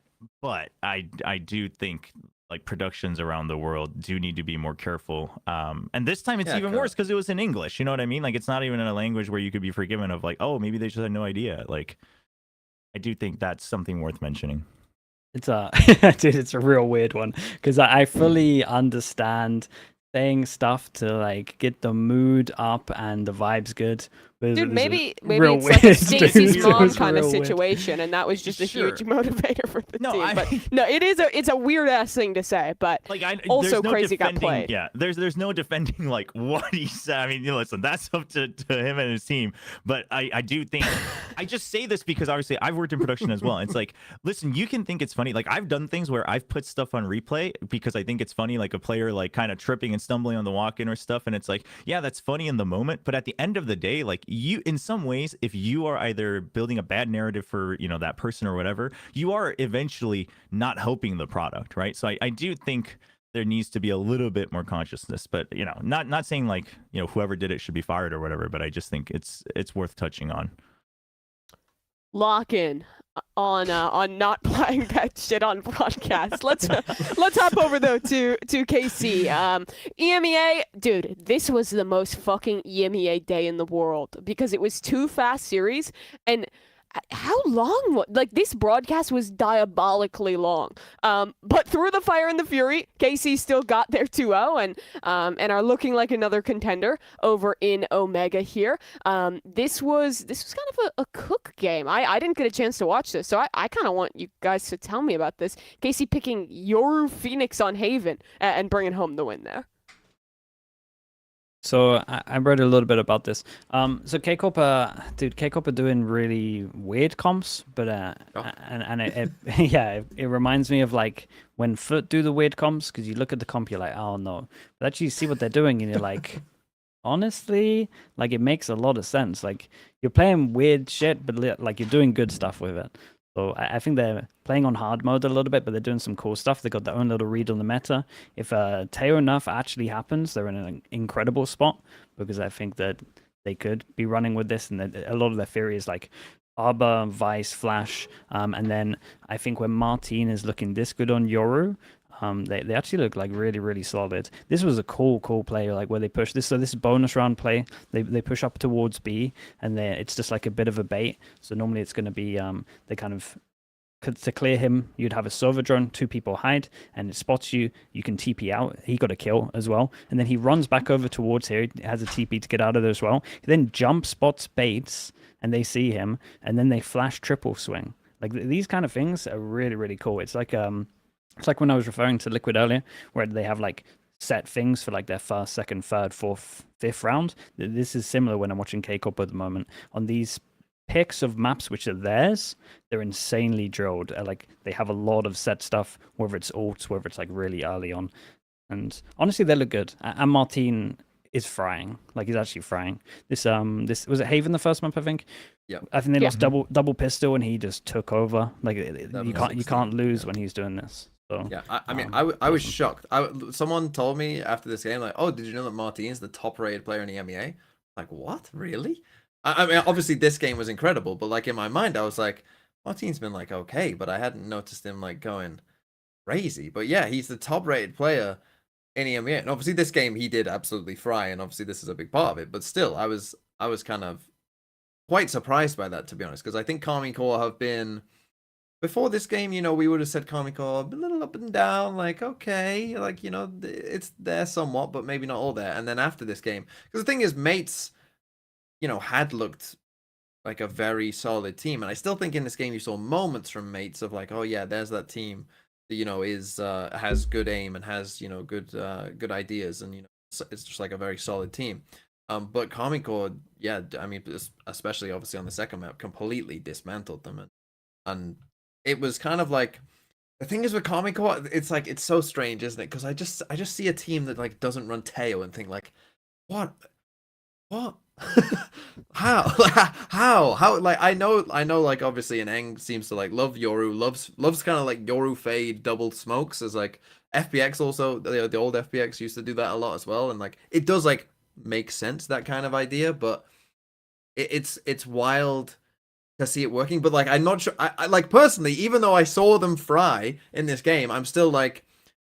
I do think like productions around the world do need to be more careful. And this time it's Yeah, even correct. worse because it was in English. You know what I mean? Like it's not even in a language where you could be forgiven of like, oh, maybe they just had no idea. Like, I do think that's something worth mentioning. It's a dude, it's a real weird one because I fully understand saying stuff to like get the mood up and the vibes good. But Dude, it's maybe real it's like a weird, Stacey's dude. mom It's kind of real weird. situation, and that was just a huge Sure. motivator for the No, team. I- But no, it's a weird ass thing to say. But Like Also there's no crazy got defending, played. Yeah, there's no defending like what he said. I mean, you know, listen, that's up to him and his team. But I do think I just say this because obviously I've worked in production as well. It's like, listen, you can think it's funny. Like I've done things where I've put stuff on replay because I think it's funny, like a player like kind of tripping and stumbling on the walk-in or stuff. And it's like, yeah, that's funny in the moment. But at the end of the day, like you, in some ways, if you are either building a bad narrative for, you know, that person or whatever, you are eventually not helping the product, right? So I do think there needs to be a little bit more consciousness, but you know, not saying like, you know, whoever did it should be fired or whatever, but I just think it's worth touching on. lock in on not playing that shit on broadcast. Let's hop over though to KC. EMEA, dude, this was the most fucking EMEA day in the world because it was 2 fast series and how long? Like this broadcast was diabolically long. But through the fire and the fury, KC still got their 2-0 and are looking like another contender over in Omega here. This was kind of a cook game. I didn't get a chance to watch this, so I kind of want you guys to tell me about this. KC picking your Phoenix on Haven and bringing home the win there. So I read a little bit about this. So K-Corp, dude, K-Corp are doing really weird comps, but and it yeah, it reminds me of like when Foot do the weird comps because you look at the comp, you're like, oh no, but actually you see what they're doing and you're like, honestly, like it makes a lot of sense. Like you're playing weird shit, but like you're doing good stuff with it. So I think they're playing on hard mode a little bit, but they're doing some cool stuff. They got their own little read on the meta. If Teo enough actually happens, they're in an incredible spot because I think that they could be running with this, and a lot of their theory is like Arbor, Vice, Flash, and then I think when Martin is looking this good on Yoru, they actually look like really, really solid. This was a cool play, like where they push this. So this is bonus round play. They push up towards B, and it's just like a bit of a bait. So normally it's going to be they kind of to clear him. You'd have a Sova drone, 2 people hide, and it spots you. You can TP out. He got a kill as well, and then he runs back over towards here. He has a TP to get out of there as well. He then jump spots baits, and they see him, and then they flash triple swing. Like these kind of things are really, really cool. It's like when I was referring to Liquid earlier, where they have like set things for like their first, second, third, fourth, fifth round. This is similar when I'm watching K-Corp at the moment. On these picks of maps which are theirs, they're insanely drilled. Like they have a lot of set stuff, whether it's ults, whether it's like really early on. And honestly, they look good. And Martin is frying. Like he's actually frying. This was it Haven the first map, I think. Yeah. I think they lost double pistol and he just took over. Like you can't lose when he's doing this. So, yeah, I mean, I was shocked. Someone told me after this game, like, oh, did you know that Martin's the top-rated player in the EMEA? Like, what? Really? I mean, obviously this game was incredible, but like in my mind, I was like, Martin's been like okay, but I hadn't noticed him like going crazy. But yeah, he's the top-rated player in EMEA, and obviously this game he did absolutely fry, and obviously this is a big part of it. But still, I was kind of quite surprised by that, to be honest, because I think Karmine Corp have been. Before this game, you know, we would have said Karmine Corp a little up and down, like, okay, like, you know, it's there somewhat, but maybe not all there. And then after this game, because the thing is, mates had looked like a very solid team. And I still think in this game you saw moments from mates of like, oh yeah, there's that team that, is has good aim and has, good ideas, and it's just like a very solid team. But Karmine Corp, yeah, I mean, especially obviously on the second map, completely dismantled them, and it was kind of like, the thing is with Karmine Corp, it's like, it's so strange, isn't it? Because I just see a team that like doesn't run tail and think like, what how like I know like obviously an Eng seems to like love Yoru, loves kind of like Yoru Fade double smokes, as like FPX also, the old FPX used to do that a lot as well, and like it does like make sense, that kind of idea, but it's wild to see it working. But like I'm not sure, I like personally, even though I saw them fry in this game, I'm still like,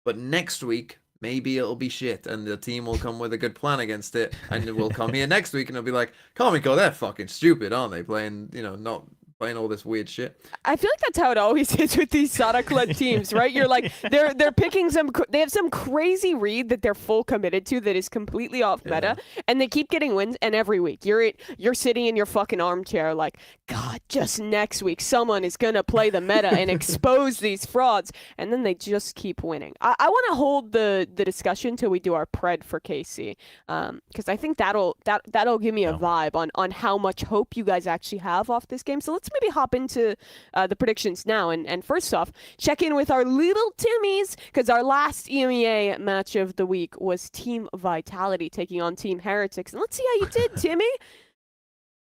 but next week maybe it'll be shit, and the team will come with a good plan against it, and we'll come here next week and it'll be like, Karmine Corp, they're fucking stupid, aren't they? Playing, not playing all this weird shit. I feel like that's how it always is with these Sonic-led teams, right? You're like, they're picking they have some crazy read that they're full committed to that is completely off meta, and they keep getting wins. And every week, you're sitting in your fucking armchair like, God, just next week someone is gonna play the meta and expose these frauds, and then they just keep winning. I want to hold the discussion till we do our pred for KC, because I think that'll give me a vibe on how much hope you guys actually have off this game. So let's maybe hop into the predictions now. And first off, check in with our little Timmies, because our last EMEA match of the week was Team Vitality taking on Team Heretics. And let's see how you did, Timmy.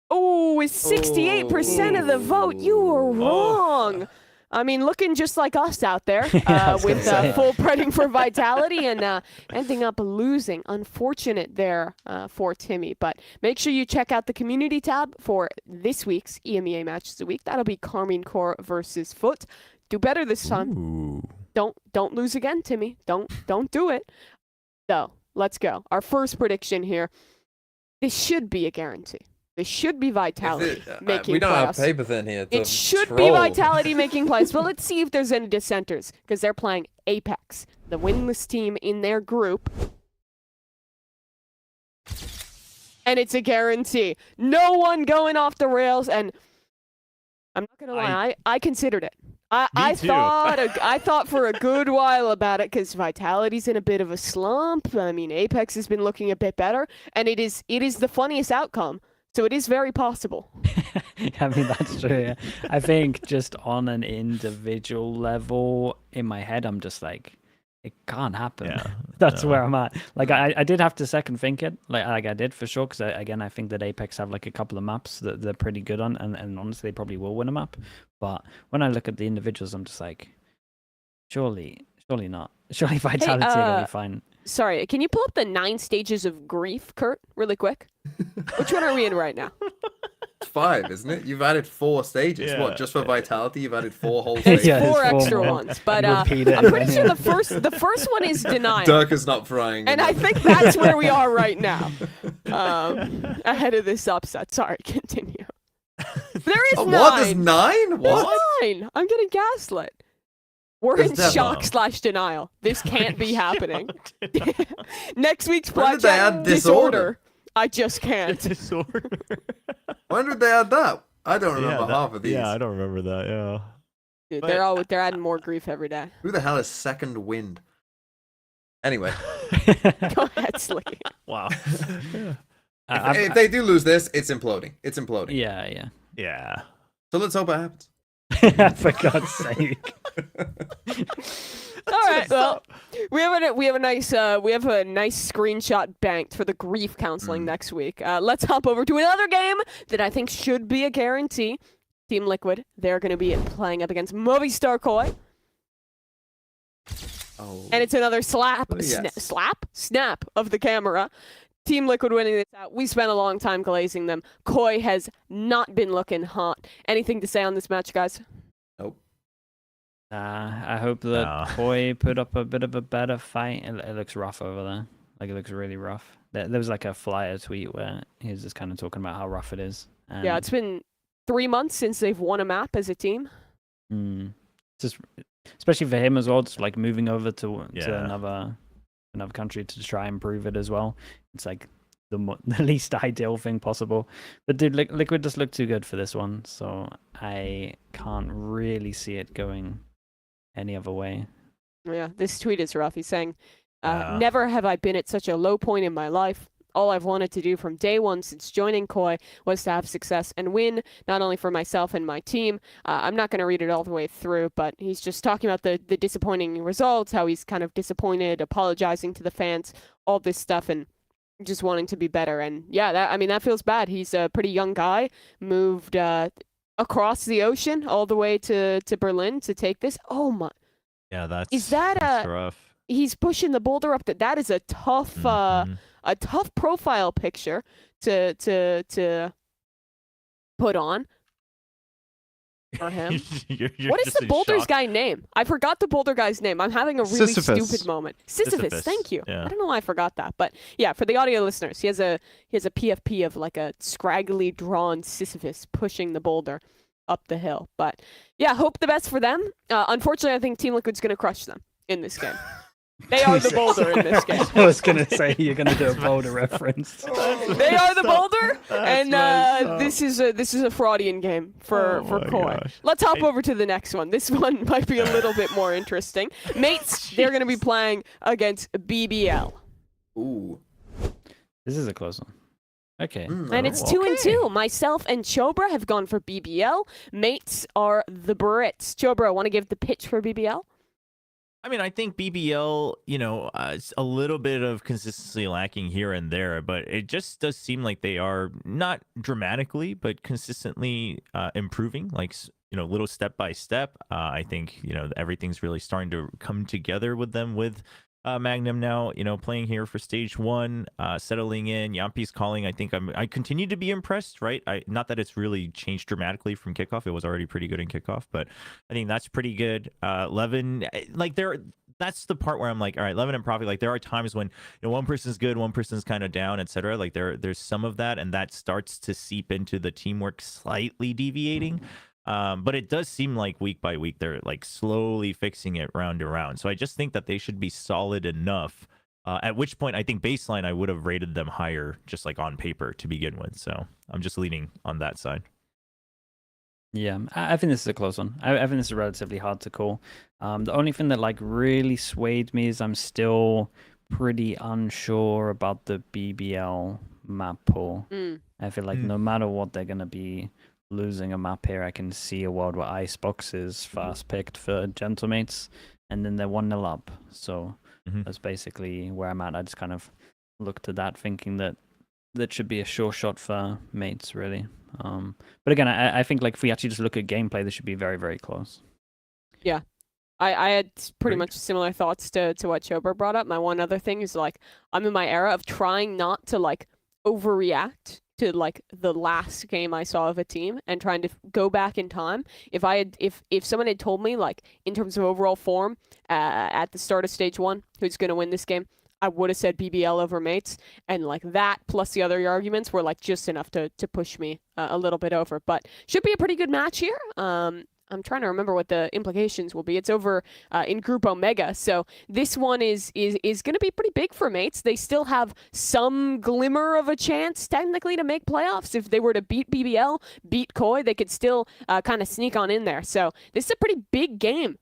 Oh, with 68% of the vote, you were wrong. I mean, looking just like us out there with full predding for Vitality and ending up losing. Unfortunate there for Timmy. But make sure you check out the community tab for this week's EMEA matches of the week. That'll be Karmine Corp versus Foot. Do better this time. Ooh. Don't lose again, Timmy. Don't do it. So let's go. Our first prediction here. This should be a guarantee. This should be Vitality making we don't playoffs. have paper thin here. It should be Vitality making plays. But let's see if there's any dissenters, because they're playing Apex, the winless team in their group. And it's a guarantee. No one going off the rails. And I'm not gonna lie, I considered it. I thought for a good while about it, because Vitality's in a bit of a slump. I mean, Apex has been looking a bit better, and it is the funniest outcome. So it is very possible. I mean, that's true. Yeah. I think just on an individual level, in my head, I'm just like, it can't happen. Yeah, That's where I'm at. Like, I did have to second think it. Like I did for sure, because again, I think that Apex have like a couple of maps that they're pretty good on, and honestly, they probably will win a map. But when I look at the individuals, I'm just like, surely not. Surely Vitality are gonna be fine. Sorry, can you pull up the 9 stages of grief, Kurt, really quick? Which one are we in right now? 5, isn't it? You've added 4 stages. Yeah. What, just for Vitality? You've added 4 whole It's stages. Yeah, 4 it's 4 extra more. ones, but Repeat it I'm pretty again, sure yeah. the first one is denial. Dirk is not frying. And I think that's where we are right now, ahead of this upset. Sorry, continue. There is 9. What? There's 9? What? There's 9. I'm getting gaslit. We're There's in definitely- shock/denial. This can't be happening. Next week's When Plat did they Chat add disorder? I just can't. Disorder. When did they add that? I don't remember half of these. Yeah, I don't remember that. Yeah. Dude, But- they're adding more grief every day. Who the hell is Second Wind? Anyway, Go ahead, Slicky. Wow. if they do lose this, it's imploding. It's imploding. Yeah. Yeah. So let's hope it happens. For God's sake. All right, well, we have a nice screenshot banked for the grief counseling next week. Let's hop over to another game that I think should be a guarantee. Team Liquid, they're going to be playing up against Movistar Koi. Oh. And it's another snap of the camera. Team Liquid winning this out. We spent a long time glazing them. Koi has not been looking hot. Anything to say on this match, guys? Nope. I hope that Koi put up a bit of a better fight. It looks rough over there. Like, it looks really rough. There was like a flyer tweet where he was just kind of talking about how rough it is. And Yeah, it's been 3 months since they've won a map as a team. Just especially for him as well. It's like moving over to Yeah. another country to try and prove it as well. It's like the least ideal thing possible. But dude, Liquid just looked too good for this one, so I can't really see it going any other way. Yeah, this tweet is rough. He's saying, Yeah. never have I been at such a low point in my life. All I've wanted to do from day one since joining Koi was to have success and win, not only for myself and my team. I'm not going to read it all the way through, but he's just talking about the disappointing results, how he's kind of disappointed, apologizing to the fans, all this stuff, and just wanting to be better. And yeah, that feels bad. He's a pretty young guy, moved across the ocean all the way to Berlin to take this. Oh my. Yeah, Is that that's rough. He's pushing the boulder up. That is a tough Mhm. a tough profile picture to put on for him. You're What is just the in boulder's shock. guy name? I forgot the boulder guy's name. I'm having a really Sisyphus. stupid moment. Sisyphus, Sisyphus, thank you. yeah. I don't know why I forgot that, but yeah, for the audio listeners, he has a PFP of like a scraggly drawn Sisyphus pushing the boulder up the hill. But yeah, hope the best for them. Unfortunately, I think Team Liquid's gonna crush them in this game. They are the boulder in this game. I was gonna say you're gonna do a boulder reference. They are the boulder, and messed up. this is a Fraudian game for Oh my Koi. gosh. Let's hop over to the next one. This one might be a little bit more interesting. Mates, they're going to be playing against BBL, Ooh. This is a close one. Okay. and it's 2-2. Myself and Chobra have gone for BBL. Mates are the Brits. Chobra, want to give the pitch for BBL? I mean, I think BBL, it's a little bit of consistency lacking here and there, but it just does seem like they are not dramatically, but consistently improving, like, little step by step. I think, everything's really starting to come together with them with Magnum now, playing here for stage 1, settling in. Yampi's calling. I think I continue to be impressed, right? Not that it's really changed dramatically from kickoff. It was already pretty good in kickoff, but I think that's pretty good. Levin, that's the part where I'm like, all right, Levin and Prophet, like there are times when one person's good, one person's kind of down, etc. Like there's some of that, and that starts to seep into the teamwork slightly deviating. But it does seem like week by week they're like slowly fixing it round to round. So I just think that they should be solid enough. At which point I think baseline I would have rated them higher, just like on paper to begin with. So I'm just leaning on that side. Yeah, I think this is a close one. I think this is relatively hard to call. The only thing that like really swayed me is I'm still pretty unsure about the BBL map pool. I feel like no matter what, they're gonna be losing a map here. I can see a world where Icebox is fast picked for Gentlemates, and then they're 1-0 up. So that's basically where I'm at. I just kind of looked at that thinking that should be a sure shot for Mates, really. But again, I think like if we actually just look at gameplay, this should be very, very close. Yeah. I had pretty much similar thoughts to what Chobra brought up. My one other thing is like I'm in my era of trying not to like overreact to like the last game I saw of a team and trying to go back in time. If someone had told me like in terms of overall form at the start of stage 1 who's going to win this game, I would have said BBL over Mates, and like that plus the other arguments were like just enough to push me a little bit over. But should be a pretty good match here. I'm trying to remember what the implications will be. It's over in Group Omega, so this one is going to be pretty big for Mates. They still have some glimmer of a chance, technically, to make playoffs. If they were to beat BBL, beat Koi, they could still kind of sneak on in there. So this is a pretty big game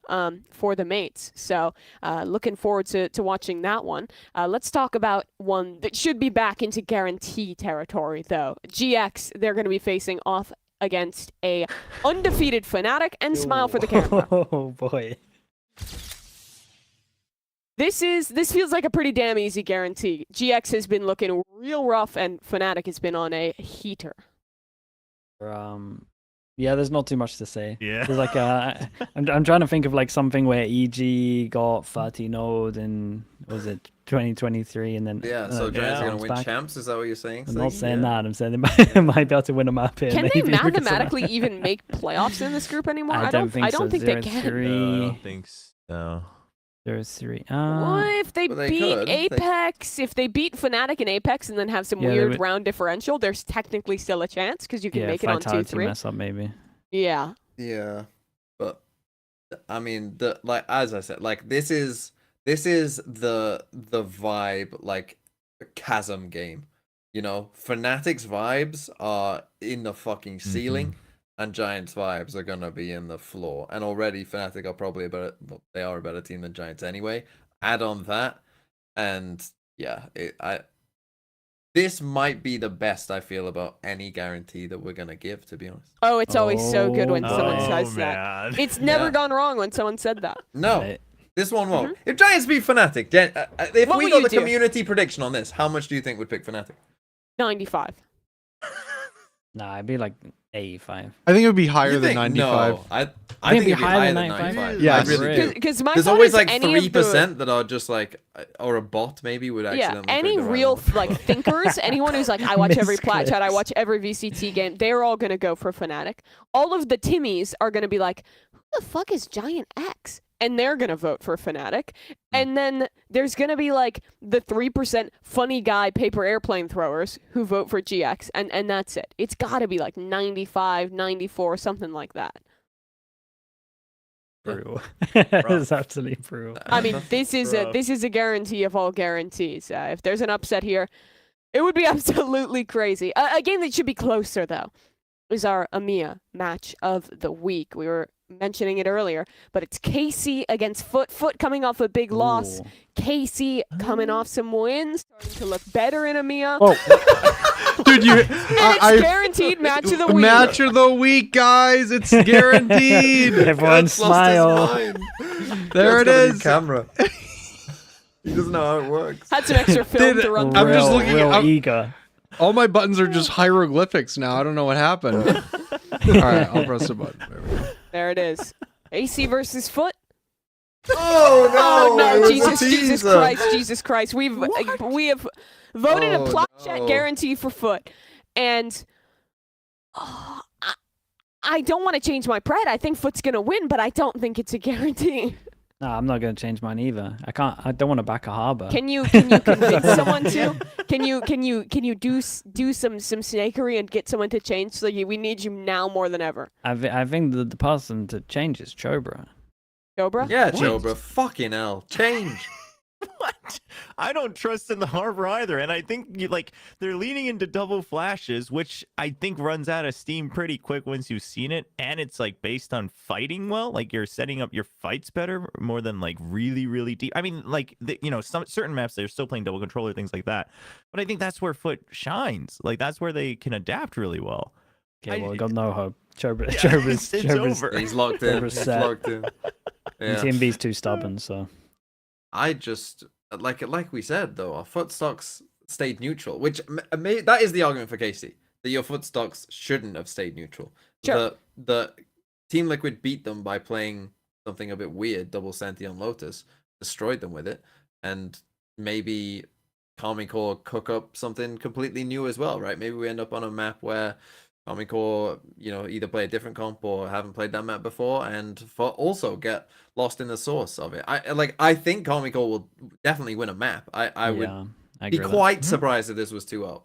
for the Mates. So looking forward to watching that one. Let's talk about one that should be back into guarantee territory, though. GX, they're going to be facing off against a undefeated Fnatic, and smile for the camera. Oh boy. This feels like a pretty damn easy guarantee. GX has been looking real rough, and Fnatic has been on a heater. Yeah, there's not too much to say. Yeah. There's like I'm trying to think of like something where EG got 30 node in, was it 2023, and then Yeah, so Giants are going to win back. champs? Is that what you're saying? I'm not saying Yeah. that. I'm saying they might be able to win a map here. Can they maybe, because of that. mathematically even make playoffs in this group anymore? I don't think I don't so. think they can. 0-3. No, I don't think so. There's 3. What if they Well, they beat could. Apex? If they beat Fnatic and Apex and then have some Yeah, they weird would- round differential, there's technically still a chance because you can Yeah, make it on Vitality 2-3. mess up maybe. Yeah. Yeah, but I mean, as I said, like this is the vibe, like chasm game. you know, Fnatic's vibes are in the fucking ceiling, and Giants' vibes are gonna be in the floor. And already Fnatic are probably a better, well, they are a better team than Giants anyway. Add on that, and yeah, this might be the best I feel about any guarantee that we're gonna give, to be honest. Oh, it's always so good when Oh, someone boy. says that. It's never Yeah. gone wrong when someone said that. No, Right. this one won't. If Giants beat Fnatic, if What we will got you the do? community prediction on this, how much do you think would pick Fnatic? 95. Nah, it'd be like 85. I think it would be higher You than think? 95. No, I it'd think be it'd be higher higher than than 95? 95. Yeah, I really really? do. Because my There's thought always is like any of the- 3% that are just like, or a bot maybe would accidentally. any pick the right real one. like thinkers, anyone who's like, I watch every Plat Chat, I Misclicks. watch every VCT game, they're all gonna go for Fnatic. All of the Timmies are gonna be like, who the fuck is GIANTX? And they're gonna vote for Fnatic. And then there's gonna be like the 3% funny guy paper airplane throwers who vote for GX, and that's it. It's gotta be like 95, 94, something like that. Brutal. It's absolutely brutal. I mean, this is a guarantee of all guarantees. If there's an upset here, it would be absolutely crazy. A game that should be closer, though, is our EMEA match of the week. We were mentioning it earlier, but it's KC against Foot. Foot coming off a big loss. Ooh. KC coming off some wins, starting to look better in EMEA. Oh, Dude, And it's guaranteed match of the week. match of the week, guys. It's guaranteed. everyone God's lost his smile. mind. There it God's got a new is. Camera. He doesn't know how it works. Had some extra film Did- to run I'm through. just looking real I'm- eager. All my buttons are just hieroglyphics now. I don't know what happened. All right, I'll press a button. There we go. There it is. AC versus Foot. Oh Oh no! it no! was a Jesus teaser. Christ! Jesus Christ! We have voted a Oh, Plat Chat no. guarantee for Foot, and I don't want to change my pred. I think Foot's gonna win, but I don't think it's a guarantee. No, I'm not going to change mine either. I don't want to back a harbor. Can you convince someone to? Can you do some snakery and get someone to change? So we need you now more than ever. I think the person to change is Chobra. Cobra. Yeah, What? Jobra. Fucking hell. Change. What? I don't trust in the harbor either, and I think they're leaning into double flashes, which I think runs out of steam pretty quick once you've seen it, and it's like based on fighting well, like you're setting up your fights better more than like really deep. I mean, like some certain maps they're still playing double controller, things like that, but I think that's where Foot shines. Like that's where they can adapt really well. Okay, well, I got no hope. Chobra's it's over. He's locked in. Jobra's He's set. locked in. And Yeah. TMB's too stubborn, so I just like we said though, our foot stocks stayed neutral, which that is the argument for Casey, that your foot stocks shouldn't have stayed neutral. Sure. The Team Liquid beat them by playing something a bit weird, double Senti on Lotus, destroyed them with it, and maybe Karmine Corp cook up something completely new as well, right? Maybe we end up on a map where Karmine Corp, either play a different comp or haven't played that map before, and also get lost in the source of it. I think Karmine Corp will definitely win a map. I would yeah, I be agree with that. quite surprised if this was 2-0.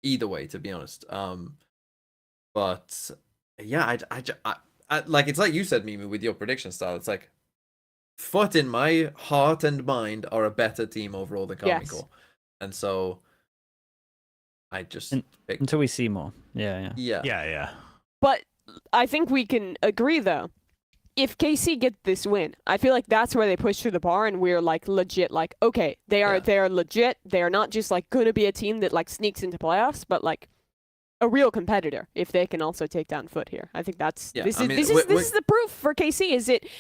Either way, to be honest. But yeah, I like it's like you said, Mimi, with your prediction style. It's like Foot in my heart and mind are a better team overall than Karmine Yes. Corp, and so I just picked. Until we see more. Yeah. Yeah. But I think we can agree, though, if KC get this win, I feel like that's where they push through the bar, and we're like legit, like, okay, they are legit. They are not just like gonna be a team that like sneaks into playoffs, but like a real competitor if they can also take down Foot here. I think that's Yeah, this I is mean, this is the proof for KC.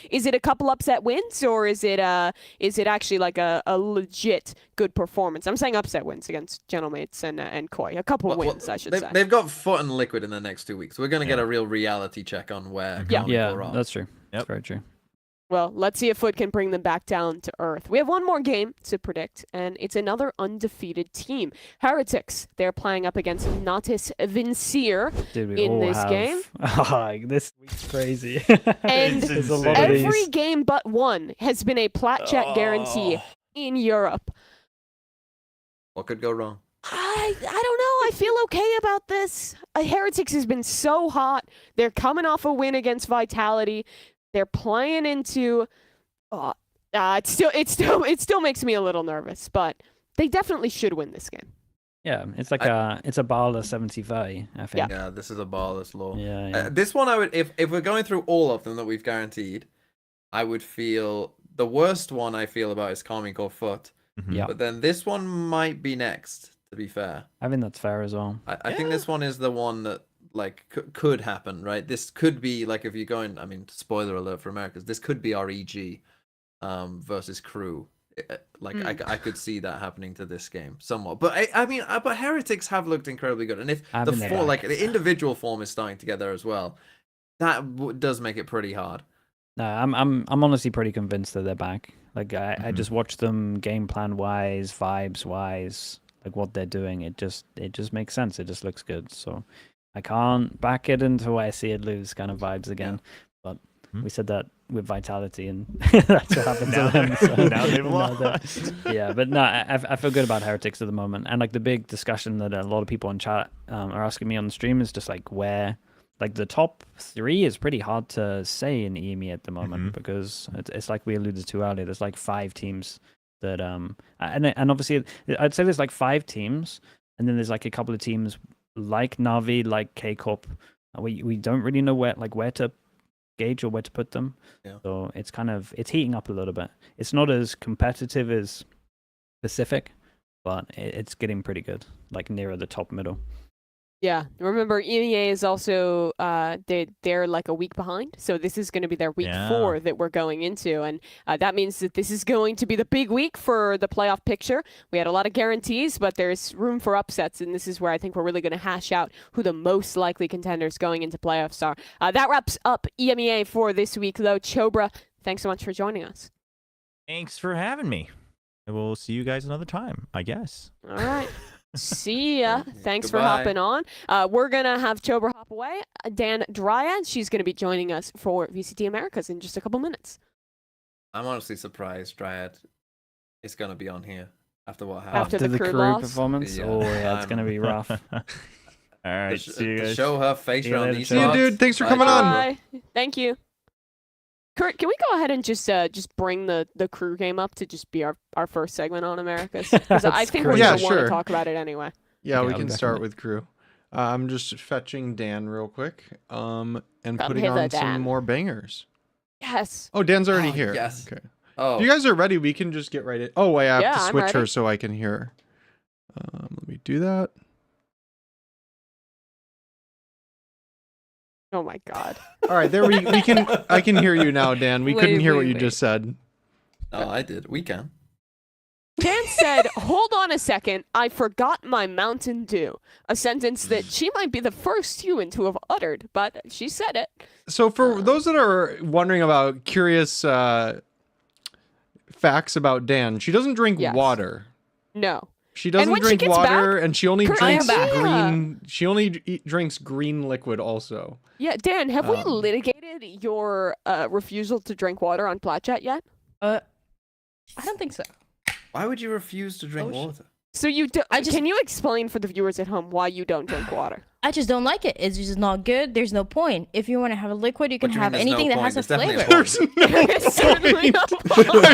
Is it a couple upset wins, or is it actually like a legit good performance? I'm saying upset wins against Gentlemates and Koi. A couple wins, I should say. They've got Foot and Liquid in the next 2 weeks. We're gonna get Yeah. a real reality check on where Yeah. Karmine Yeah, Corp are. that's true. That's Yep. very true. Well, let's see if Foot can bring them back down to earth. We have one more game to predict, and it's another undefeated team. Heretics, they're playing up against Natis Vincere. Dude, we In all this have... game? Oh, this week's crazy. And There's a lot of every these. game but one has been a Plat Chat guarantee in Europe. What could go wrong? I don't know. I feel okay about this. Heretics has been so hot. They're coming off a win against Vitality. They're playing into. It still makes me a little nervous, but they definitely should win this game. Yeah, it's like it's a Bala 75, I think. Yeah, this is a barless law. Yeah. This one I would, if we're going through all of them that we've guaranteed, I would feel the worst one I feel about is Karmine Corp foot. Mhm. Yeah. But then this one might be next, to be fair. I think that's fair as well. I think this one is the one that like could happen, right? This could be like if you're going, I mean, spoiler alert for Americas, this could be our EG versus crew. Like I could see that happening to this game somewhat, but I mean, but Heretics have looked incredibly good, and if the form, like the individual form is starting to get there as well, that does make it pretty hard. No, I'm honestly pretty convinced that they're back. Like I just watched them game plan wise, vibes wise, like what they're doing. It just makes sense. It just looks good. So I can't back it until I see it lose kind of vibes again. But we said that with Vitality, and that's what happened to them. So, now they've lost. Yeah, but no, I feel good about Heretics at the moment. And like the big discussion that a lot of people in chat are asking me on the stream is just like where, like the top 3 is pretty hard to say in EMEA at the moment because it's like we alluded to earlier. There's like 5 teams that and obviously I'd say there's like 5 teams, and then there's like a couple of teams like NAVI, like K Corp. We don't really know where to gauge or where to put them. Yeah. So it's it's heating up a little bit. It's not as competitive as Pacific, but it's getting pretty good, like nearer the top middle. Yeah, remember EMEA is also they're like a week behind, so this is going to be their week 4 that we're going into, and that means that this is going to be the big week for the playoff picture. We had a lot of guarantees, but there's room for upsets, and this is where I think we're really going to hash out who the most likely contenders going into playoffs are. That wraps up EMEA for this week, though. Chobra, thanks so much for joining us. Thanks for having me. And we'll see you guys another time, I guess. All right. See ya. Thanks for Goodbye. hopping on. We're going to have Chobra hop away. Dan Dryad, she's going to be joining us for VCT Americas in just a couple minutes. I'm honestly surprised Dryad is going to be on here after what happened. After the crew crew loss? performance. Yeah, Oh yeah, it's gonna be rough. All right, see you To guys. show her face See you around later, these Chad. See you, spots. dude. Thanks for Bye, coming on. Chobra. Bye. Thank you. Kurt, can we go ahead and just bring the crew game up to just be our first segment on Americas? Because I That's think great. we're Yeah, going to want sure. to talk about it anyway. Yeah, we Yeah, can I'll start definitely- with crew. I'm just fetching Dan real quick, and putting hither, on some Dan. more bangers. Yes. Oh, Dan's already Oh, here. yes. Okay. Oh, If you guys are ready, we can just get right in. Oh, wait, I have Yeah, to I'm switch her ready. so I can hear her. Let me do that. Oh my God. All right, there we can. I can hear you now, Dan. We couldn't Wait, hear what wait, you wait. just said. oh, I did. We can. Dan said, hold on a second, I forgot my Mountain Dew. A sentence that she might be the first human to have uttered, but she said it. So, for those that are wondering about curious facts about Dan, she doesn't drink Yes. water. No. She doesn't when she drink gets water, and she only Kurt, I am drinks back. green. She only drinks green liquid. Also, Yeah, Dan, have we Um, litigated your refusal to drink water on Plat Chat yet? I don't think so. Why would you refuse to drink Oh, water? So you do, I just- can you explain for the viewers at home why you don't drink water? I just don't like it. It's just not good. There's no point. If you want to have a liquid, you can What do you mean have there's no anything that point? has a There's definitely a flavor. point. there's no Certainly point. no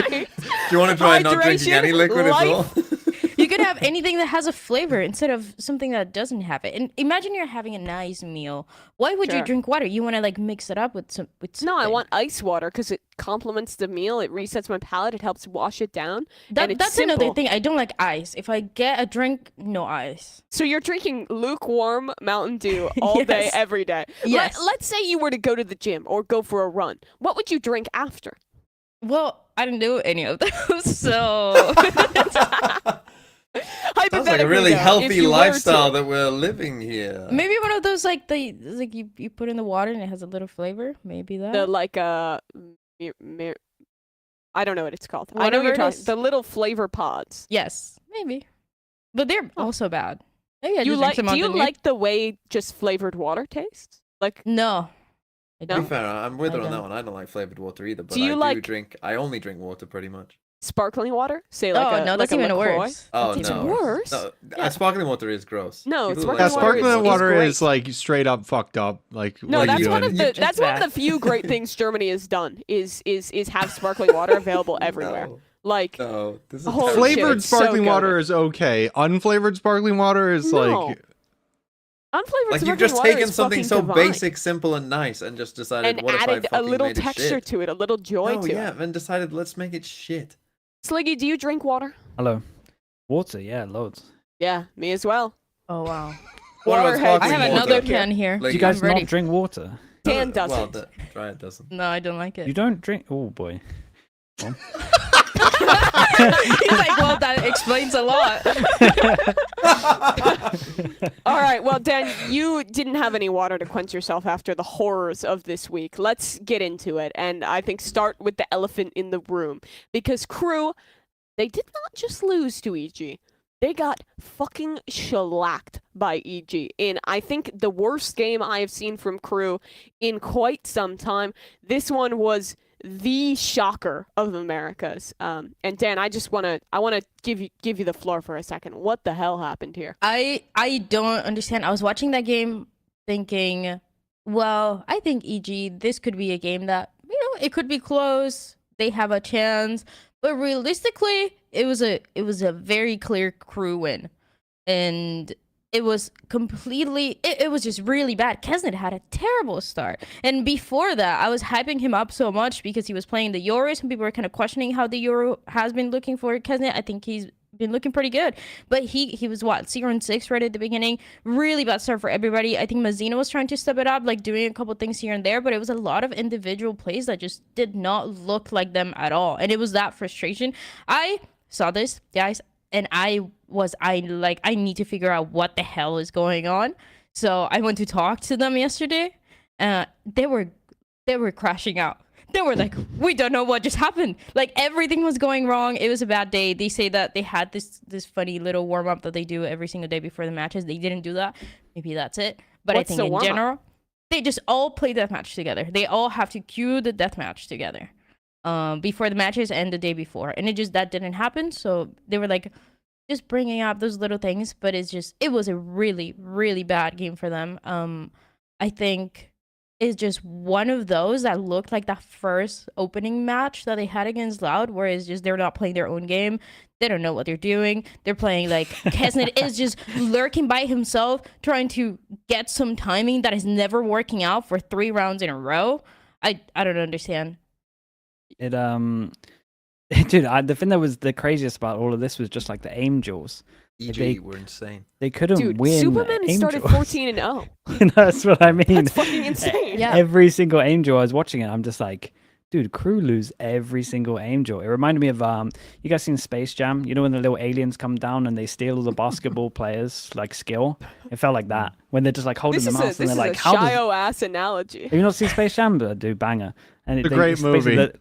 point. Do you want to try not drinking Hydration, any liquid at all? life. You could have anything that has a flavor instead of something that doesn't have it. And imagine you're having a nice meal. Why would Sure. you drink water? You want to like mix it up with some. No, I something. want ice water because it complements the meal. It resets my palate. It helps wash it down. and it's That's simple. another thing. I don't like ice. If I get a drink, no ice. So you're drinking lukewarm Mountain Dew all day, Yes. every day. Yes. Let's say you were to go to the gym or go for a run. What would you drink after? Well, I don't do any of those, so Sounds like a really Hypothetically, though, if healthy you were lifestyle to- that we're living here. maybe one of those like you put in the water and it has a little flavor. Maybe that. The like I don't know what it's called. I know Whatever you're it talking. is. The little flavor pods. Yes, maybe, but they're also bad. Maybe I You just like? drink some Do you Mountain Dew. like the way just flavored water tastes? Like, No. I To be don't. fair, I'm with I her on that don't. one. I don't like flavored water either, but Do you I do like- drink. I only drink water pretty much. sparkling water? Say like Oh a, no, like that's a even LaCroix? worse. Oh That's no, even worse. No, Yeah. sparkling water is gross. No, People sparkling Yeah, like water sparkling is water great. is like straight up fucked up. Like, No, what are you that's one doing? of the It's that's one of bad. the few great things Germany has done is have sparkling water available everywhere. No. Like, No, this is Holy terrible. shit, Flavored it's so sparkling goated. water is okay. Unflavored sparkling water is No. like unflavored Like you've sparkling just water taken is something fucking so divine. basic, simple, and nice, and just decided, And what if I added a fucking little made it texture shit? to it, a little joy No, to yeah, it. and decided let's make it shit. Sliggy, do you drink water? Hello. Water, yeah, loads. Yeah, me as well. Oh wow. What about Waterheads. I sparkling have water? another Thank you. can here. Like, Do you guys I'm ready. not drink water? Dan Well, doesn't. the Dryad doesn't. No, I don't like it. You don't drink? Oh boy. Well, He's like, well, that explains a lot. All right, well, Dan, you didn't have any water to quench yourself after the horrors of this week. Let's get into it, and I think start with the elephant in the room. Because Crew, they did not just lose to EG. They got fucking shellacked by EG in, I think, the worst game I have seen from Crew in quite some time. This one was the shocker of Americas. And Dan, I want to give you the floor for a second. What the hell happened here? I don't understand. I was watching that game thinking, well, I think EG, this could be a game that, it could be close. They have a chance. But realistically, it was a very clear Crew win. And it was completely, it was just really bad. Kesnet had a terrible start. And before that, I was hyping him up so much because he was playing the Euro. Some people were kind of questioning how the Euro has been looking for Kesnet. I think he's been looking pretty good. But he was, 0-6 right at the beginning. Really bad start for everybody. I think Mazina was trying to step it up, like doing a couple things here and there. But it was a lot of individual plays that just did not look like them at all. And it was that frustration. I saw this, guys. And I need to figure out what the hell is going on. So I went to talk to them yesterday. They were crashing out. They were like, we don't know what just happened. Like everything was going wrong. It was a bad day. They say that they had this funny little warm up that they do every single day before the matches. They didn't do that. Maybe that's it. But What's I the think in warm-up? general, they just all play deathmatch together. They all have to queue the deathmatch together. Before the matches and the day before, and that didn't happen. So they were like just bringing up those little things, but it was a really, really bad game for them. I think it's just one of those that looked like that first opening match that they had against Loud, where it's just they're not playing their own game. They don't know what they're doing. They're playing like Kesnet is just lurking by himself, trying to get some timing that is never working out for 3 rounds in a row. I don't understand. It dude, the thing that was the craziest about all of this was just like the Angels. EG They- were insane. They couldn't Dude, win. Superman started Angels. 14-0. That's what I mean. That's fucking insane. Yeah. Every single Angel I was watching it, I'm just like, dude, Crew lose every single Angel. It reminded me of you guys seen Space Jam? You know when the little aliens come down and they steal all the basketball players like skill? It felt like that when they're just like holding This the is mouse a and they're like, this is how a does Shio ass analogy. Have you not seen Space Jam? But dude, banger. And It's a great it's basically movie.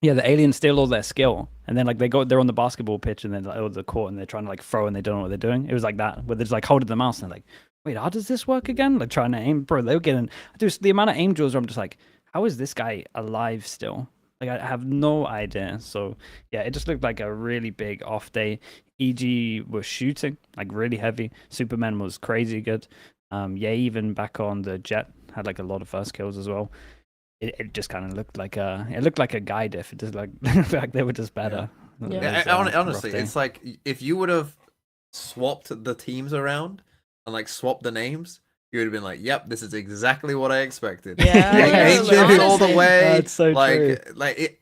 the aliens steal all their skill, and then like they're on the basketball pitch and then like, the court and they're trying to like throw and they don't know what they're doing. It was like that, where they're just like holding the mouse and they're like, wait, how does this work again? Like trying to aim, bro. They were getting just the amount of angels where I'm just like, how is this guy alive still? Like I have no idea. So yeah, it just looked like a really big off day. EG was shooting like really heavy. Superman was crazy good. Yeah, even back on the jet had like a lot of first kills as well. It just kind of looked like a guy diff. It just like like they were just better. Yeah. It was, Honestly, rough day. it's like if you would have swapped the teams around and like swapped the names, you would have been like, "Yep, this is exactly what I expected." Yeah, Like, literally, angels all the honestly. way. That's so true. like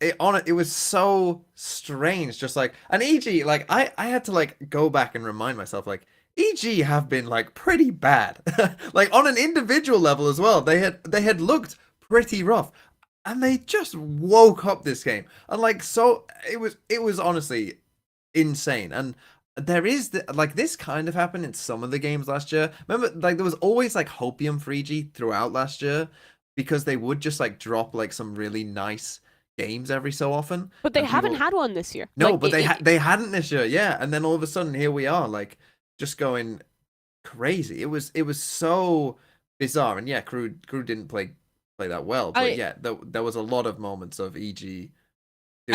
it was so strange. Just like an EG, like I had to like go back and remind myself, like EG have been like pretty bad, like on an individual level as well. They had looked pretty rough, and they just woke up this game, and like so it was honestly insane. And there is like this kind of happened in some of the games last year. Remember, like there was always like hopium for EG throughout last year because they would just like drop like some really nice games every so often. But they and haven't people- had one this year. No, Like, but they hadn't this year, yeah. And then all of a sudden here we are, like just going crazy. It was so bizarre, and yeah, Crew didn't play that well, but yeah, there was a lot of moments of EG doing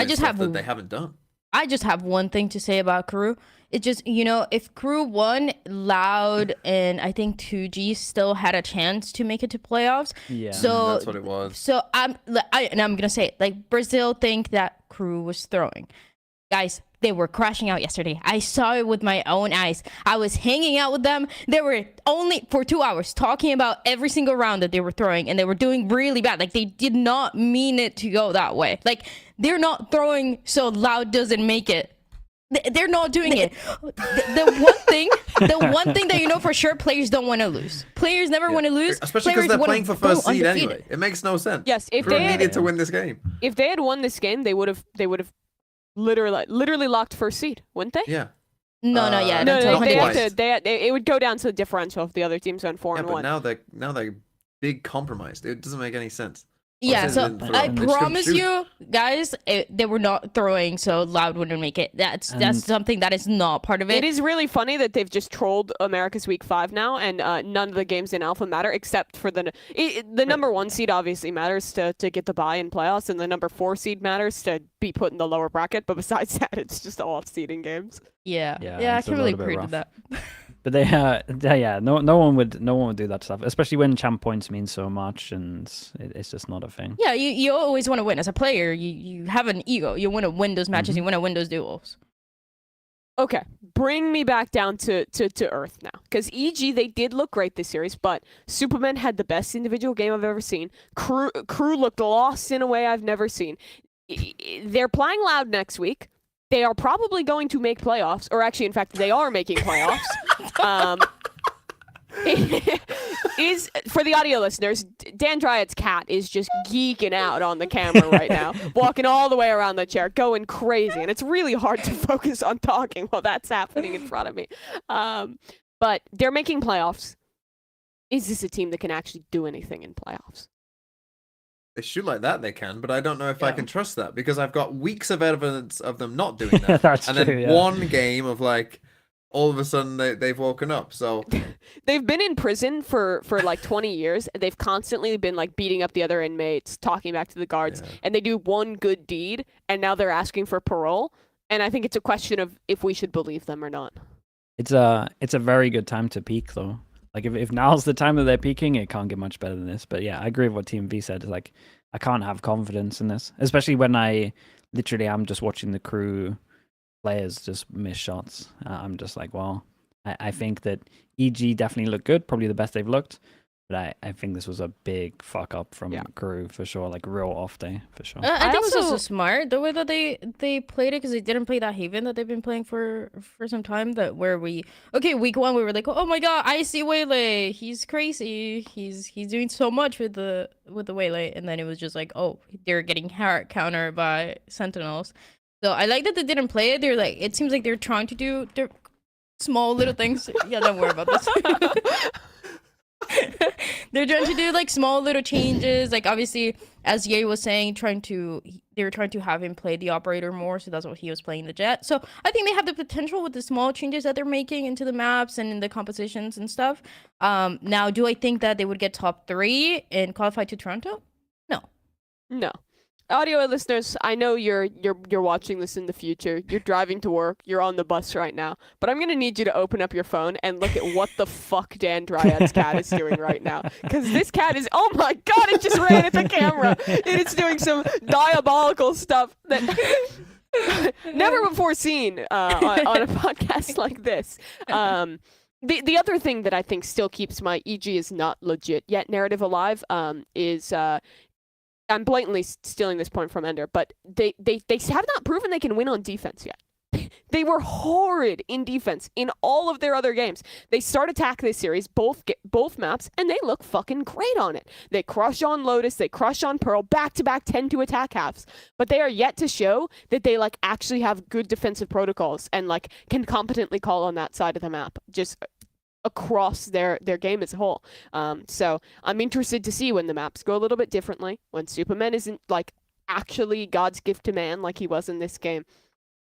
just stuff have that they haven't done. I just have one thing to say about Crew. It just, if Crew won, Loud and I think 2G still had a chance to make it to playoffs. Yeah. So That's what it was. So I'm gonna say it, like Brazil think that Crew was throwing. Guys, they were crashing out yesterday. I saw it with my own eyes. I was hanging out with them. They were only for 2 hours talking about every single round that they were throwing, and they were doing really bad. Like, they did not mean it to go that way. Like, they're not throwing so loud doesn't make it. They're not doing it. The one thing that you know for sure, players don't want to lose. Players never want to lose. Especially because Players they're playing for wanna first go seed undefeated. anyway. It makes no sense. Yes, if Crew they had, needed to win this game. if they had won this game, they would have literally locked first seed, wouldn't they? Yeah. No, not yet. No, until they have 100. to. It would go down to the differential if the other teams went 4 Yeah, and but 1. now they're big compromised. It doesn't make any sense. Yeah, Well, so they didn't throw. I They just couldn't promise shoot. you, guys, they were not throwing so loud wouldn't make it. That's something that is not part of it. It is really funny that they've just trolled America's Week 5 now, and none of the games in Alpha matter except for the number 1 seed obviously matters to get the bye in playoffs, and the number 4 seed matters to be put in the lower bracket. But besides that, it's just all seeding games. Yeah, Yeah, I it's a can really little bit agree to that. But yeah, no one would do that stuff, especially when champ points mean so much, and it's just not a thing. Yeah, you always want to win as a player. You have an ego. You want to win those matches. You want to win those duels. Okay, bring me back down to earth now. Because EG, they did look great this series, but Superman had the best individual game I've ever seen. Crew looked lost in a way I've never seen. They're playing loud next week. They are probably going to make playoffs, or actually, in fact, they are making playoffs. Is for the audio listeners, Dan Dryad's cat is just geeking out on the camera right now, walking all the way around the chair, going crazy, and it's really hard to focus on talking while that's happening in front of me. But they're making playoffs. Is this a team that can actually do anything in playoffs? They shoot like that, they can, but I don't know if I can trust that because I've got weeks of evidence of them not doing that. That's and true, then yeah. one game of like, all of a sudden they've woken up. So They've been in prison for like 20 years. They've constantly been like beating up the other inmates, talking back to the guards, and they do one good deed, and now they're asking for parole. And I think it's a question of if we should believe them or not. It's a very good time to peak though. Like if now's the time that they're peaking, it can't get much better than this. But yeah, I agree with what Team V said. Like I can't have confidence in this, especially when I literally am just watching the crew players just miss shots. I'm just like, well, I think that EG definitely looked good, probably the best they've looked. But I think this was a big fuck up from crew for sure, like real off day for sure. I think it was also- also smart the way that they played it because they didn't play that Haven that they've been playing for some time. That where week 1 we were like, oh my god, I see Waylay, he's crazy, he's doing so much with the Waylay, and then it was just like, oh, they're getting hard countered by Sentinels. So I like that they didn't play it. They're like, it seems like they're trying to do their small little things. Yeah, don't worry about this. They're trying to do like small little changes. Like obviously, as Ye was saying, they were trying to have him play the operator more, so that's what he was playing the jet. So I think they have the potential with the small changes that they're making into the maps and in the compositions and stuff. Now, do I think that they would get top 3 and qualify to Toronto? No. Audio listeners, I know you're watching this in the future. You're driving to work. You're on the bus right now. But I'm gonna need you to open up your phone and look at what the fuck Dan Dryad's cat is doing right now. Because this cat is, oh my god, it just ran at the camera. And it's doing some diabolical stuff that never before seen on a podcast like this. The other thing that I think still keeps my EG is not legit yet narrative alive is I'm blatantly stealing this point from Ender, but they have not proven they can win on defense yet. They were horrid in defense in all of their other games. They start attack this series, both maps, and they look fucking great on it. They crush on Lotus, they crush on Pearl, back-to-back 10-2 attack halves. But they are yet to show that they like actually have good defensive protocols and like can competently call on that side of the map. Just across their game as a whole. So I'm interested to see when the maps go a little bit differently, when Superman isn't like actually God's gift to man like he was in this game,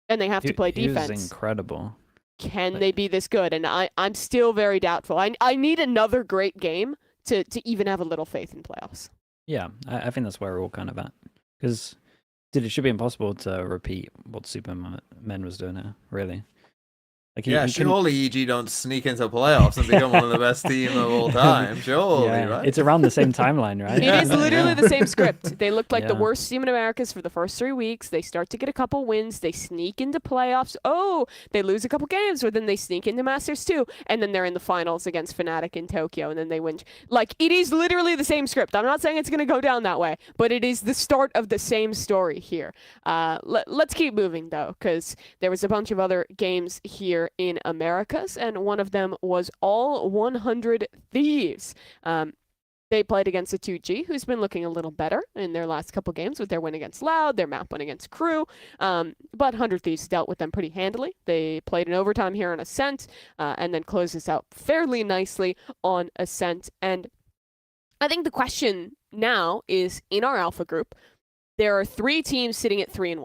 and they have to play defense. He was incredible. Can they be this good? And I'm still very doubtful. I need another great game to even have a little faith in playoffs. Yeah, I think that's where we're all kind of at. Because it should be impossible to repeat what Superman was doing here, really. Like Yeah, he can, surely EG don't sneak into playoffs and become one of the best team of all time. Surely, yeah, right? it's around the same timeline, right? It is literally the same script. They look like the Yeah. worst team in Americas for the first 3 weeks. They start to get a couple wins. They sneak into playoffs. Oh, they lose a couple games, or then they sneak into Masters 2, and then they're in the finals against Fnatic in Tokyo, and then they win. Like, it is literally the same script. I'm not saying it's going to go down that way, but it is the start of the same story here. Let's keep moving, though, because there was a bunch of other games here in Americas, and one of them was all 100 Thieves. They played against a 2G, who's been looking a little better in their last couple games with their win against Loud, their map win against Crew. But 100 Thieves dealt with them pretty handily. They played in overtime here on Ascent, and then closed this out fairly nicely on Ascent. And I think the question now is, in our Alpha group, there are 3 teams sitting at 3-1.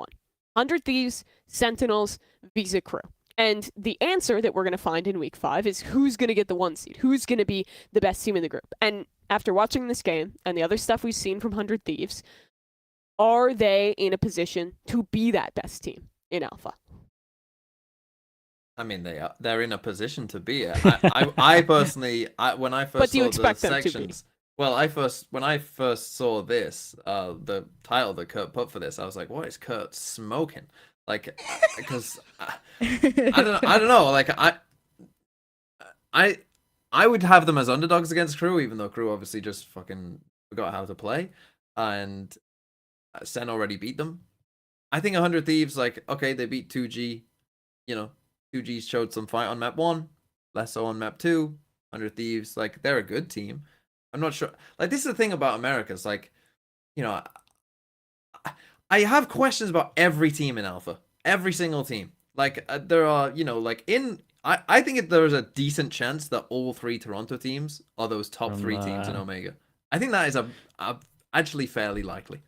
100 Thieves, Sentinels, Visa Crew. And the answer that we're going to find in week 5 is who's going to get the 1 seed, who's going to be the best team in the group. And after watching this game and the other stuff we've seen from 100 Thieves, are they in a position to be that best team in Alpha? I mean, they're in a position to be it. I personally, when I first But do you saw expect the them to be? sections, well, when I first saw this, the title that Kurt put for this, I was like, what is Kurt smoking? Like, because I don't know. Like, I would have them as underdogs against Crew, even though Crew obviously just fucking forgot how to play, and Sen already beat them. I think 100 Thieves, like, okay, they beat 2G. You know, 2G showed some fight on map 1, less so on map 2. 100 Thieves, like, they're a good team. I'm not sure. Like, this is the thing about America. It's like, you know, I have questions about every team in Alpha. Every single team. Like, there are, you know, like, I think there's a decent chance that all 3 Toronto teams are those top 3 teams in Omega. I think that is actually fairly likely.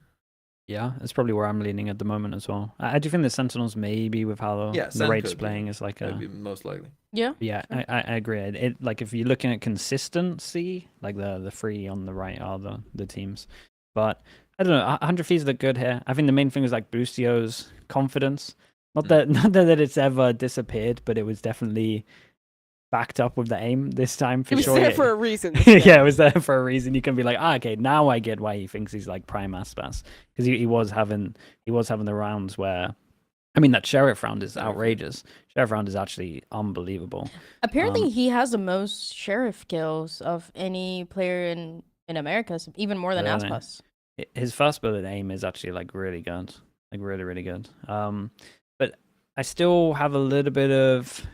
Yeah, that's probably where I'm leaning at the moment as well. I do think the Sentinels maybe with how Yeah, the Sen rates could be. playing is like That'd be most likely. Yeah. Yeah, I agree. It like if you're looking at consistency, like the 3 on the right are the teams. But I don't know, 100 Thieves look good here. I think the main thing is like Boostio's confidence. Not that it's ever disappeared, but it was definitely backed up with the aim this time for It was sure. there for a reason. Yeah, it was there for a reason. You can be like, okay, now I get why he thinks he's like prime Aspas, because he was having the rounds where, I mean, that Sheriff round is outrageous. Sheriff round is actually unbelievable. Apparently, he has the most sheriff kills of any player in America, even more than Really? Aspas. His first bullet aim is actually like really good, like really good. But I still have a little bit of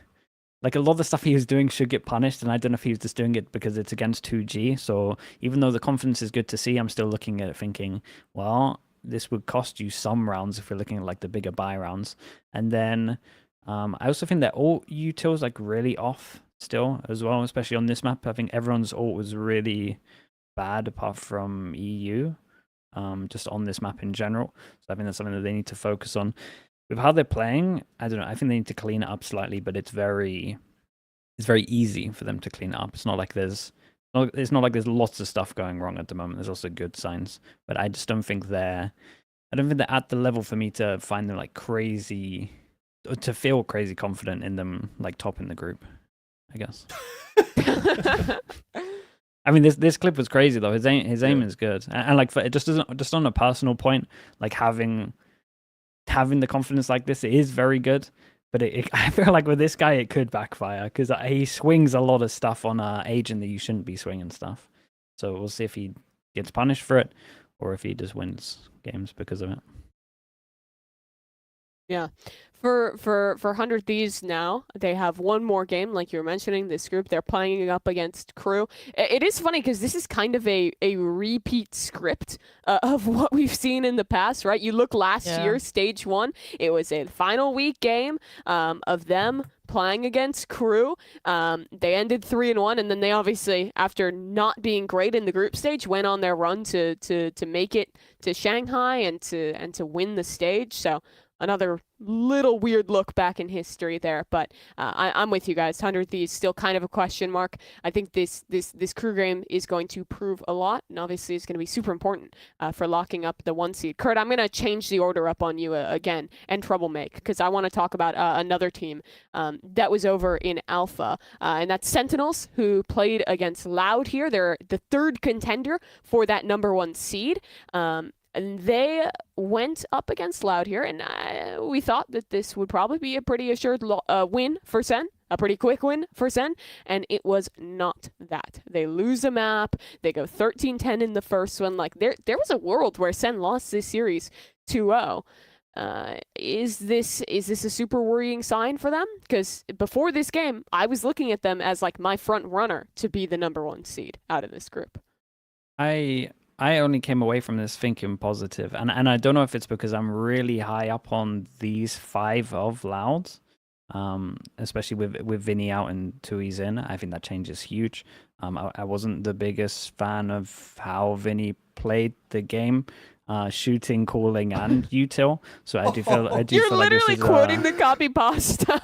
like a lot of the stuff he was doing should get punished, and I don't know if he was just doing it because it's against 2G. So even though the confidence is good to see, I'm still looking at it thinking, well, this would cost you some rounds if you're looking at like the bigger buy rounds. And then I also think that ult util is like really off still as well, especially on this map. I think everyone's ult was really bad apart from EU, just on this map in general. So I think that's something that they need to focus on. With how they're playing, I don't know. I think they need to clean it up slightly, but it's very easy for them to clean it up. It's not like there's lots of stuff going wrong at the moment. There's also good signs, but I just don't think they're at the level for me to find them like crazy, to feel crazy confident in them like top in the group, I guess. I mean, this clip was crazy though. His aim is good, and like for, it just doesn't, just on a personal point, like having the confidence like this, it is very good. But I feel like with this guy, it could backfire because he swings a lot of stuff on agent that you shouldn't be swinging stuff. So we'll see if he gets punished for it or if he just wins games because of it. Yeah. For 100 Thieves now, they have one more game, like you were mentioning, this group. They're playing up against Crew. It is funny because this is kind of a repeat script of what we've seen in the past, right? You look last year, Stage 1, it was a final week game of them playing against Crew. They ended 3-1, and then they obviously, after not being great in the group stage, went on their run to make it to Shanghai and to win the stage. So another little weird look back in history there. But I'm with you guys. 100 Thieves still kind of a question mark. I think this crew game is going to prove a lot, and obviously it's going to be super important for locking up the 1 seed. Kurt, I'm going to change the order up on you again and Troublemaker, because I want to talk about another team that was over in Alpha, and that's Sentinels, who played against Loud here. They're the 3rd contender for that number 1 seed. And they went up against Loud here, and we thought that this would probably be a pretty assured win for Sen, a pretty quick win for Sen, and it was not that. They lose a map, they go 13-10 in the first one. Like, there was a world where Sen lost this series 2-0. Is this a super worrying sign for them? Because before this game, I was looking at them as like my front runner to be the number 1 seed out of this group. I only came away from this thinking positive, and I don't know if it's because I'm really high up on these 5 of Louds, especially with Vinny out and Tui's in. I think that change is huge. I wasn't the biggest fan of how Vinny played the game, shooting, calling, and util. So I do feel You're feel like this literally is, quoting the copy pasta.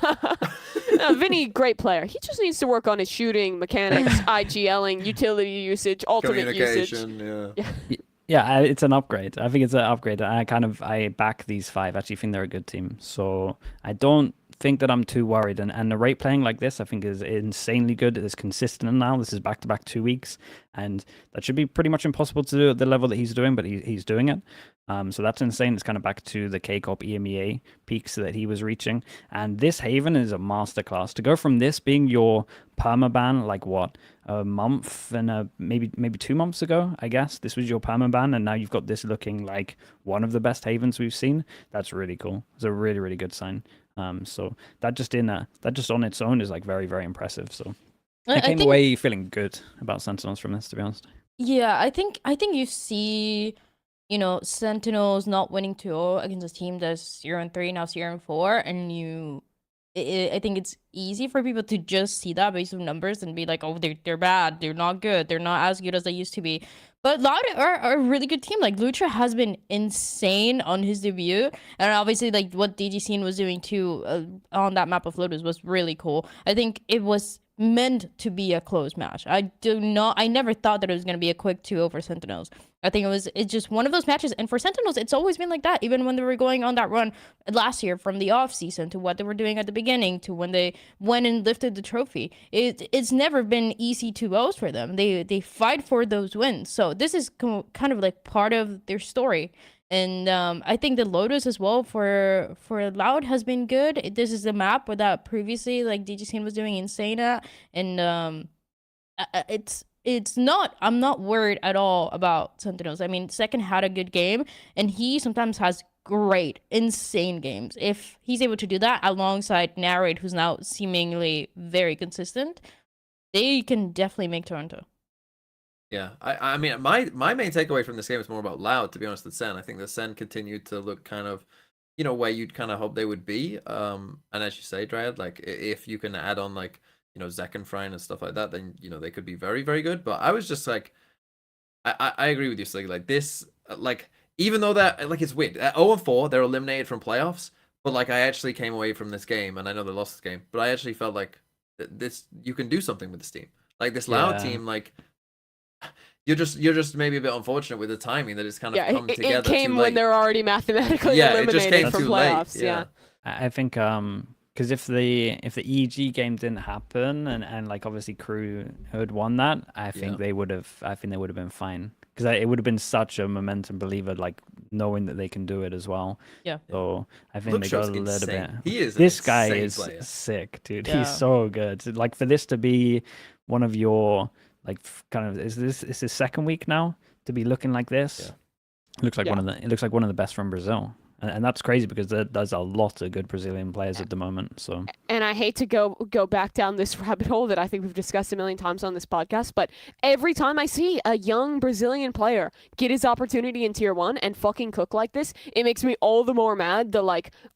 No, Vinny, great player. He just needs to work on his shooting, mechanics, IGLing, utility usage, ultimate usage. Communication, yeah. Yeah, it's an upgrade. I think it's an upgrade. I back these 5. I actually think they're a good team. So I don't think that I'm too worried. And the rate playing like this, I think, is insanely good. It's consistent now. This is back-to-back 2 weeks. And that should be pretty much impossible to do at the level that he's doing, but he's doing it. So that's insane. It's kind of back to the K-Corp EMEA peaks that he was reaching. And this Haven is a masterclass. To go from this being your permaban, like what, a month and maybe 2 months ago, I guess, this was your permaban, and now you've got this looking like one of the best Havens we've seen. That's really cool. It's a really, really good sign. So that just on its own is like very, very impressive. So I came away feeling good about Sentinels from this, to be honest. Yeah, I think you see, Sentinels not winning 2-0 against a team that's 0-3, now 0-4, and I think it's easy for people to just see that based on numbers and be like, oh, they're bad, they're not good, they're not as good as they used to be. But Loud are a really good team. Like, Lucha has been insane on his debut, and obviously, like, what DG Scene was doing too on that map of Lotus was really cool. I think it was meant to be a close match. I never thought that it was going to be a quick 2-0 for Sentinels. I think it's just one of those matches, and for Sentinels, it's always been like that, even when they were going on that run last year, from the off season to what they were doing at the beginning to when they went and lifted the trophy. It's never been easy 2-0s for them. They fight for those wins. So this is kind of like part of their story. And I think the Lotus as well for Loud has been good. This is the map where that previously, like, DG Scene was doing insane at, and it's not, I'm not worried at all about Sentinels. I mean, Second had a good game, and he sometimes has great, insane games. If he's able to do that alongside Narrate, who's now seemingly very consistent, they can definitely make Toronto. Yeah, I mean, my main takeaway from this game is more about Loud, to be honest, than Sen. I think that Sen continued to look kind of, where you'd kind of hope they would be. And as you say, Dryad, like, if you can add on, like, Zekenfrine and stuff like that, then, they could be very, very good. But I was just like, I agree with you, Slig. Like, this, like, even though that, like, it's weird. At 0-4, they're eliminated from playoffs. But, like, I actually came away from this game, and I know they lost this game, but I actually felt like you can do something with this team. Like, this Loud team, like, you're just maybe a bit unfortunate with the timing that it's kind of come together. It came too late. when they're already mathematically eliminated from playoffs. Yeah. I think because if the EG game didn't happen and like obviously Crew had won that, I think they would have been fine, because it would have been such a momentum believer, like knowing that they can do it as well. Yeah. So I think they got a little insane. bit. He is this guy is player. sick, dude. Yeah. He's so good. Like, for this to be one of your, like, kind of, is his second week now to be looking like this? Yeah. It looks like one of the best from Brazil. And that's crazy, because there's a lot of good Brazilian players at the moment. So, and I hate to go back down this rabbit hole that I think we've discussed a million times on this podcast, but every time I see a young Brazilian player get his opportunity in Tier 1 and fucking cook like this, it makes me all the more mad.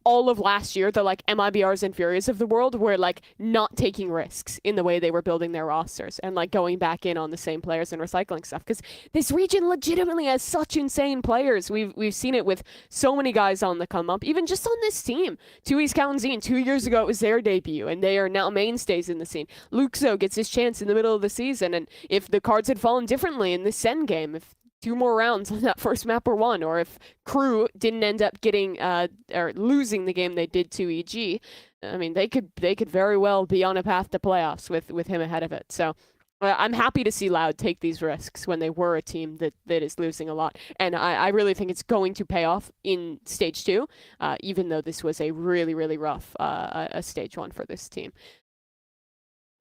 All of last year, the MIBRs and Furious of the world were like not taking risks in the way they were building their rosters and like going back in on the same players and recycling stuff, because this region legitimately has such insane players. We've seen it with so many guys is on the come up, even just on this team. 2E's Kalenzine, 2 years ago, it was their debut, and they are now mainstays in the scene. Luxo gets his chance in the middle of the season, and if the cards had fallen differently in this Sen game, if 2 more rounds on that first map were won, or if Crew didn't end up getting or losing the game they did to EG, I mean, they could very well be on a path to playoffs with him ahead of it. So I'm happy to see Loud take these risks when they were a team that is losing a lot, and I really think it's going to pay off in stage 2, even though this was a really rough a stage 1 for this team.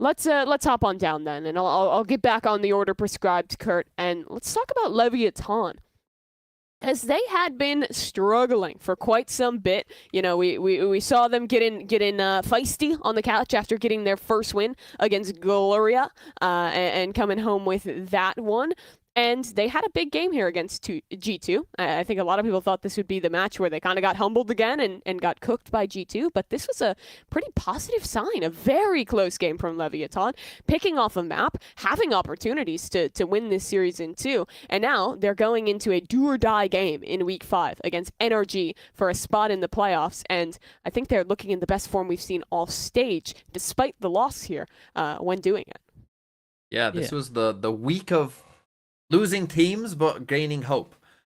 Let's hop on down then, and I'll get back on the order prescribed, Kurt, and let's talk about LEVIATAN. As they had been struggling for quite some bit. You know, we saw them getting feisty on the couch after getting their first win against Gloria, and coming home with that one. And they had a big game here against G2. I think a lot of people thought this would be the match where they kind of got humbled again and got cooked by G2, but this was a pretty positive sign. A very close game from LEVIATAN, picking off a map, having opportunities to win this series in 2, and now they're going into a do-or-die game in Week 5 against NRG for a spot in the playoffs, and I think they're looking in the best form we've seen all stage, despite the loss here when doing it. Yeah, this was the week of losing teams but gaining hope,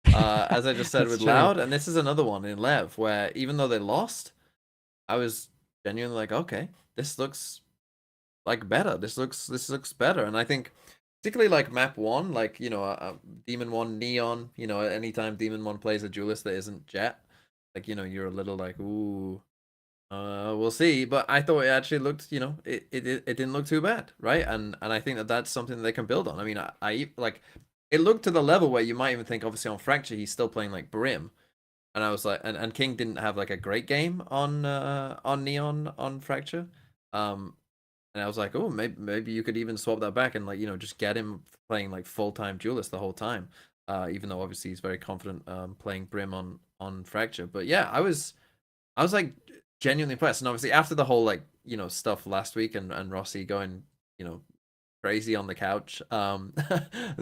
as I just said with true. Loud, and this is another one in Lev where even though they lost, I was genuinely like, okay, this looks like better. This looks better, and I think particularly like map 1, like, you know, Demon 1 Neon. You know, anytime Demon 1 plays a duelist that isn't Jet, like, you know, you're a little like, ooh. We'll see, but I thought it actually looked, you know, it didn't look too bad, right? And I think that that's something that they can build on. I mean, I like, it looked to the level where you might even think, obviously on Fracture he's still playing like Brim, and I was like, and King didn't have like a great game on Neon on Fracture, and I was like, oh, maybe you could even swap that back and, like, you know, just get him playing like full-time duelist the whole time, even though obviously he's very confident playing Brim on Fracture. But yeah, I was like genuinely impressed, and obviously after the whole, like, you know, stuff last week and Rossi going, you know, crazy on the couch and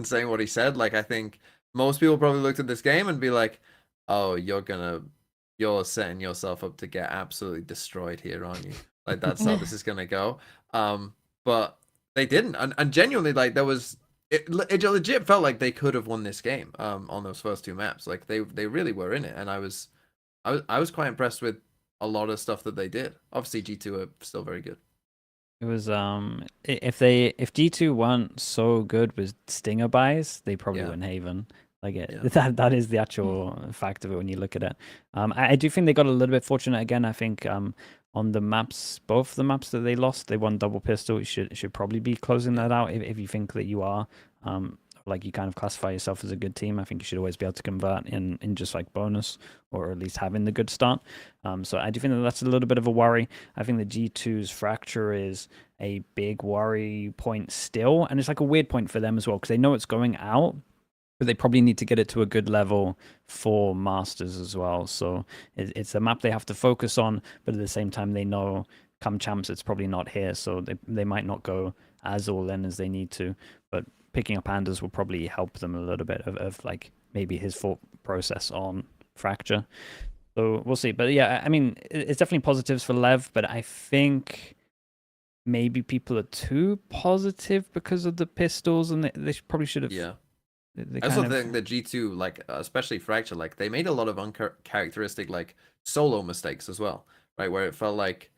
saying what he said, like, I think most people probably looked at this game and be like, oh, you're setting yourself up to get absolutely destroyed here, aren't you? Like, that's how this is gonna go. But they didn't, and genuinely, like, there was it legit felt like they could have won this game on those first 2 maps. Like, they really were in it, and I was quite impressed with a lot of stuff that they did. Obviously G2 are still very good. It was if G2 weren't so good with stinger buys, they probably win Haven. Like that is the actual fact of it when you look at it. I do think they got a little bit fortunate again. I think on the maps, both the maps that they lost, they won double pistol. You should probably be closing that out if you think that you are like, you kind of classify yourself as a good team. I think you should always be able to convert in just like bonus, or at least having the good start. So I do think that that's a little bit of a worry. I think the G2's Fracture is a big worry point still, and it's like a weird point for them as well, because they know it's going out, but they probably need to get it to a good level for Masters as well. So it's a map they have to focus on, but at the same time they know come champs it's probably not here, so they might not go as all in as they need to. But picking up Anders will probably help them a little bit of like maybe his thought process on Fracture. So we'll see. But yeah, I mean, it's definitely positives for Lev, but I think maybe people are too positive because of the pistols, and they probably should have. Yeah. I also think that G2, like, especially Fracture, like, they made a lot of uncharacteristic, like, solo mistakes as well, right? Where it felt like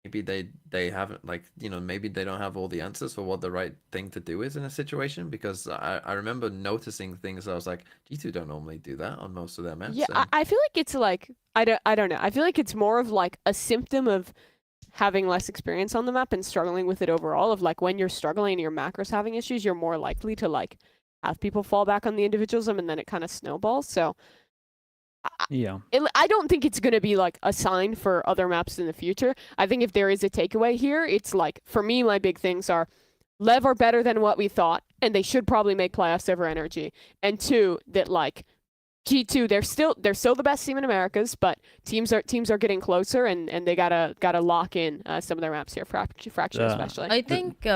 maybe they haven't, like, you know, maybe they don't have all the answers for what the right thing to do is in a situation, because I remember noticing things. I was like, G2 don't normally do that on most of their maps. Yeah, I feel like it's like, I don't know. I feel like it's more of like a symptom of having less experience on the map and struggling with it overall, of like, when you're struggling and your macros having issues, you're more likely to like have people fall back on the individualism, and then it kind of snowballs. So I don't think it's going to be like a sign for other maps in the future. I think if there is a takeaway here, it's like, for me, my big things are Lev are better than what we thought, and they should probably make playoffs over energy. And 2, that like G2, they're still the best team in Americas, but teams are getting closer, and they gotta lock in some of their maps here, Fracture especially. I think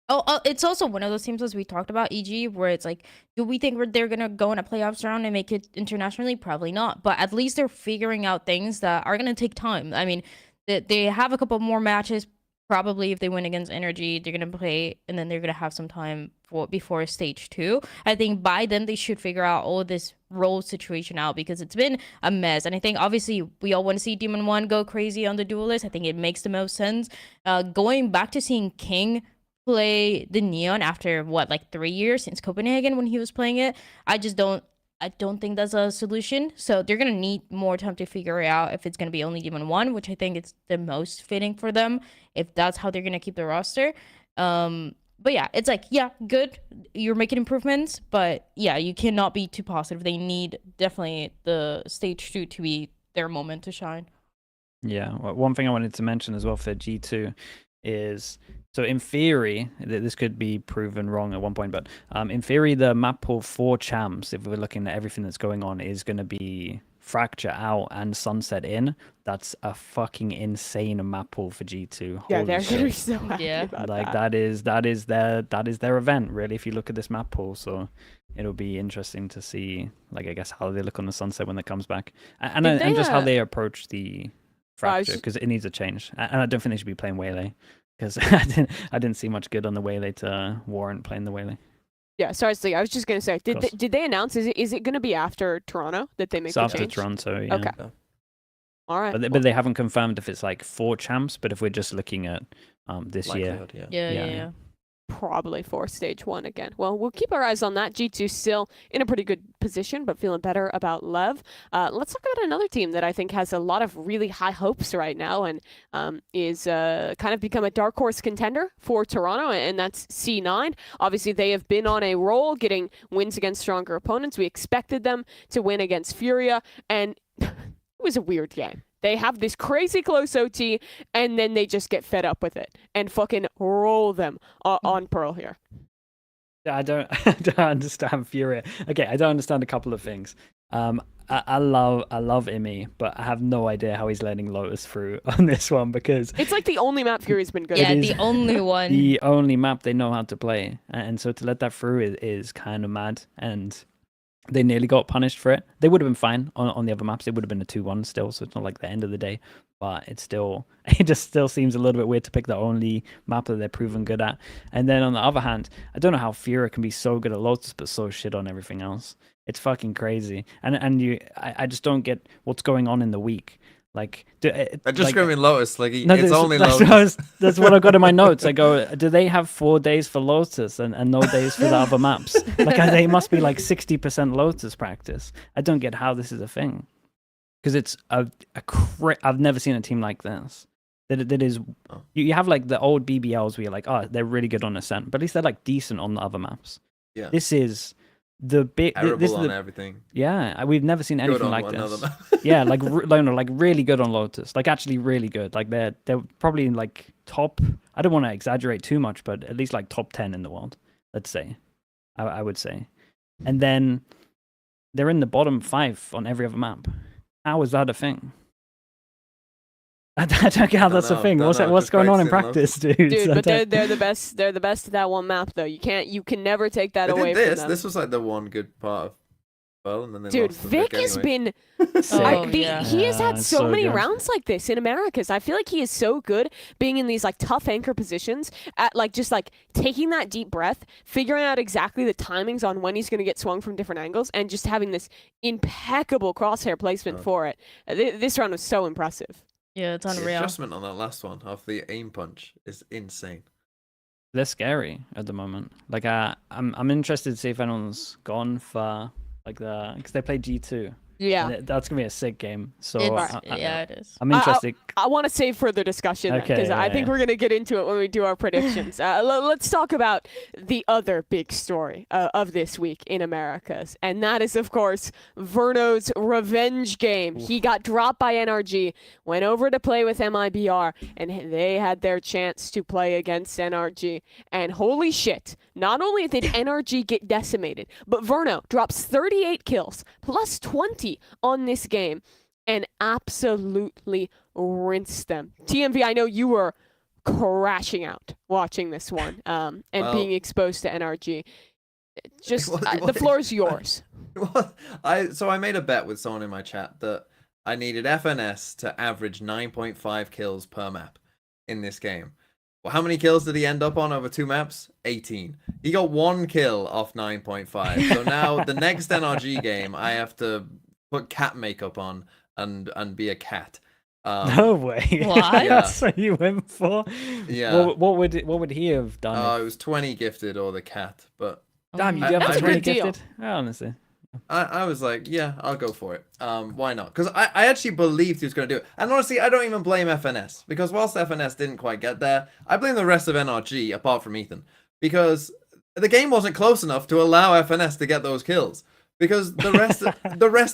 It's also one of those teams as we talked about, EG, where it's like, do we think they're gonna go in a playoffs round and make it internationally? Probably not. But at least they're figuring out things that are gonna take time. I mean, they have a couple more matches. Probably if they win against Energy, they're gonna play, and then they're gonna have some time before stage 2. I think by then they should figure out all this role situation out, because it's been a mess. And I think obviously we all want to see Demon 1 go crazy on the duelist. I think it makes the most sense. Going back to seeing King play the Neon after what, like 3 years since Copenhagen when he was playing it, I don't think that's a solution. So they're gonna need more time to figure out if it's gonna be only Demon 1, which I think it's the most fitting for them if that's how they're gonna keep the roster. But yeah, it's like, yeah, good, you're making improvements, but yeah, you cannot be too positive. They need definitely the stage 2 to be their moment to shine. Yeah, one thing I wanted to mention as well for G2 is, so in theory, this could be proven wrong at one point, but in theory, the map pool for champs, if we're looking at everything that's going on, is going to be Fracture out and Sunset in. That's a fucking insane map pool for G2. Yeah, Holy they're shit. gonna be so happy Yeah. about Like that. that is their event, really, if you look at this map pool. So it'll be interesting to see, like, I guess, how they look on the Sunset when it comes back, and Did they, just how they approach the Fracture, just- because it needs a change. And I don't think they should be playing Waylay, because I didn't see much good on the Waylay to warrant playing the Waylay. Yeah, sorry, Slee, I was just gonna say, Course. did they announce? Is it gonna be after Toronto that they make It's the after change? Toronto, yeah. Okay. All right. But they haven't confirmed if it's like 4 champs, but if we're just looking at this year, Likelihood, yeah. Yeah. Probably for stage 1 again. Well, we'll keep our eyes on that. G2 still in a pretty good position, but feeling better about Lev. Let's talk about another team that I think has a lot of really high hopes right now, and is kind of become a dark horse contender for Toronto, and that's C9. Obviously, they have been on a roll, getting wins against stronger opponents. We expected them to win against Furia, and it was a weird game. They have this crazy close OT, and then they just get fed up with it and fucking roll them on Pearl here. I don't understand Furia. Okay, I don't understand a couple of things. I love EMEA, but I have no idea how he's letting Lotus through on this one, because It's like the only map Fury's been good Yeah, at. is the only one. the only map they know how to play, and so to let that through is kind of mad. And they nearly got punished for it. They would have been fine on the other maps. It would have been a 2-1 still, so it's not like the end of the day. But it just still seems a little bit weird to pick the only map that they're proven good at. And then on the other hand, I don't know how Furia can be so good at Lotus but so shit on everything else. It's fucking crazy. And I just don't get what's going on in the week. Like, They're just like, screaming Lotus, like no, it's only that's Lotus. that's what I got in my notes. I go, do they have 4 days for Lotus and no days for the other maps? Like, they must be like 60% Lotus practice. I don't get how this is a thing, because it's I've never seen a team like this. That is, Oh. you have like the old BBLs where you're like, oh, they're really good on Ascent, but at least they're like decent on the other maps. Yeah. This is the big. Terrible This is on the, everything. yeah, we've never seen Good anything on like one this. another. Yeah, like like really good on Lotus, like actually really good. Like they're probably in like top. I don't want to exaggerate too much, but at least like top 10 in the world. Let's say, I would say, and then they're in the bottom 5 on every other map. How is that a thing? I don't get how that's a know, thing. don't What's know, what's just going on in practicing practice, dude? Dude, I but don't- they're the best. They're the best at that one map, though. You can never take that They away did from this. them. This was like the one good part of well, and then they Dude, lost to Vic Vic has anyway. been. Sick. yeah. He has Yeah, had it's so so many good. rounds like this in Americas. I feel like he is so good being in these like tough anchor positions at like just like taking that deep breath, figuring out exactly the timings on when he's going to get swung from different angles, and just having this impeccable crosshair placement Oh. for it. This round was so impressive. Yeah, it's The unreal. adjustment on that last one of the aim punch is insane. They're scary at the moment. Like I'm interested to see if anyone's gone for like because they play G2. Yeah. And that's gonna be a sick game. So Yeah, it is. I'm interested. I want to save further discussion Okay, because I yeah, think yeah. we're going to get into it when we do our predictions. Let's talk about the other big story of this week in Americas, and that is, of course, Verno's revenge game. He got dropped by NRG, went over to play with MIBR, and they had their chance to play against NRG. And holy shit, not only did NRG get decimated, but Verno drops 38 kills, plus 20 on this game, and absolutely rinsed them. TMV, I know you were crashing out watching this one and Well- being exposed to NRG. Just It the floor is yours. Well, I made a bet with someone in my chat that I needed FNS to average 9.5 kills per map in this game. Well, how many kills did he end up on over 2 maps? 18. He got 1 kill off 9.5. So now the next NRG game, I have to put cat makeup on and be a cat. No way. What? Yeah. That's what you went for? Yeah. What would he have done? It was 20 gifted or the cat, but Damn, you I- do have that's a a 20 good deal. gifted? Oh, honestly. I was like, yeah, I'll go for it. Why not? Because I actually believed he was going to do it. And honestly, I don't even blame FNS. Because whilst FNS didn't quite get there, I blame the rest of NRG, apart from Ethan. Because the game wasn't close enough to allow FNS to get those kills. Because the rest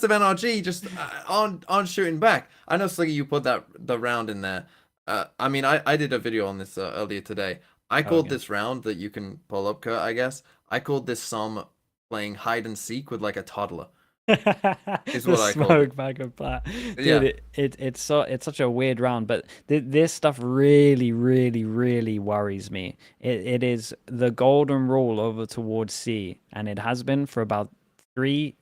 of NRG just aren't shooting back. I know, Sliggy, you put the round in there. I mean, I did a video on this earlier today. I called this round that you can pull up, Kurt, I guess. I called this some playing hide and seek with like a toddler. Is what I call smoke bag of Plat. Dude, Yeah. it's such a weird round, but this stuff really, really, really worries me. It is the golden rule over towards C, and it has been for about maybe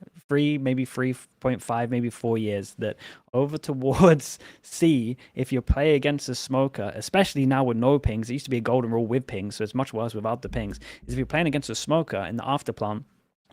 3.5, maybe 4 years, that over towards C, if you play against a smoker, especially now with no pings, it used to be a golden rule with pings, so it's much worse without the pings, is if you're playing against a smoker in the afterplan,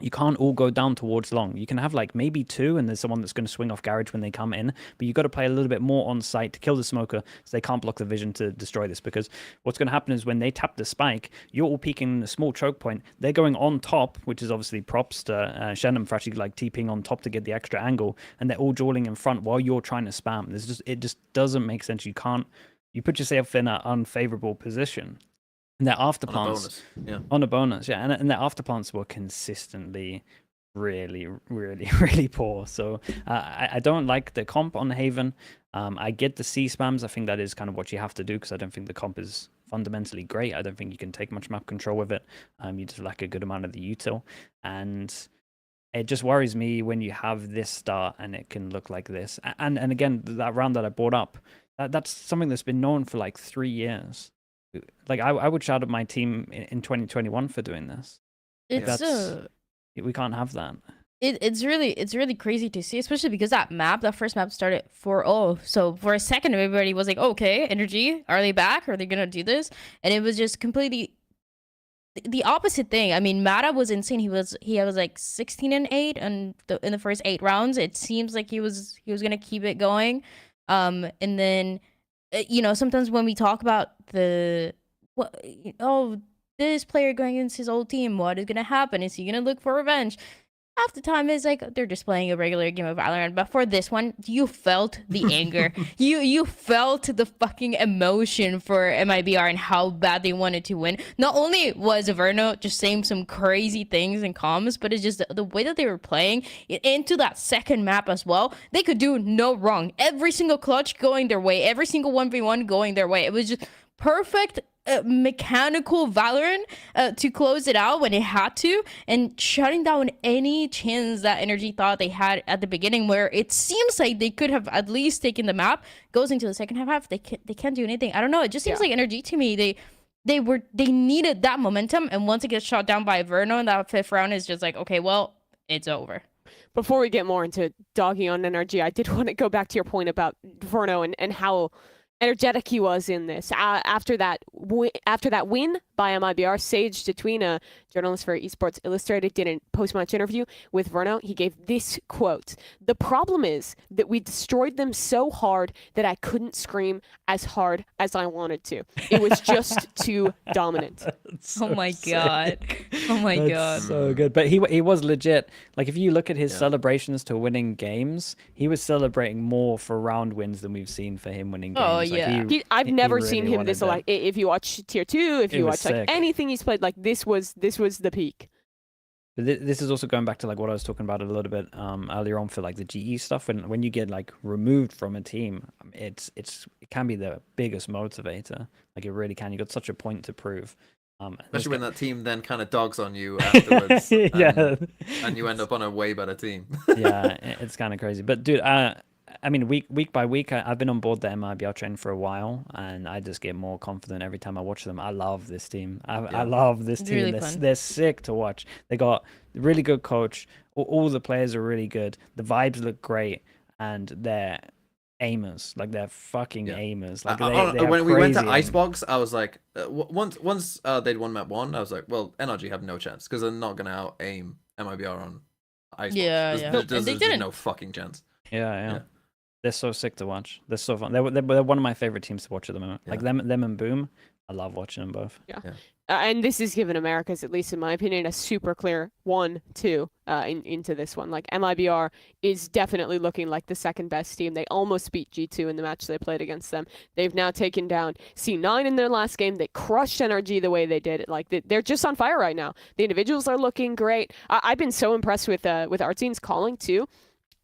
you can't all go down towards long. You can have like maybe 2, and there's someone that's going to swing off garage when they come in, but you got to play a little bit more on site to kill the smoker so they can't block the vision to destroy this, because what's going to happen is when they tap the spike, you're all peeking a small choke point, they're going on top, which is obviously props to Shannon for actually like TPing on top to get the extra angle, and they're all dueling in front while you're trying to spam. It just doesn't make sense. You put yourself in an unfavorable position. And their afterplants on a bonus, yeah, and their afterplants were consistently really, really, really poor. So I don't like the comp on Haven. I get the C spams. I think that is kind of what you have to do, because I don't think the comp is fundamentally great. I don't think you can take much map control with it. You just lack a good amount of the util, and it just worries me when you have this start and it can look like this. And again, that round that I brought up, that's something that's been known for like 3 years. Like I would shout at my team in 2021 for doing this. It's We can't have that. it's really crazy to see, especially because that first map started 4-0. So for a second, everybody was like, okay, Energy, are they back? Are they gonna do this? And it was just completely the opposite thing. I mean, Mata was insane. He was like 16-8 and in the first 8 rounds. It seems like he was gonna keep it going. And then sometimes when we talk about this player going against his old team, what is gonna happen? Is he gonna look for revenge? Half the time it's like they're just playing a regular game of Valorant, but for this one, you felt the anger. You felt the fucking emotion for MIBR and how bad they wanted to win. Not only was Verno just saying some crazy things in comms, but it's just the way that they were playing into that second map as well. They could do no wrong. Every single clutch going their way, every single 1v1 going their way. It was just perfect mechanical Valorant to close it out when it had to, and shutting down any chance that Energy thought they had at the beginning, where it seems like they could have at least taken the map. Goes into the second half, they can't do anything. I don't know. It just seems like Energy to me, they needed that momentum, and once it gets shot down by Verno in that 5th round, is just like, okay, well, it's over. Before we get more into dogging on NRG, I did want to go back to your point about Verno and how energetic he was in this. After that win by MIBR, Sage Detwina, journalist for Esports Illustrated, did a post-match interview with Verno. He gave this quote: "The problem is that we destroyed them so hard that I couldn't scream as hard as I wanted to. It was just too dominant." Oh my god. Oh my god. So good. But he was legit. Like, if you look at his celebrations to winning games, he was celebrating more for round wins than we've seen for him winning games. Oh, Like, yeah. I've never really seen him wanted this. that. Like, if you watch Tier 2, if It you was watch like sick. anything he's played, like this was the peak. But this is also going back to like what I was talking about a little bit earlier on for like the GE stuff. When you get like removed from a team, it can be the biggest motivator. Like, it really can. You got such a point to prove. Especially when that team then kind of dogs on you afterwards. Yeah. And you end up on a way better team. Yeah, it's kind of crazy. But dude, I mean, week by week, I've been on board the MIBR train for a while, and I just get more confident every time I watch them. I love this team. I love this It's team. really they're, fun. they're sick to watch. They got a really good coach. All the players are really good. The vibes look great, and they're aimers. Like they're fucking aimers. Like they when we went to crazy aim. Icebox, I was like, once they'd won map 1, I was like, well, NRG have no chance because they're not gonna out aim MIBR on Icebox. Yeah, There's, yeah. there's, And they there's didn't. no fucking chance. Yeah. Yeah. They're so sick to watch. They're so fun. They're one of my favorite teams to watch at the moment. Like them and Boom. I love watching them both. And this has given Americas, at least in my opinion, a super clear 1-2 into this one. Like MIBR is definitely looking like the second best team. They almost beat G2 in the match they played against them. They've now taken down C9 in their last game. They crushed NRG the way they did. Like they're just on fire right now. The individuals are looking great. I've been so impressed with Artzine's calling too.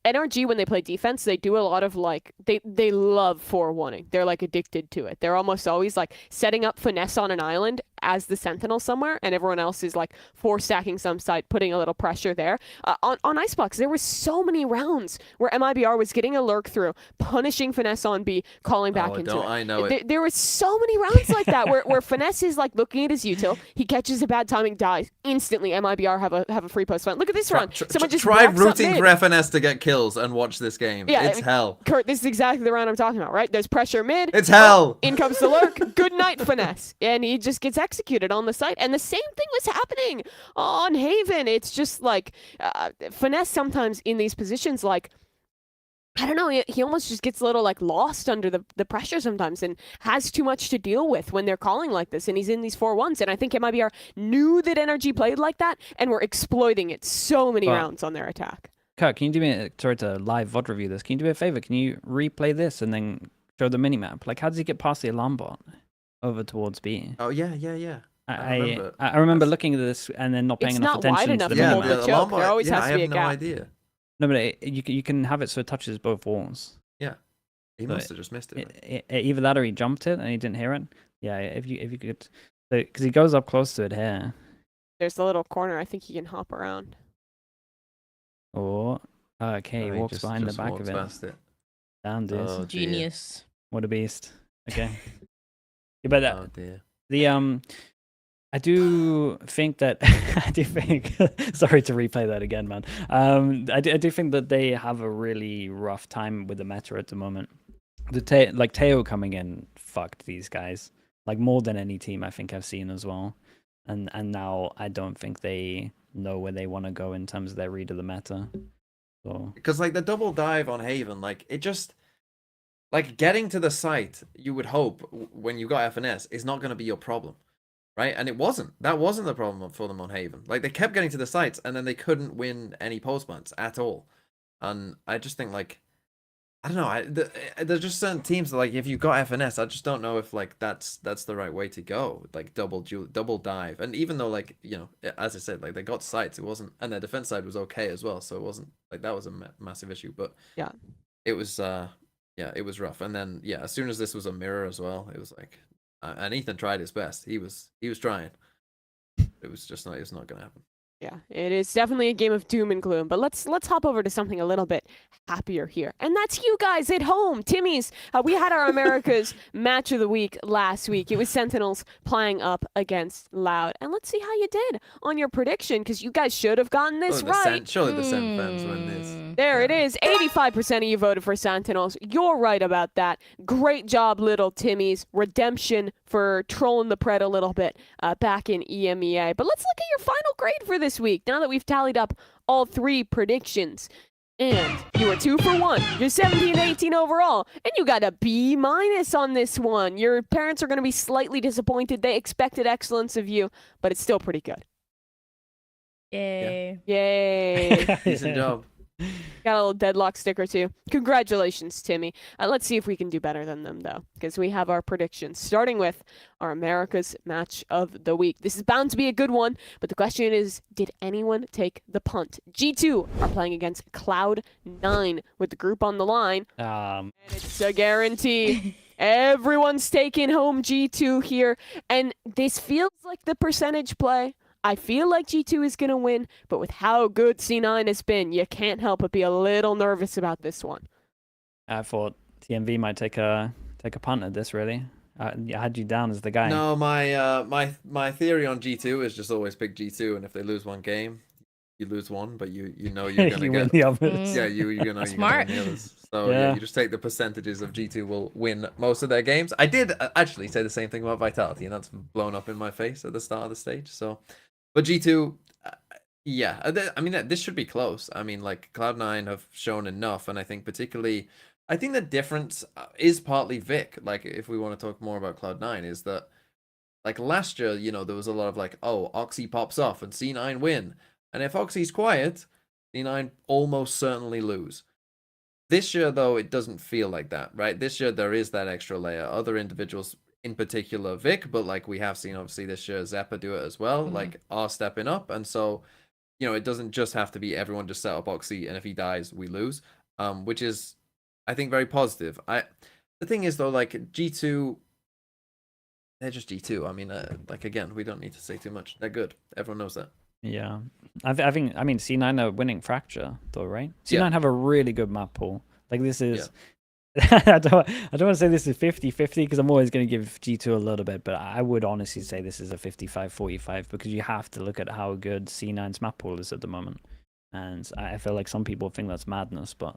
NRG, when they play defense, they do a lot of like they love 4-1ing. They're like addicted to it. They're almost always like setting up finesse on an island as the Sentinel somewhere, and everyone else is like 4-stacking some side, putting a little pressure there. On Icebox, there were so many rounds where MIBR was getting a lurk through, punishing finesse on B, calling back into it. I know it. There were so many rounds like that where finesse is like looking at his util, he catches a bad timing, dies instantly. MIBR have a free post fight. Look at this run. Someone just try walks up rooting mid. for FNS to get kills and watch this game. Yeah, It's hell. Kurt, this is exactly the round I'm talking about, right? There's pressure mid. It's hell. In comes the lurk. Good night, finesse. And he just gets executed on the site. And the same thing was happening on Haven. It's just like finesse sometimes in these positions, like, I don't know, he almost just gets a little like lost under the pressure sometimes and has too much to deal with when they're calling like this. And he's in these 4-1s. And I think MIBR knew that NRG played like that and were exploiting it so many rounds on their attack. Kurt, can you do me sorry to live VOD review this? Can you do me a favor? Can you replay this and then show the minimap? Like, how does he get past the alarm bot over towards B? Oh yeah. I remember looking at this and then not paying It's enough not wide attention to enough the to hold minimap. the choke. There always has I to be have a no gap. idea. No, but you can have it so it touches both walls. He So must have just missed it. Either that or he jumped it and he didn't hear it. Yeah, if you could, because he goes up close to it here. There's the little corner. I think he can hop around. Or okay, he No, walks behind the just back walks of it. past it. Damn, dude. Oh, dear. Genius. What a beast. Okay. Yeah, but Oh dear. I do think that sorry to replay that again, man. I do think that they have a really rough time with the meta at the moment. Like Teo coming in fucked these guys like more than any team I think I've seen as well. And now I don't think they know where they want to go in terms of their read of the meta. So Because like the double dive on Haven, like it just like getting to the site, you would hope when you got FNS is not going to be your problem, right? And it wasn't. That wasn't the problem for them on Haven. Like they kept getting to the sites and then they couldn't win any postmats at all. And I just think like I don't know. There's just certain teams that like if you got FNS, I just don't know if like that's the right way to go. Like double dive, and even though like you know, as I said, like they got sites, it wasn't, and their defense side was okay as well, so it wasn't like that was a massive issue. But Yeah. it was it was rough. And then as soon as this was a mirror as well, it was like, and Ethan tried his best. He was trying. It was just not. It's not gonna happen. Yeah, it is definitely a game of doom and gloom, but let's hop over to something a little bit happier here. And that's you guys at home. Timmy's, we had our America's match of the week last week. It was Sentinels playing up against Loud. And let's see how you did on your prediction, because you guys should have gotten this right. Surely the Sen fans win this. There it is. 85% of you voted for Sentinels. You're right about that. Great job, little Timmy's. Redemption for trolling the Pred a little bit back in EMEA. But let's look at your final grade for this week, now that we've tallied up all three predictions. And you were 2 for 1. You're 17-18 overall. And you got a B- on this one. Your parents are going to be slightly disappointed. They expected excellence of you, but it's still pretty good. Yay. Yay. Decent job. Got a little deadlock sticker too. Congratulations, Timmy. Let's see if we can do better than them, though, because we have our predictions, starting with our America's match of the week. This is bound to be a good one, but the question is, did anyone take the punt? G2 are playing against Cloud9 with the group on the line. And it's a guarantee. Everyone's taking home G2 here, and this feels like the percentage play. I feel like G2 is going to win, but with how good C9 has been, you can't help but be a little nervous about this one. I thought TMV might take a punt at this. Really, I had you down as the guy. No, my theory on G2 is just always pick G2, and if they lose one game, you lose one, but you know you're gonna you get win the others. yeah, you're gonna Smart. win the others. So yeah, Yeah. you just take the percentages of G2 will win most of their games. I did actually say the same thing about Vitality, and that's blown up in my face at the start of the stage. So, but G2, yeah, I mean this should be close. I mean, like Cloud9 have shown enough, and I think particularly, I think the difference is partly Vic. Like, if we want to talk more about Cloud9, is that like last year, you know, there was a lot of like, oh, Oxy pops off and C9 win. And if Oxy's quiet, C9 almost certainly lose. This year, though, it doesn't feel like that, right? This year, there is that extra layer. Other individuals, in particular Vic, but like we have seen, obviously, this year, Zeppa do it as well, like are stepping up. And so, you know, it doesn't just have to be everyone just set up Oxy, and if he dies, we lose, which is, I think, very positive. The thing is, though, like G2, they're just G2. I mean, like, again, we don't need to say too much. They're good. Everyone knows that. Yeah, I mean C9 are winning Fracture though, right? C9 Yeah. have a really good map pool. Like this is, I don't want to say this is 50-50 because I'm always going to give G2 a little bit, but I would honestly say this is a 55-45 because you have to look at how good C9's map pool is at the moment, and I feel like some people think that's madness, but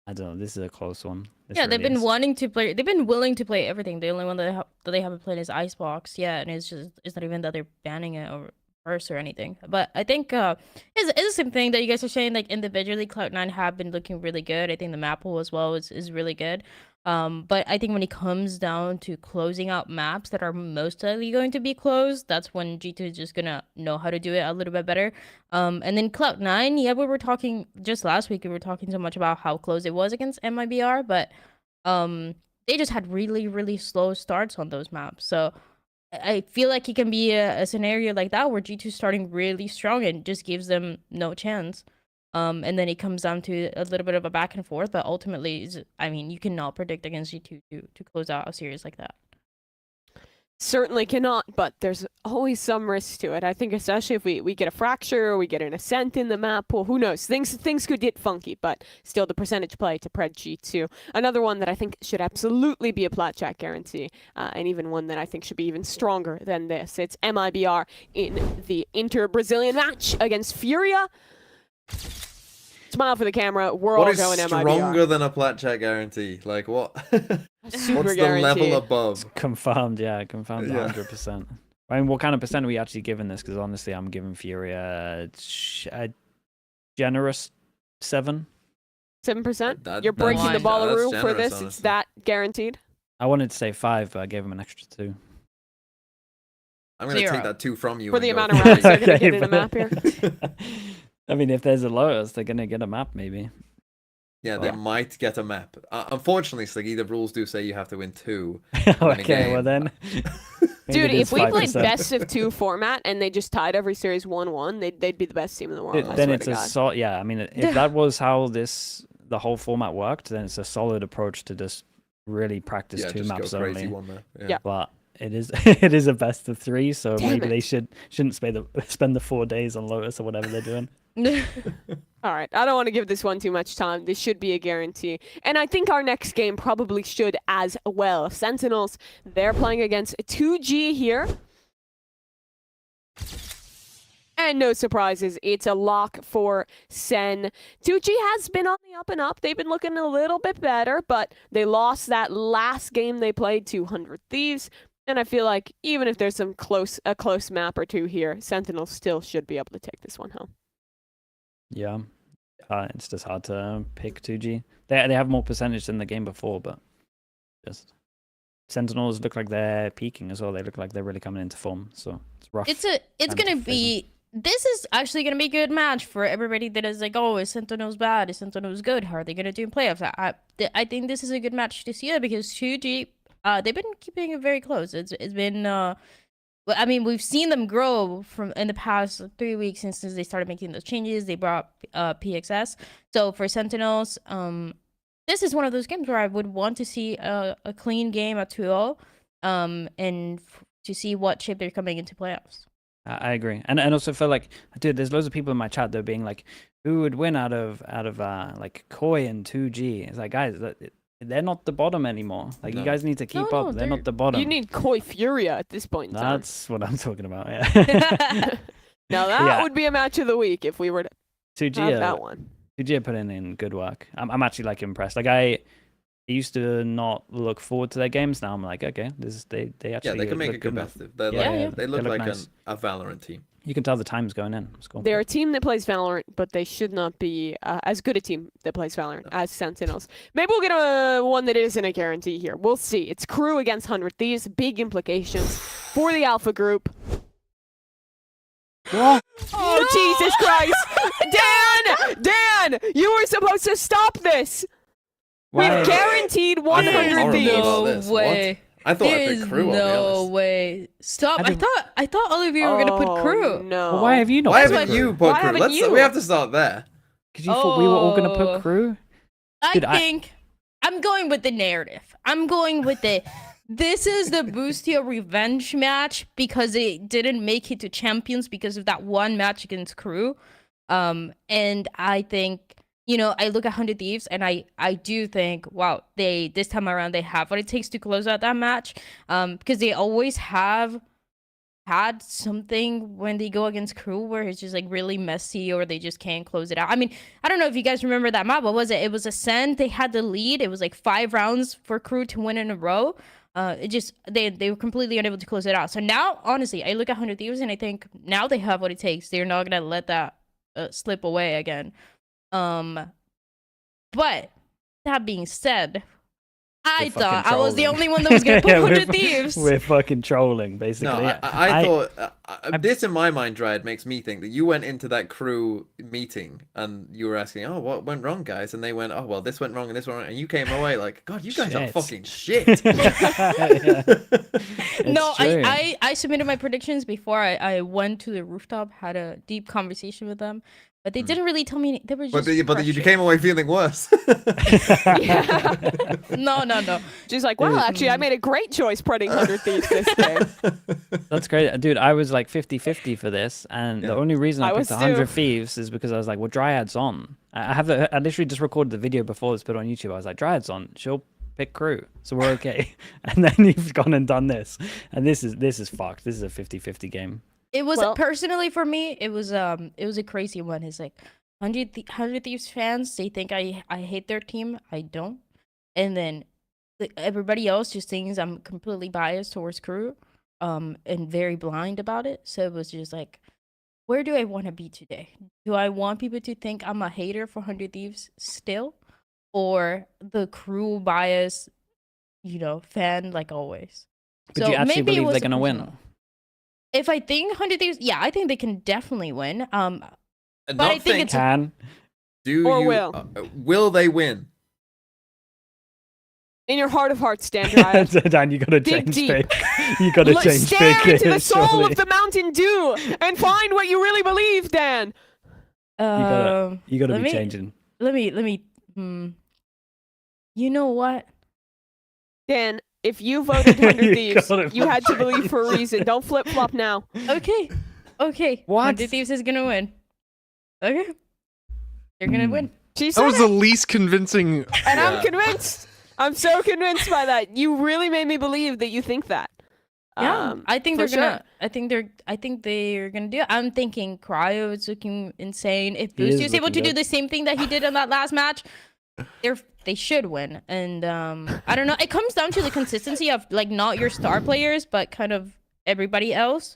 I don't know. This is a close one. This Yeah, they've really been is. wanting to play. They've been willing to play everything. The only one that they haven't played is Icebox. Yeah, and it's not even that they're banning it or first or anything. But I think it's the same thing that you guys are saying. Like individually, Cloud9 have been looking really good. I think the map pool as well is really good. But I think when it comes down to closing out maps that are most likely going to be closed, that's when G2 is just gonna know how to do it a little bit better. And then Cloud9, yeah, we were talking just last week. We were talking so much about how close it was against MIBR, but they just had really slow starts on those maps. So I feel like it can be a scenario like that where G2 starting really strong and just gives them no chance. And then it comes down to a little bit of a back and forth, but ultimately, I mean, you cannot predict against G2 to close out a series like that. Certainly cannot, but there's always some risk to it. I think especially if we get a fracture or we get an ascent in the map pool, who knows? Things could get funky, but still the percentage play to pred G2. Another one that I think should absolutely be a Plat Chat guarantee, and even one that I think should be even stronger than this. It's MIBR in the inter-Brazilian match against Furia. Smile for the camera. We're What all is going MIBR. stronger than a Plat Chat guarantee? Like what? Super What's the guarantee. level above? Confirmed, yeah, confirmed Yeah. 100%. I mean, what kind of percent are we actually giving this? Because honestly, I'm giving Fury a generous 7. 7%? That- You're breaking the that's ballaroo for generous, this? It's honestly. that guaranteed? I wanted to say 5, but I gave him an extra 2. I'm gonna 0. take that 2 from you For and the go amount of 3. rounds they're going to Okay, get in a map here. I mean, if there's a Lotus, they're gonna get a map, maybe. Yeah, they Yeah. might get a map. Unfortunately, Sliggy, the rules do say you have to win 2. win a Okay, well game. then. maybe Dude, it is if we played 5%. best of 2 format and they just tied every series 1-1, they'd be the best team in the world. I Then swear it's to a God. yeah. I mean, if that was how the whole format worked, then it's a solid approach to just really practice Yeah, 2 just maps go crazy only. one map. Yeah. But it is it is a best of 3, so Damn maybe it. they shouldn't spend the 4 days on Lotus or whatever they're doing. All right, I don't want to give this one too much time. This should be a guarantee. And I think our next game probably should as well. Sentinels, they're playing against 2G here. And no surprises, it's a lock for Sen. 2G has been on the up and up. They've been looking a little bit better, but they lost that last game they played to 100 Thieves. And I feel like even if there's a close map or two here, Sentinels still should be able to take this one home. Yeah, it's just hard to pick 2G. They have more percentage than the game before, but just Sentinels look like they're peaking as well. They look like they're really coming into form. So it's rough. It's time gonna to face be. This is actually gonna be a good match for everybody that is like, oh, is Sentinels bad? Is Sentinels good? How are they gonna do in playoffs? I think this is a good match to see it because 2G, they've been keeping it very close. It's been I mean, we've seen them grow from in the past 3 weeks since they started making those changes. They brought PXS. So for Sentinels, this is one of those games where I would want to see a clean game at 2-0, and to see what shape they're coming into playoffs. I agree, and also feel like, dude, there's loads of people in my chat that are being like, who would win out of like Koi and 2G? It's like, guys, they're not the bottom anymore. Like No. you guys need to keep No, up. They're they're- not the bottom. You need Koi Furia at this point in time. That's what I'm talking about. Yeah. Now that Yeah. would be a match of the week if we were to have that 2G, one. 2G put in good work. I'm actually like impressed. Like I used to not look forward to their games. Now I'm like, okay, they actually Yeah, they can make look it good enough. competitive. They're Yeah, like, yeah. They look They look like nice. a Valorant team. You can tell the time's going in. It's cool. They're a team that plays Valorant, but they should not be as good a team that plays Valorant as Sentinels. Maybe we'll get a one that isn't a guarantee here. We'll see. It's Crew against 100 Thieves. Big implications for the Alpha group. What? Oh, Jesus Christ! Dan! You were supposed to stop this! Why- We've guaranteed 100 horrible Thieves. about No this. way. I thought I There's picked Crew, I'll be no honest. way. Stop. I I did- thought all of you were gonna put Oh, Crew. No. Well, why have you not? Why put haven't Crew? you Why put Crew? haven't you? We have to start there. Because you thought we were all gonna Oh. put Crew. I Dude, I- think I'm going with the narrative. I'm going with it. This is the Boostia revenge match because it didn't make it to champions because of that one match against Crew. And I think, you know, I look at 100 Thieves and I do think, wow, this time around they have what it takes to close out that match. Because they always have had something when they go against Crew where it's just like really messy or they just can't close it out. I mean, I don't know if you guys remember that map. What was it? It was Ascend. They had the lead. It was like 5 rounds for Crew to win in a row. It just they were completely unable to close it out. So now, honestly, I look at 100 Thieves and I think now they have what it takes. They're not gonna let that slip away again. But that being said, I They're thought fucking I was the trolling. only one that was gonna put Yeah, 100 Thieves. We're fucking trolling, basically. No, I thought this in my mind, Dryad, makes me think that you went into that Crew meeting and you were asking, "Oh, what went wrong, guys?" And they went, "Oh, well, this went wrong and this went wrong," and you came away like, "God, you guys are Shit. fucking shit." Yeah. No, It's true. I submitted my predictions before I went to the rooftop, had a deep conversation with them, but they didn't really tell me. They were just But you pressured. came away feeling worse. No. She's like, well, actually, I made a great choice putting 100 Thieves this game. That's great. Dude, I was like 50-50 for this, and the only reason I I picked was 100 too. Thieves is because I was like, well, Dryad's on. I literally just recorded the video before it's put on YouTube. I was like, Dryad's on. She'll pick Crew, so we're okay. And then you've gone and done this, and this is fucked. This is a 50-50 game. It was Well- personally for me. It was a crazy one. It's like 100 Thieves fans. They think I hate their team. I don't. And then everybody else just thinks I'm completely biased towards Crew, and very blind about it. So it was just like, where do I want to be today? Do I want people to think I'm a hater for 100 Thieves still, or the Crew bias, fan like always? But do you actually maybe it believe was they're gonna win? personal. If I think 100 Thieves, yeah, I think they can definitely win. And But not I think it's- Can. Or will they win? In your heart of hearts, Dan Dryad. Dan, you gotta Dig change deep. pick. You gotta change Stare pick. into the soul surely. of the Mountain Dew and find what you really believe, Dan. You gotta let be me- changing. Let me. You know what? Dan, if you voted 100 You Thieves, gotta you had to change. believe for a reason. Don't flip flop now. Okay. What? 100 Thieves is gonna win. Okay. They're gonna win. She That said was it, the least convincing. and I'm Yeah. convinced. I'm so convinced by that. You really made me believe that you think that. Yeah, I think for they're gonna. I think they're gonna do it. I'm thinking Cryo is looking insane. If He is Boosty is able to looking do good. the same thing that he did in that last match, they should win. And I don't know. It comes down to the consistency of like not your star players, but kind of everybody else.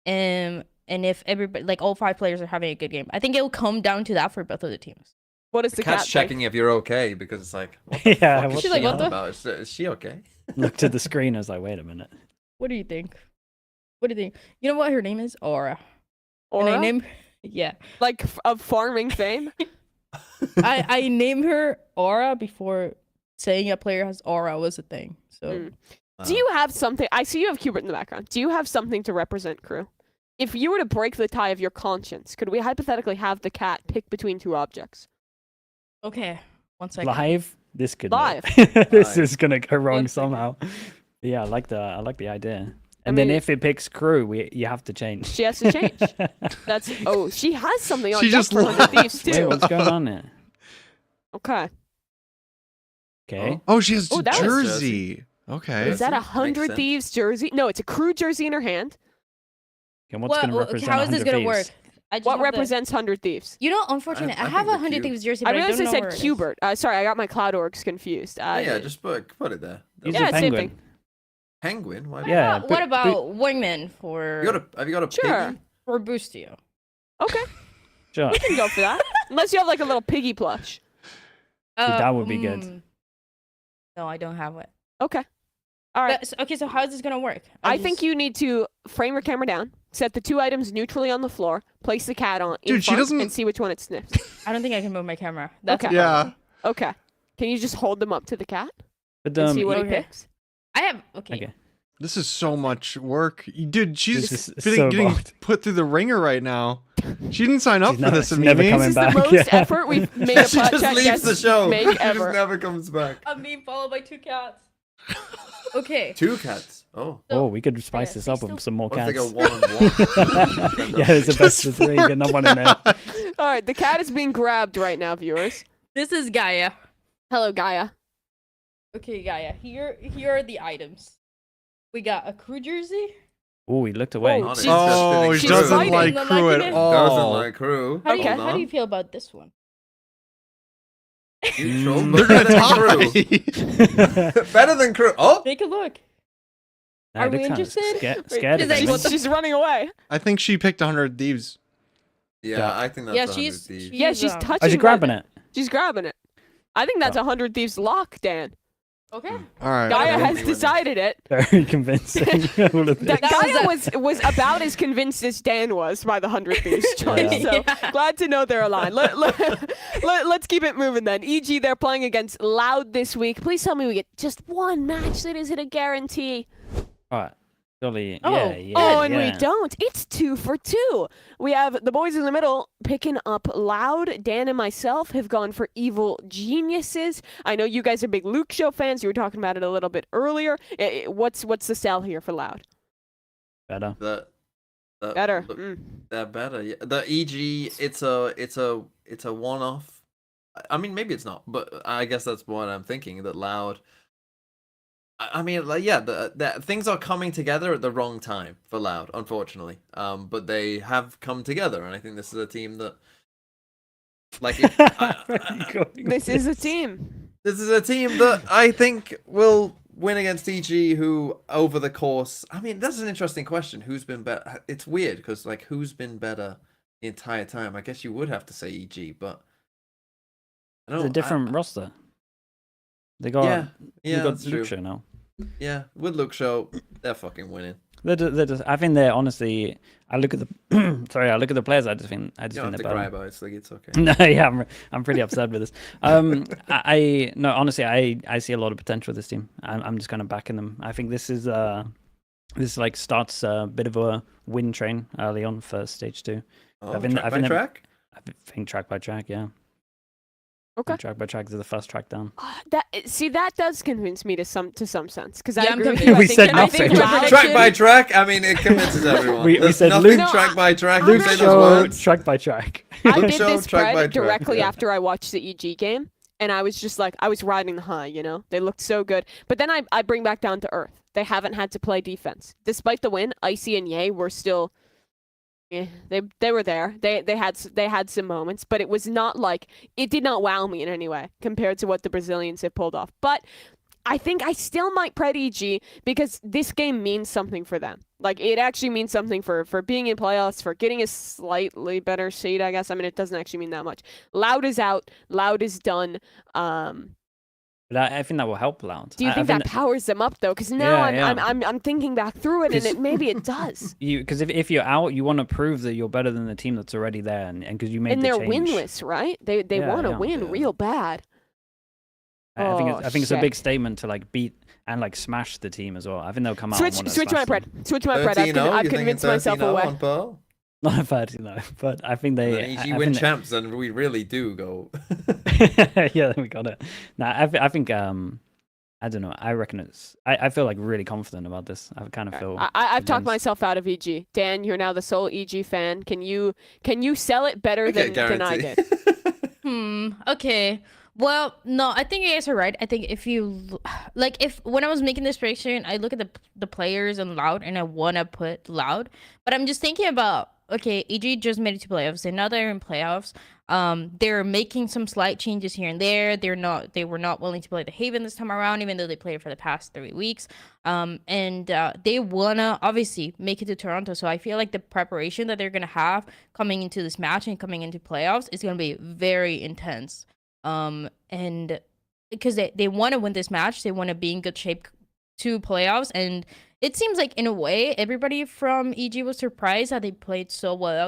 And if everybody, like all 5 players, are having a good game, I think it'll come down to that for both of the teams. What is the Cat's cat checking if you're okay because it's like, what the Yeah, fuck is what she the- on What the- about? Is she okay? Looked at the screen. I was like, wait a minute. What do you think? What do you think? You know what her name is? Aura. And Aura? I name, yeah. Like of farming fame? I named her Aura before saying a player has aura was a thing. So Mm. Do you have something? I see you have Cubert in the background. Do you have something to represent Crew? If you were to break the tie of your conscience, could we hypothetically have the cat pick between 2 objects? okay, 1 second. Live. This could. Live. This Live. is gonna go wrong 1 second. somehow. Yeah, I like the idea. I And then mean- if it picks Crew, you have to change. She has to change. That's she has something on She deck just for 100 Thieves Wait, too. what's going on here? Okay. Okay. Oh, she has Oh, a that was- jersey. Okay. Is that a Makes 100 sense. Thieves jersey? No, it's a crew jersey in her hand. Okay, what's going to represent how is this 100 gonna work? thieves? I just What have the- represents 100 Thieves? You know, unfortunately, I I have think a the 100 cube. Thieves jersey, I but I, realized don't I know said where it is. Cubert. Sorry, I got my Cloud Orcs confused. Yeah, just put it there. Use Yeah, a same penguin. thing. Penguin. Why? Yeah. What but- about Wingman for Have you got a Sure. piggy? for Boostio? Okay, Sure. we can go for that. Unless you have like a little piggy plush. that would be good. No, I don't have it. Okay. All right. Okay, so how is this gonna work? I think you need to frame your camera down, set the 2 items neutrally on the floor, place the cat on in Dude, she front, doesn't- and see which one it sniffs. I don't think I can move my camera. That's Okay. a problem. Yeah. Okay. Can you just hold them up to the cat But and see what he okay. picks? I have. Okay. Okay. This is so much work. Dude, she's This is getting, so getting bad. put through the ringer right now. She didn't sign up She's for never- this, she's never Amimi. coming This is the back, most yeah. effort we've made a She Plat just Chat leaves the guest show. make She ever. just never comes back. I'm being followed by 2 cats. Okay. 2 cats. Oh. Oh, we could spice yeah, this they up still- with some more What if they cats. go 1-on-1? Yeah, it's a best of 3. Get no one in there. All right, the cat is being grabbed right now, viewers. This is Gaia. Hello, Gaia. Okay, Gaia. Here are the items. We got a crew jersey. Oh, he looked away. Oh, She's Oh, he She's doesn't fighting. like Not crew liking at it. all. Doesn't like crew. How do you Okay. how do you feel about this one? Neutral, Mm. but They're better gonna than tie. crew. Better than crew. Oh, Take a look. Nah, Are they we kinda interested? Scared Is of that- him. what the- She's running away. I think she picked 100 thieves. yeah, I think that's Yeah, 100 she's Thieves. Yeah, she's touching. Oh, she's that- grabbing it. She's grabbing it. I think that's 100 Thieves lock, Dan. Okay. All right. Gaia don't has think we win. decided it. Very convincing. All of That this. Gaia was about as convinced as Dan was by the 100 Thieves choice. Yeah. So Yeah. glad to know they're aligned. Let's keep it moving then. EG, they're playing against Loud this week. Please tell me we get just one match. That is it a guarantee? All right. Surely. Oh. Yeah, yeah. Oh, and we yeah. don't. It's 2 for 2. We have the boys in the middle picking up Loud. Dan and myself have gone for Evil Geniuses. I know you guys are big Luke Show fans. You were talking about it a little bit earlier. What's the sell here for Loud? Better. The Better. look, Mm. They're better. Yeah. The EG, it's a one-off. I mean, maybe it's not, but I guess that's what I'm thinking. That Loud. I mean, like, yeah, the things are coming together at the wrong time for Loud, unfortunately. But they have come together, and I think this is a team that, like, This is a team. this is a team that I think will win against EG, who over the course. I mean, that's an interesting question. Who's been better? It's weird because, like, who's been better the entire time? I guess you would have to say EG, but I don't. It's a different roster. They got. Yeah, they yeah, got that's true. Luxo now. Yeah, with Luke Show, they're fucking winning. I think they're honestly. I look at the. Sorry, I look at the players. I just think You don't they're have to better. cry about it. It's like it's okay. No, yeah, I'm pretty upset with this. No, honestly, I see a lot of potential with this team. I'm just kind of backing them. I think this like starts a bit of a win train early on for stage 2. Oh, I've been- track I've by been- track. I think track by track, yeah. Okay. Track by track is the first track down. That does convince me to some sense because I Yeah, I'm agree with confused. you. I We think- said I think nothing. Loud Track should- by track. I mean, it convinces everyone. We There's said nothing Luke- track by track. Luke You Luke say those show words. track by track. I Luke did Show, this track by spread track, directly yeah. after I watched the EG game, and I was just like, I was riding the high, you know? They looked so good. But then I bring back down to earth. They haven't had to play defense. Despite the win, Icy and Ye were still... Yeah, they were there. They had some moments, but it was not like... It did not wow me in any way compared to what the Brazilians have pulled off. But I think I still might pred EG because this game means something for them. Like, it actually means something for being in playoffs, for getting a slightly better seed, I guess. I mean, it doesn't actually mean that much. Loud is out. Loud is done. But I think that will help Loud. Do you think that powers them up, though? Because now Yeah, yeah. I'm thinking back through it, and Because- maybe it does. Because if you're out, you want to prove that you're better than the team that's already there, and because you made And the they're change. winless, right? They Yeah, want to yeah. win Yeah. real bad. I think Oh, it's a shit. big statement to like beat and like smash the team as well. I think they'll come out. Switch and wanna my smash them. pred. Switch my pred. 13-0, I've you thinking convinced myself 13-0 away. on Pearl? Not a 30, but I think And they. then EG I win think champs, and we really do go. yeah, we got it. Nah, I think I don't know. I reckon it's. I feel like really confident about this. I kind of feel. I've talked convinced. myself out of EG. Dan, you're now the sole EG fan. Can you sell it better Okay, than I guarantee. did? Okay. Well, no, I think you guys are right. I think if you like, if when I was making this prediction, I look at the players and Loud, and I wanna put Loud, but I'm just thinking about, okay, EG just made it to playoffs, and now they're in playoffs. They're making some slight changes here and there. They were not willing to play the Haven this time around, even though they played for the past 3 weeks. And they wanna obviously make it to Toronto. So I feel like the preparation that they're gonna have coming into this match and coming into playoffs is gonna be very intense. And because they want to win this match, they want to be in good shape to playoffs. And it seems like in a way, everybody from EG was surprised that they played so well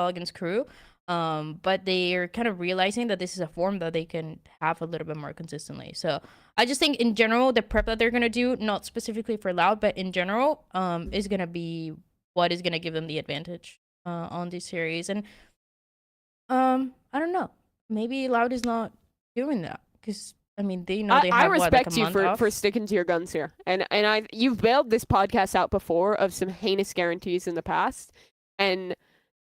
against Crew. But they're kind of realizing that this is a form that they can have a little bit more consistently. So I just think in general, the prep that they're gonna do, not specifically for Loud, but in general, is gonna be what is gonna give them the advantage on this series. And I don't know. Maybe Loud is not doing that because I mean they know they have I respect like a you month for off. sticking to your guns here, and you've bailed this podcast out before of some heinous guarantees in the past, and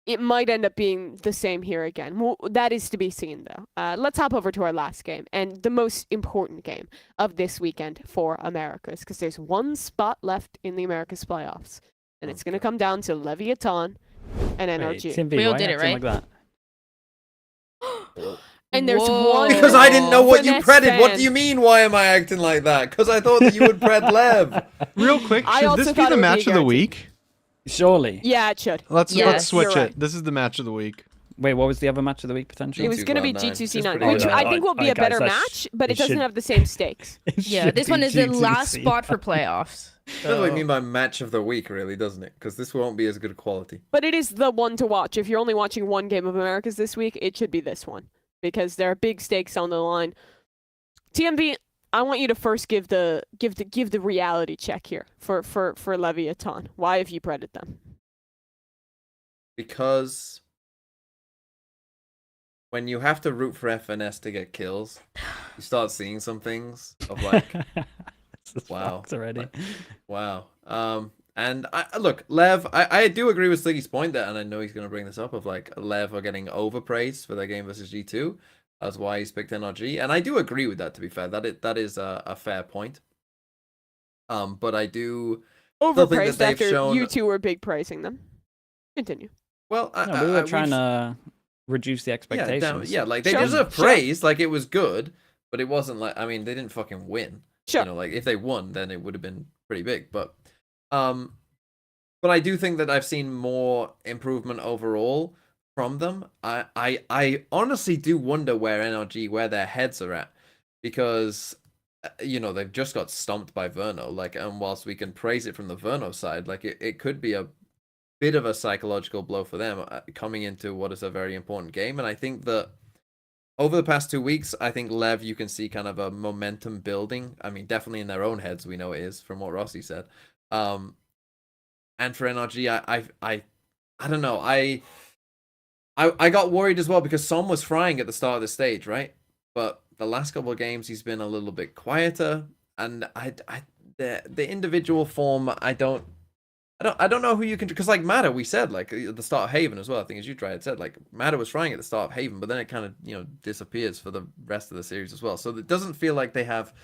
it might end up being the same here again. Well, that is to be seen though. Let's hop over to our last game and the most important game of this weekend for Americas, because there's one spot left in the Americas playoffs, and it's gonna come down to LEVIATAN and NRG. Wait, Timby, We all why did you it, acting right? like that? And there's Whoa. one Because I didn't know what you finesse predded. What fan. do you mean? Why am I acting like that? Because I thought that you would pred Lev. Real quick, I should also this be thought the it would be match a of the guarantee. week? Surely. Yeah, it should. Let's Yes, switch you're it. right. This is the match of the week. Wait, what was the other match of the week potentially? It was going to be G2 G2C9, Just which pretty I good. think will be a Alright, guys, better that's- match, but it it doesn't should- have the same stakes. It Yeah, should this be one is the last G2C. spot for playoffs. That's what I mean by match of the week, really, doesn't it? Because this won't be as good quality. But it is the one to watch. If you're only watching one game of Americas this week, it should be this one because there are big stakes on the line. TMB, I want you to first give the reality check here for LEVIATAN. Why have you predicted them? Because when you have to root for FNS to get kills, you start seeing some things of like, It's wow. fucked already. wow. And I look, Lev, I do agree with Sliggy's point there, and I know he's going to bring this up of like Lev are getting overpraised for their game versus G2. That's why he's picked NRG, and I do agree with that. To be fair, that is a fair point. But I do still think that Overpraised they've after shown. you two were big praising them. Continue. Well, No, we were trying to reduce the expectations. Yeah, like they Sure, deserve sure. praise. Like it was good, but it wasn't like I mean they didn't fucking win. Sure. You know, like if they won, then it would have been pretty big. But I do think that I've seen more improvement overall from them. I honestly do wonder where NRG, where their heads are at, because you know they've just got stomped by Verno. Like, and whilst we can praise it from the Verno side, like it could be a bit of a psychological blow for them coming into what is a very important game. And I think that over the past 2 weeks, I think Lev, you can see kind of a momentum building. I mean, definitely in their own heads, we know it is from what Rossi said. And for NRG, I don't know. I got worried as well because Som was frying at the start of the stage, right? But the last couple of games, he's been a little bit quieter, and the individual form, I don't know who you can, because like Matter, we said like at the start of Haven as well. I think as you tried said, like Matter was frying at the start of Haven, but then it kind of disappears for the rest of the series as well. So it doesn't feel like they have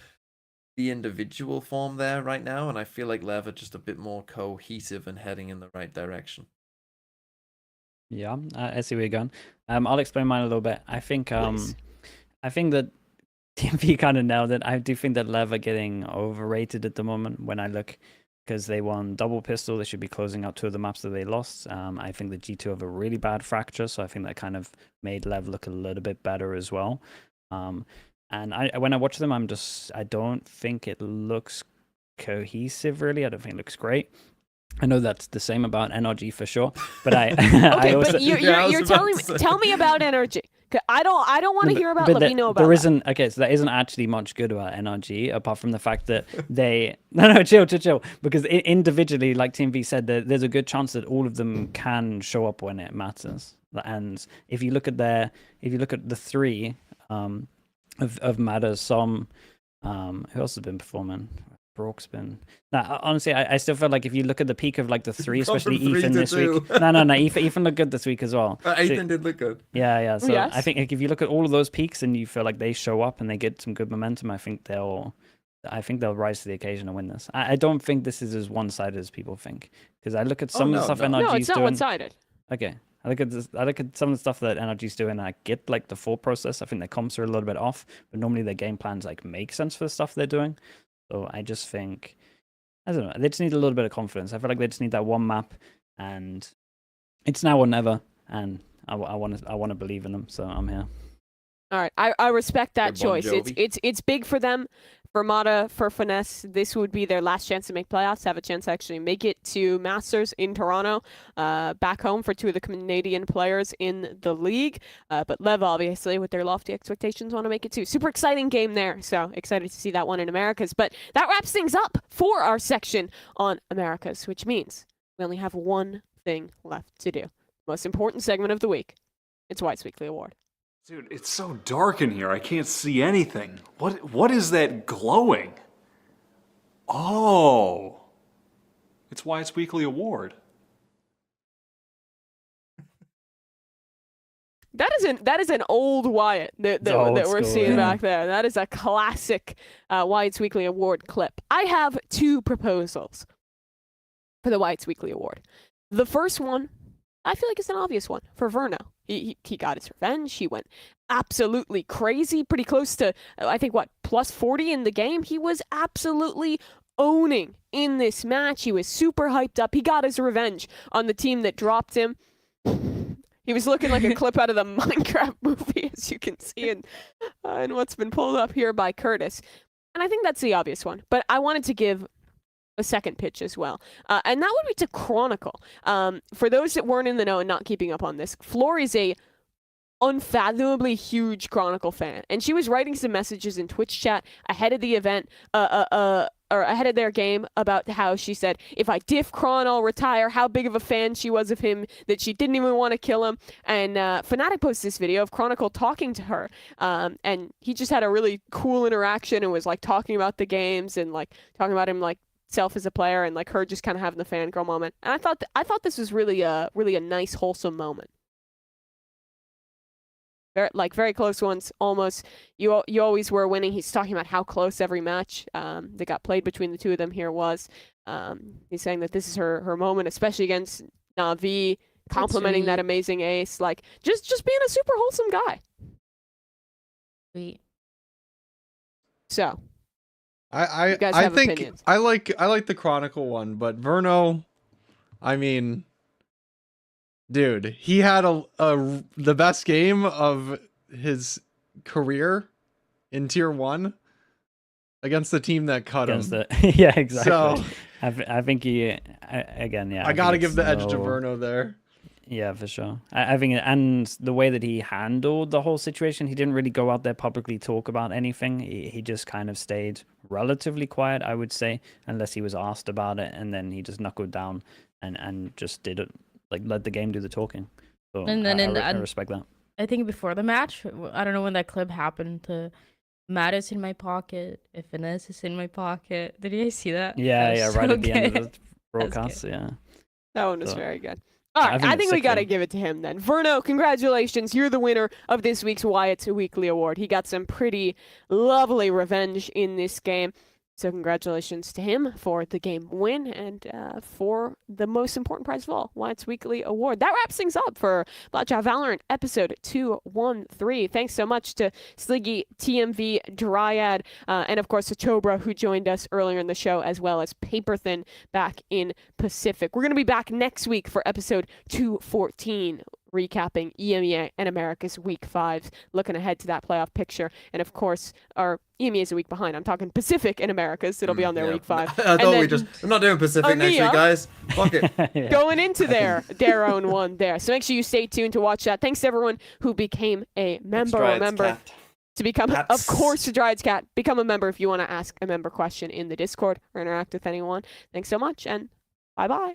the individual form there right now, and I feel like Lev are just a bit more cohesive and heading in the right direction. Yeah, I see where you're going. I'll explain mine a little bit. I think Please. I think that TMP kind of nailed it. I do think that Lev are getting overrated at the moment when I look, because they won double pistol. They should be closing out 2 of the maps that they lost. I think the G2 have a really bad fracture, so I think that kind of made Lev look a little bit better as well. And when I watch them, I don't think it looks cohesive really. I don't think it looks great. I know that's the same about NRG for sure, but I Okay, I also, but you're telling me. Tell me about NRG. 'Cause I don't want to hear about but Levino about there that. isn't so there isn't actually much good about NRG apart from the fact that they no chill because individually, like Team V said, there's a good chance that all of them can show up when it matters. And if you look at the 3 of Matter, Som, who else has been performing? Brock's been. Nah, honestly, I still feel like if you look at the peak of like the three, Gone especially from 3 Ethan to this 2. week. No, Ethan looked good this week as well. So- Ethan did look good. yeah. So Yes. I think like, if you look at all of those peaks and you feel like they show up and they get some good momentum, I think they'll rise to the occasion and win this. I don't think this is as one-sided as people think, because I look at some of the stuff no. NRG's No, it's not doing. one-sided. Okay. I look at some of the stuff that NRG's doing, and I get like the full process. I think their comps are a little bit off, but normally their game plans like make sense for the stuff they're doing. So I just think, I don't know, they just need a little bit of confidence. I feel like they just need that one map, and it's now or never. And I want to believe in them, so I'm here. All right, I respect that Good Bon choice. Jovi. It's big for them. For Mata, for Finesse, this would be their last chance to make playoffs, have a chance to actually make it to Masters in Toronto, back home for 2 of the Canadian players in the league. But Lev, obviously, with their lofty expectations, want to make it too. Super exciting game there, so excited to see that one in Americas. But that wraps things up for our section on Americas, which means we only have one thing left to do. Most important segment of the week. It's Wyatt's Weekly Award. Dude, it's so dark in here. I can't see anything. What is that glowing? Oh. It's Wyatt's Weekly Award. That is an old Wyatt that old we're school, seeing yeah. back there. That is a classic Wyatt's Weekly Award clip. I have 2 proposals for the Wyatt's Weekly Award. The first one, I feel like it's an obvious one for Verno. He got his revenge. He went absolutely crazy, pretty close to, I think, plus 40 in the game. He was absolutely owning in this match. He was super hyped up. He got his revenge on the team that dropped him. He was looking like a clip out of the Minecraft movie, as you can see in what's been pulled up here by Curtis. And I think that's the obvious one. But I wanted to give a second pitch as well. And that would be to Chronicle. For those that weren't in the know and not keeping up on this, Floor is a unfathomably huge Chronicle fan. And she was writing some messages in Twitch chat ahead of the event, or ahead of their game, about how she said, if I diff Chron, I'll retire, how big of a fan she was of him, that she didn't even want to kill him. And Fnatic posted this video of Chronicle talking to her. And he just had a really cool interaction and was like talking about the games and like talking about him like self as a player, and like her just kind of having the fangirl moment. And I thought this was really a nice, wholesome moment. Very close ones, almost. You always were winning. He's talking about how close every match that got played between the 2 of them here was. He's saying that this is her moment, especially against NAVI, complimenting that amazing ace. Like just being a super wholesome guy. Sweet. So I guys I have think opinions. I like the Chronicle one, but Verno, I mean, dude, he had the best game of his career in Tier 1 against the team that cut him. Yeah, exactly. So I think again, yeah. I gotta think give the edge it's to Verno there. Yeah, for sure. I think, and the way that he handled the whole situation, he didn't really go out there publicly talk about anything. He just kind of stayed relatively quiet, I would say, unless he was asked about it, and then he just knuckled down and just did it, like let the game do the talking. So And then I respect that. I think before the match, I don't know when that clip happened, to Matt is in my pocket, if Finesse is in my pocket. Did you guys see that? Yeah, That was right so at the end of good. the broadcast. Yeah. That one was So, very good. All right, I think it's we sick got to thing. give it to him then. Verno, congratulations. You're the winner of this week's Wyatt's Weekly Award. He got some pretty lovely revenge in this game. So congratulations to him for the game win and for the most important prize of all, Wyatt's Weekly Award. That wraps things up for Plat Chat VALORANT episode 213. Thanks so much to Sliggy, TMV, Dryad, and of course to Chobra, who joined us earlier in the show, as well as Paperthin back in Pacific. We're going to be back next week for episode 214. Recapping EMEA and America's Week 5s, looking ahead to that playoff picture. And of course, our EMEA is a week behind. I'm talking Pacific and America's. It'll be on their Yeah. Week 5. I And thought then we're not doing Pacific next week, EMEA guys. Fuck it. Yeah. going into their own one there. So make sure you stay tuned to watch that. Thanks to everyone who became a member. Remember to become, of course, to Dryad's Cat. Become a member if you want to ask a member question in the Discord or interact with anyone. Thanks so much, and bye-bye.